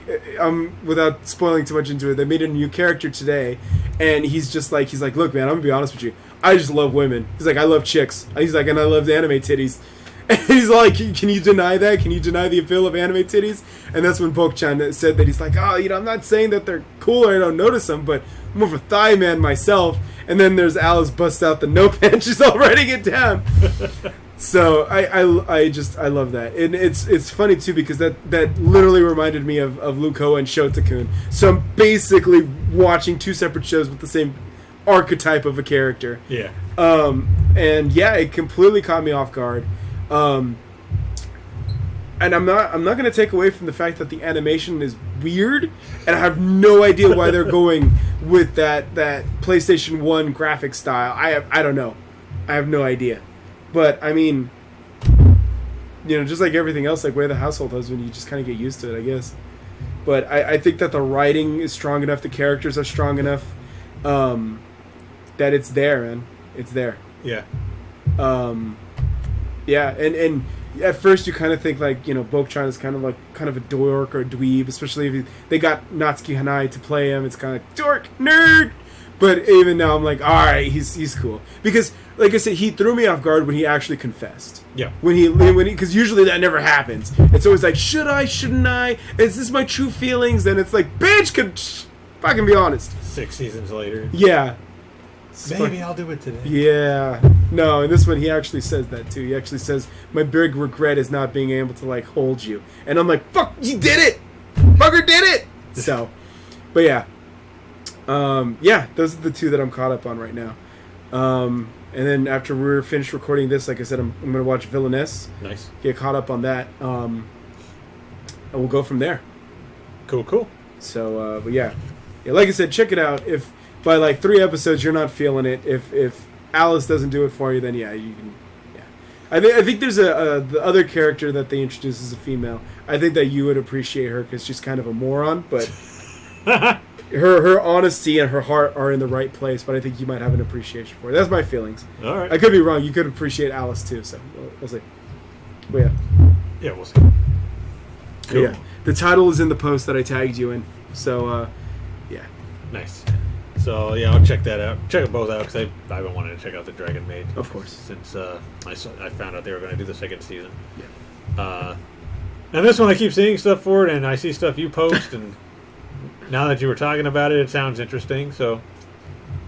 without spoiling too much into it, they made a new character today, and he's like, look, man, I'm gonna be honest with you, I just love women. He's like, I love chicks. He's like, and I love the anime titties. And he's like, can you deny that? Can you deny the appeal of anime titties? And that's when Bok-chan said that. He's like, oh, I'm not saying that they're cool or I don't notice them, but I'm more of a thigh man myself. And then there's Alice busts out the notepad. She's all writing it down. So I love that. And it's funny too, because that literally reminded me of Luko and Shotakun. So I'm basically watching 2 separate shows with the same archetype of a character. Yeah. And yeah, it completely caught me off guard. And I'm not going to take away from the fact that the animation is weird, and I have no idea why they're going with that PlayStation 1 graphic style. I don't know. I have no idea. But I mean, just like everything else, like Way the Household Husband, you just kind of get used to it, I guess. But I think that the writing is strong enough, the characters are strong enough, that it's there, man. It's there. Yeah. Yeah, and at first you kind of think like, Bok-chan is kind of a dork or a dweeb, especially if they got Natsuki Hanai to play him. It's kind of like dork, nerd. But even now, I'm like, all right, he's cool because, like I said, he threw me off guard when he actually confessed. Yeah. When he because usually that never happens. It's always like, should I? Shouldn't I? Is this my true feelings? Then it's like, bitch, could fucking be honest. 6 seasons later. Yeah. Maybe I'll do it today. Yeah. No, in this one he actually says that too. He actually says, my big regret is not being able to like hold you. And I'm like, fuck, you did it! Fucker did it! So, but yeah. Yeah, those are the two that I'm caught up on right now. And then after we're finished recording this, like I said, I'm going to watch Villainess. Nice. Get caught up on that. And we'll go from there. Cool. So, but yeah. Like I said, check it out. If by like 3 episodes you're not feeling it, if Alice doesn't do it for you, then yeah, you can. Yeah, I think there's the other character that they introduce as a female. I think that you would appreciate her because she's kind of a moron, but her honesty and her heart are in the right place. But I think you might have an appreciation for her. That's my feelings. All right. I could be wrong. You could appreciate Alice too. So we'll see. But yeah. Yeah, we'll see. Cool. Yeah. The title is in the post that I tagged you in. So yeah. Nice. So yeah, I'll check that out. Check them both out because I've been wanting to check out the Dragon Maid. Of course. Since I found out they were going to do the 2nd season. Yeah. And this one I keep seeing stuff for it, and I see stuff you post, and now that you were talking about it, it sounds interesting. So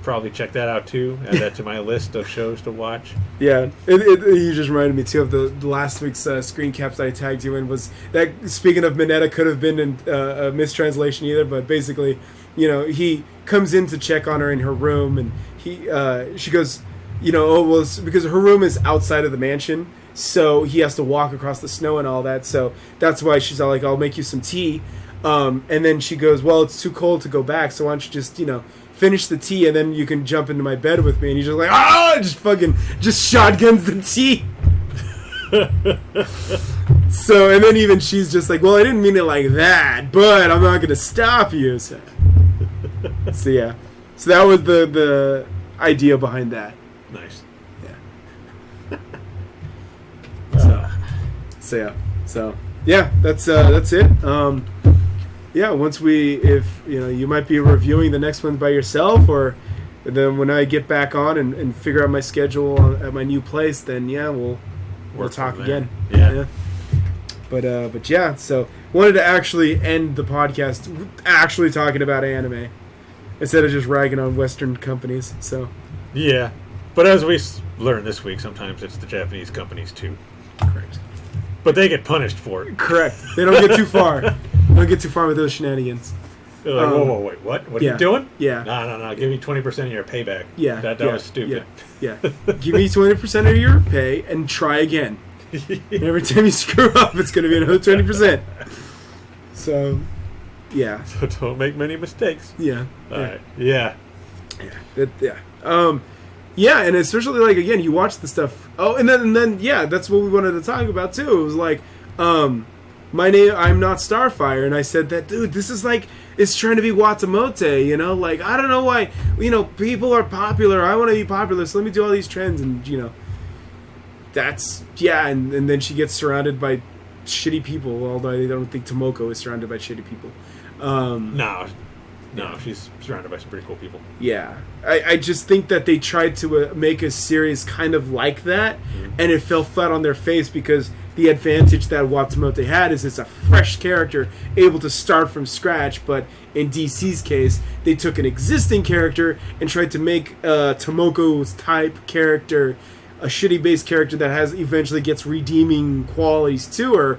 probably check that out too. Add that to my list of shows to watch. Yeah, you just reminded me too of the last week's screen caps that I tagged you in. Was that, speaking of Mineta, could have been in, a mistranslation either, but basically, you know, he comes in to check on her in her room, and she goes, you know, oh well, it's because her room is outside of the mansion, so he has to walk across the snow and all that. So that's why she's all like, I'll make you some tea, and then she goes, well, it's too cold to go back, so why don't you just, you know, finish the tea and then you can jump into my bed with me. And he's just like, just shotguns the tea. So, and then even she's just like, well, I didn't mean it like that, but I'm not going to stop you. So yeah. So that was the idea behind that. Nice. Yeah. So yeah, that's it. Yeah, if you know, you might be reviewing the next one by yourself, or then when I get back on and figure out my schedule at my new place, then yeah, we'll talk again. Yeah. But yeah, so wanted to actually end the podcast actually talking about anime instead of just ragging on Western companies. So yeah, but as we learned this week, sometimes it's the Japanese companies too. Correct. But they get punished for it. Correct. They don't get too far. Don't get too far with those shenanigans. They're like, whoa, wait, what? What are you doing? Yeah. No. Give me 20% of your payback. Yeah. That was stupid. Yeah. Give me 20% of your pay and try again. And every time you screw up, it's going to be another 20%. So, yeah. So don't make many mistakes. Yeah. All right. Yeah. Yeah, and especially, like, again, you watch the stuff. Oh, and then, yeah, that's what we wanted to talk about, too. It was like, I'm not Starfire, and I said that, dude, this is like, it's trying to be Watamote, you know? Like, I don't know why, you know, people are popular, I want to be popular, so let me do all these trends, and, you know, that's, yeah, and then she gets surrounded by shitty people, although I don't think Tomoko is surrounded by shitty people. No, she's surrounded by some pretty cool people. Yeah. I just think that they tried to make a series kind of like that, and it fell flat on their face because the advantage that Watamote had is it's a fresh character able to start from scratch, but in DC's case, they took an existing character and tried to make Tomoko's type character a shitty base character that eventually gets redeeming qualities to her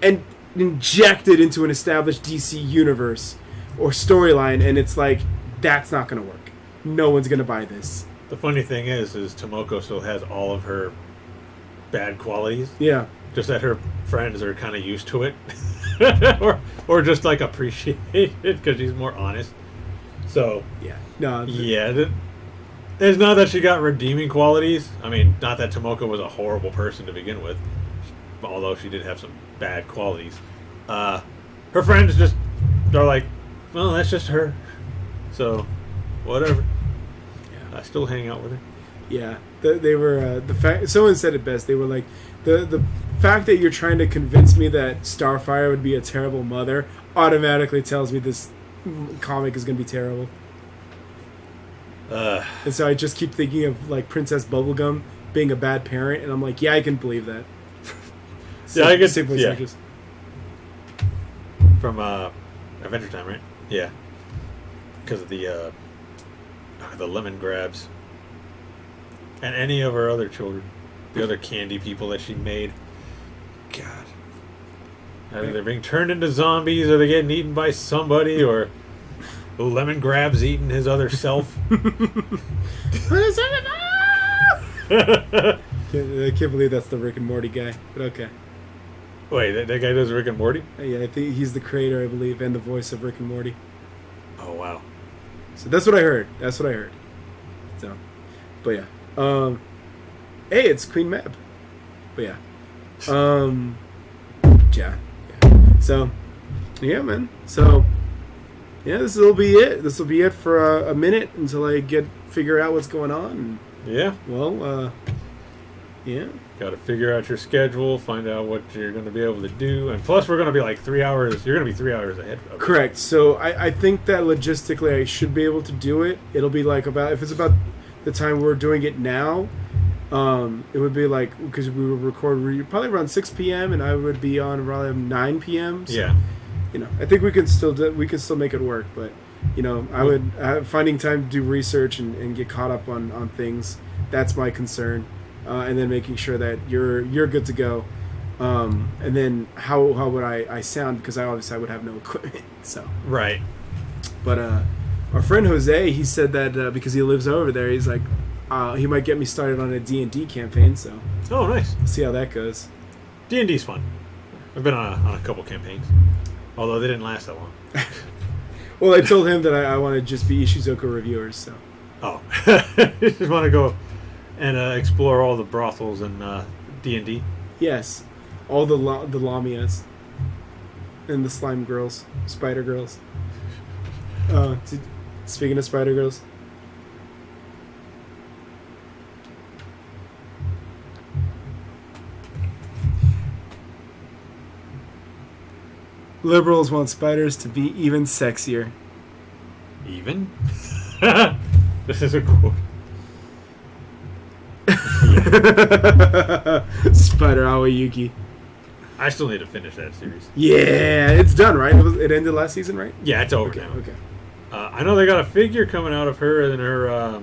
and inject it into an established DC universe or storyline, and it's like, that's not going to work. No one's going to buy this. The funny thing is Tomoko still has all of her bad qualities. Yeah. Just that her friends are kind of used to it. or just, like, appreciate it because she's more honest. So, yeah. No. Yeah. It's not that she got redeeming qualities. I mean, not that Tomoko was a horrible person to begin with, although she did have some bad qualities. Her friends just are like, well, that's just her. So, whatever. Yeah. I still hang out with her. Yeah. They were, the fact, someone said it best. They were like, the fact that you're trying to convince me that Starfire would be a terrible mother automatically tells me this comic is going to be terrible. And so I just keep thinking of like Princess Bubblegum being a bad parent, and I'm like, yeah, I can believe that. Yeah, I guess. Simply Yeah. just From Adventure Time, right? Yeah. Because of the lemon grabs. And any of her other children. The other candy people that she made. God. Either they're being turned into zombies, or they're getting eaten by somebody, or the lemon grabs eating his other self. I can't believe that's the Rick and Morty guy, but okay. Wait, that guy does Rick and Morty? Yeah, I think he's the creator, I believe, and the voice of Rick and Morty. Oh, wow. So that's what I heard. So, but yeah. Hey, it's Queen Mab. But yeah. Yeah. So, yeah, man. So, yeah, this will be it. This will be it for a minute until I figure out what's going on. Yeah. Well, yeah. Got to figure out your schedule, find out what you're going to be able to do. And plus, we're going to be like 3 hours. You're going to be 3 hours ahead of us. Correct. So I think that logistically I should be able to do it. It'll be like if it's about the time we're doing it now, it would be like, because we would record probably around 6 p.m. and I would be on around 9 p.m. So, Yeah. I think we can still make it work. But, finding time to do research and get caught up on things, that's my concern. And then making sure that you're good to go, and then how would I sound, because I would have no equipment. So Right. But our friend Jose, he said that because he lives over there, he's like he might get me started on a D&D campaign. So Oh, nice. see how that goes. D&D's fun. I've been on a couple campaigns, although they didn't last that long. Well, I told him that I want to just be Ishizoku reviewers. So Oh, you just want to go and explore all the brothels in D&D. yes, all the Lamias and the slime girls, spider girls. Speaking of spider girls, liberals want spiders to be even sexier. Even? This is a quote. Spider Awayuki. I still need to finish that series. Yeah, it's done, right? It ended last season, right? Yeah, it's over Okay, now. okay. I know they got a figure coming out of her in her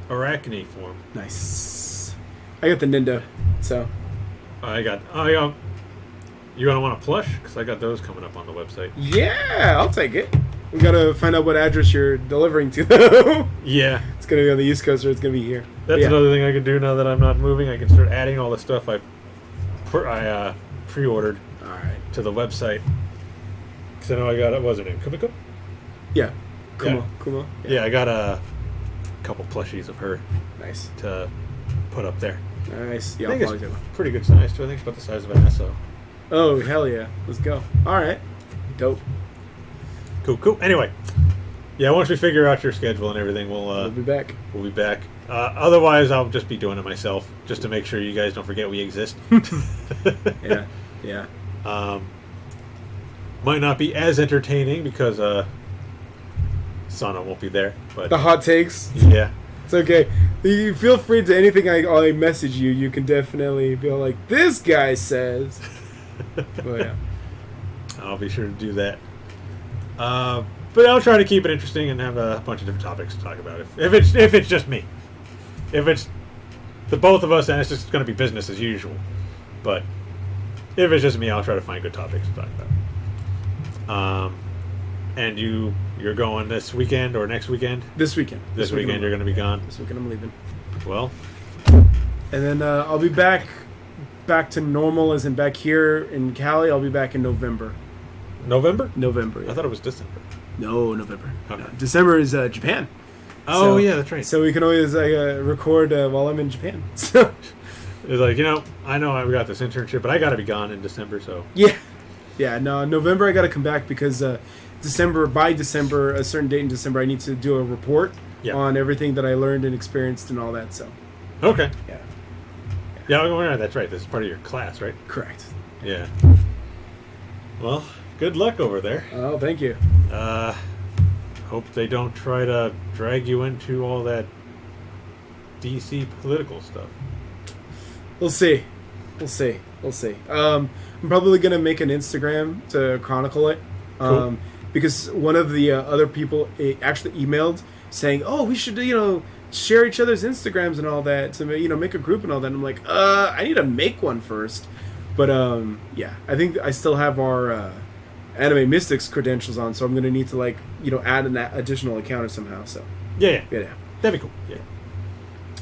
arachne form. Nice. I got the Nindo, so. You gonna want a plush? Because I got those coming up on the website. Yeah, I'll take it. We gotta find out what address you're delivering to, though. Yeah. It's gonna be on the East Coast or it's gonna be here. That's Yeah. another thing I can do now that I'm not moving. I can start adding all the stuff I pre-ordered Alright. to the website. Because I know I got it. What was her name? Kumiko? Yeah. Yeah. Kumo. Yeah, I got a couple plushies of her Nice. to put up there. Nice. I Yeah, think I'll it's probably do it. pretty good size too. I think it's about the size of an SO. Oh, hell yeah. Let's go. Alright. Dope. Cool. Anyway, yeah. Once we figure out your schedule and everything, We'll be back. we'll be back. Otherwise, I'll just be doing it myself, just to make sure you guys don't forget we exist. Yeah. Might not be as entertaining because Sano won't be there, but The hot takes. yeah. It's okay. You feel free to anything I message you. You can definitely be like, this guy says. But yeah. I'll be sure to do that. But I'll try to keep it interesting and have a bunch of different topics to talk about. If it's just me, if it's the both of us, then it's just going to be business as usual. But if it's just me, I'll try to find good topics to talk about. And you're going this weekend or next weekend? This weekend. This weekend you're going to be gone. This weekend I'm leaving. Well, And then I'll be back to normal, as in back here in Cali. I'll be back in November. November? November. Yeah. I thought it was December. No, November. Okay. No, December is Japan. Oh, yeah, that's right. So we can always record while I'm in Japan. So It's like, I know I've got this internship, but I got to be gone in December, so. yeah. No, November I got to come back because by December, a certain date in December, I need to do a report on everything that I learned and experienced and all that. So. Okay. Yeah. Yeah, that's right. This is part of your class, right? Correct. Yeah. Well, good luck over there. Oh, thank you. hope they don't try to drag you into all that DC political stuff. We'll see. I'm probably gonna make an Instagram to chronicle it, Cool. because one of the other people actually emailed saying, "Oh, we should share each other's Instagrams and all that to make a group and all that." And I'm like, I need to make one first, but yeah, I think I still have our Anime Mystics credentials on, so I'm gonna need to add an additional account or somehow. So Yeah. yeah. That'd be cool. Yeah.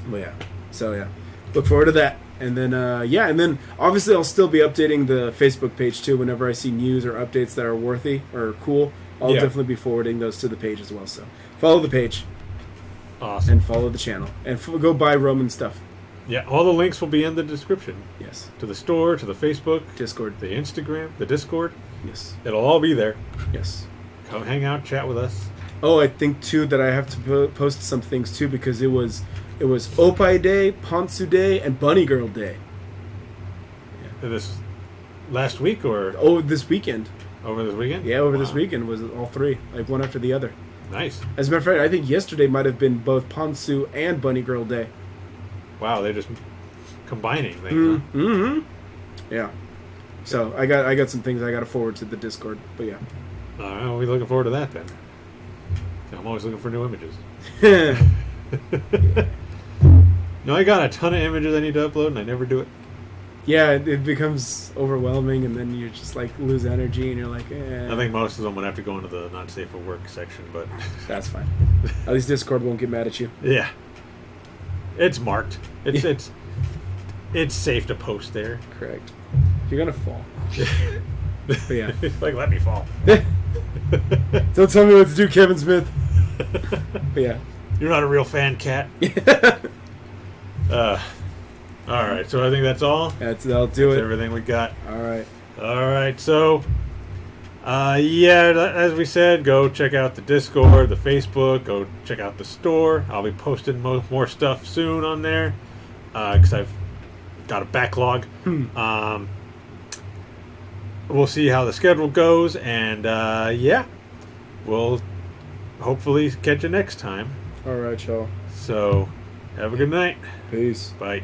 But yeah, so yeah, look forward to that. And then and then obviously I'll still be updating the Facebook page too. Whenever I see news or updates that are worthy or cool, I'll definitely be forwarding those to the page as well. So follow the page. Awesome. And follow the channel. And go buy Roman stuff. Yeah, all the links will be in the description. Yes. To the store, to the Facebook, Discord. the Instagram, the Discord. Yes. It'll all be there. Yes. Come hang out, chat with us. Oh, I think too that I have to post some things too, because it was Opie Day, Ponsu Day, and Bunny Girl Day. This last week or Oh, this weekend. over this weekend? Yeah, over Wow. this weekend was all three, like one after the other. Nice. As a matter of fact, I think yesterday might have been both Ponsu and Bunny Girl Day. Wow, they're just combining things. Huh? Mm-hmm. Yeah. So I got some things I got to forward to the Discord, but yeah. All right, we'll be looking forward to that then. I'm always looking for new images. No, I got a ton of images I need to upload, and I never do it. Yeah, it becomes overwhelming, and then you just lose energy, and you're like, eh. I think most of them would have to go into the not safe for work section, but That's fine. At least Discord won't get mad at you. yeah, it's marked. It's safe to post there. Correct. You're gonna fall. But yeah. Let me fall. Don't tell me what to do, Kevin Smith. But yeah. You're not a real fan, cat. All right, so I think that's all. That'll do it. Everything we got. All right. All right, so as we said, go check out the Discord, the Facebook, go check out the store. I'll be posting more stuff soon on there because I've got a backlog. We'll see how the schedule goes, and we'll hopefully catch you next time. All right, y'all. So have a good night. Peace. Bye.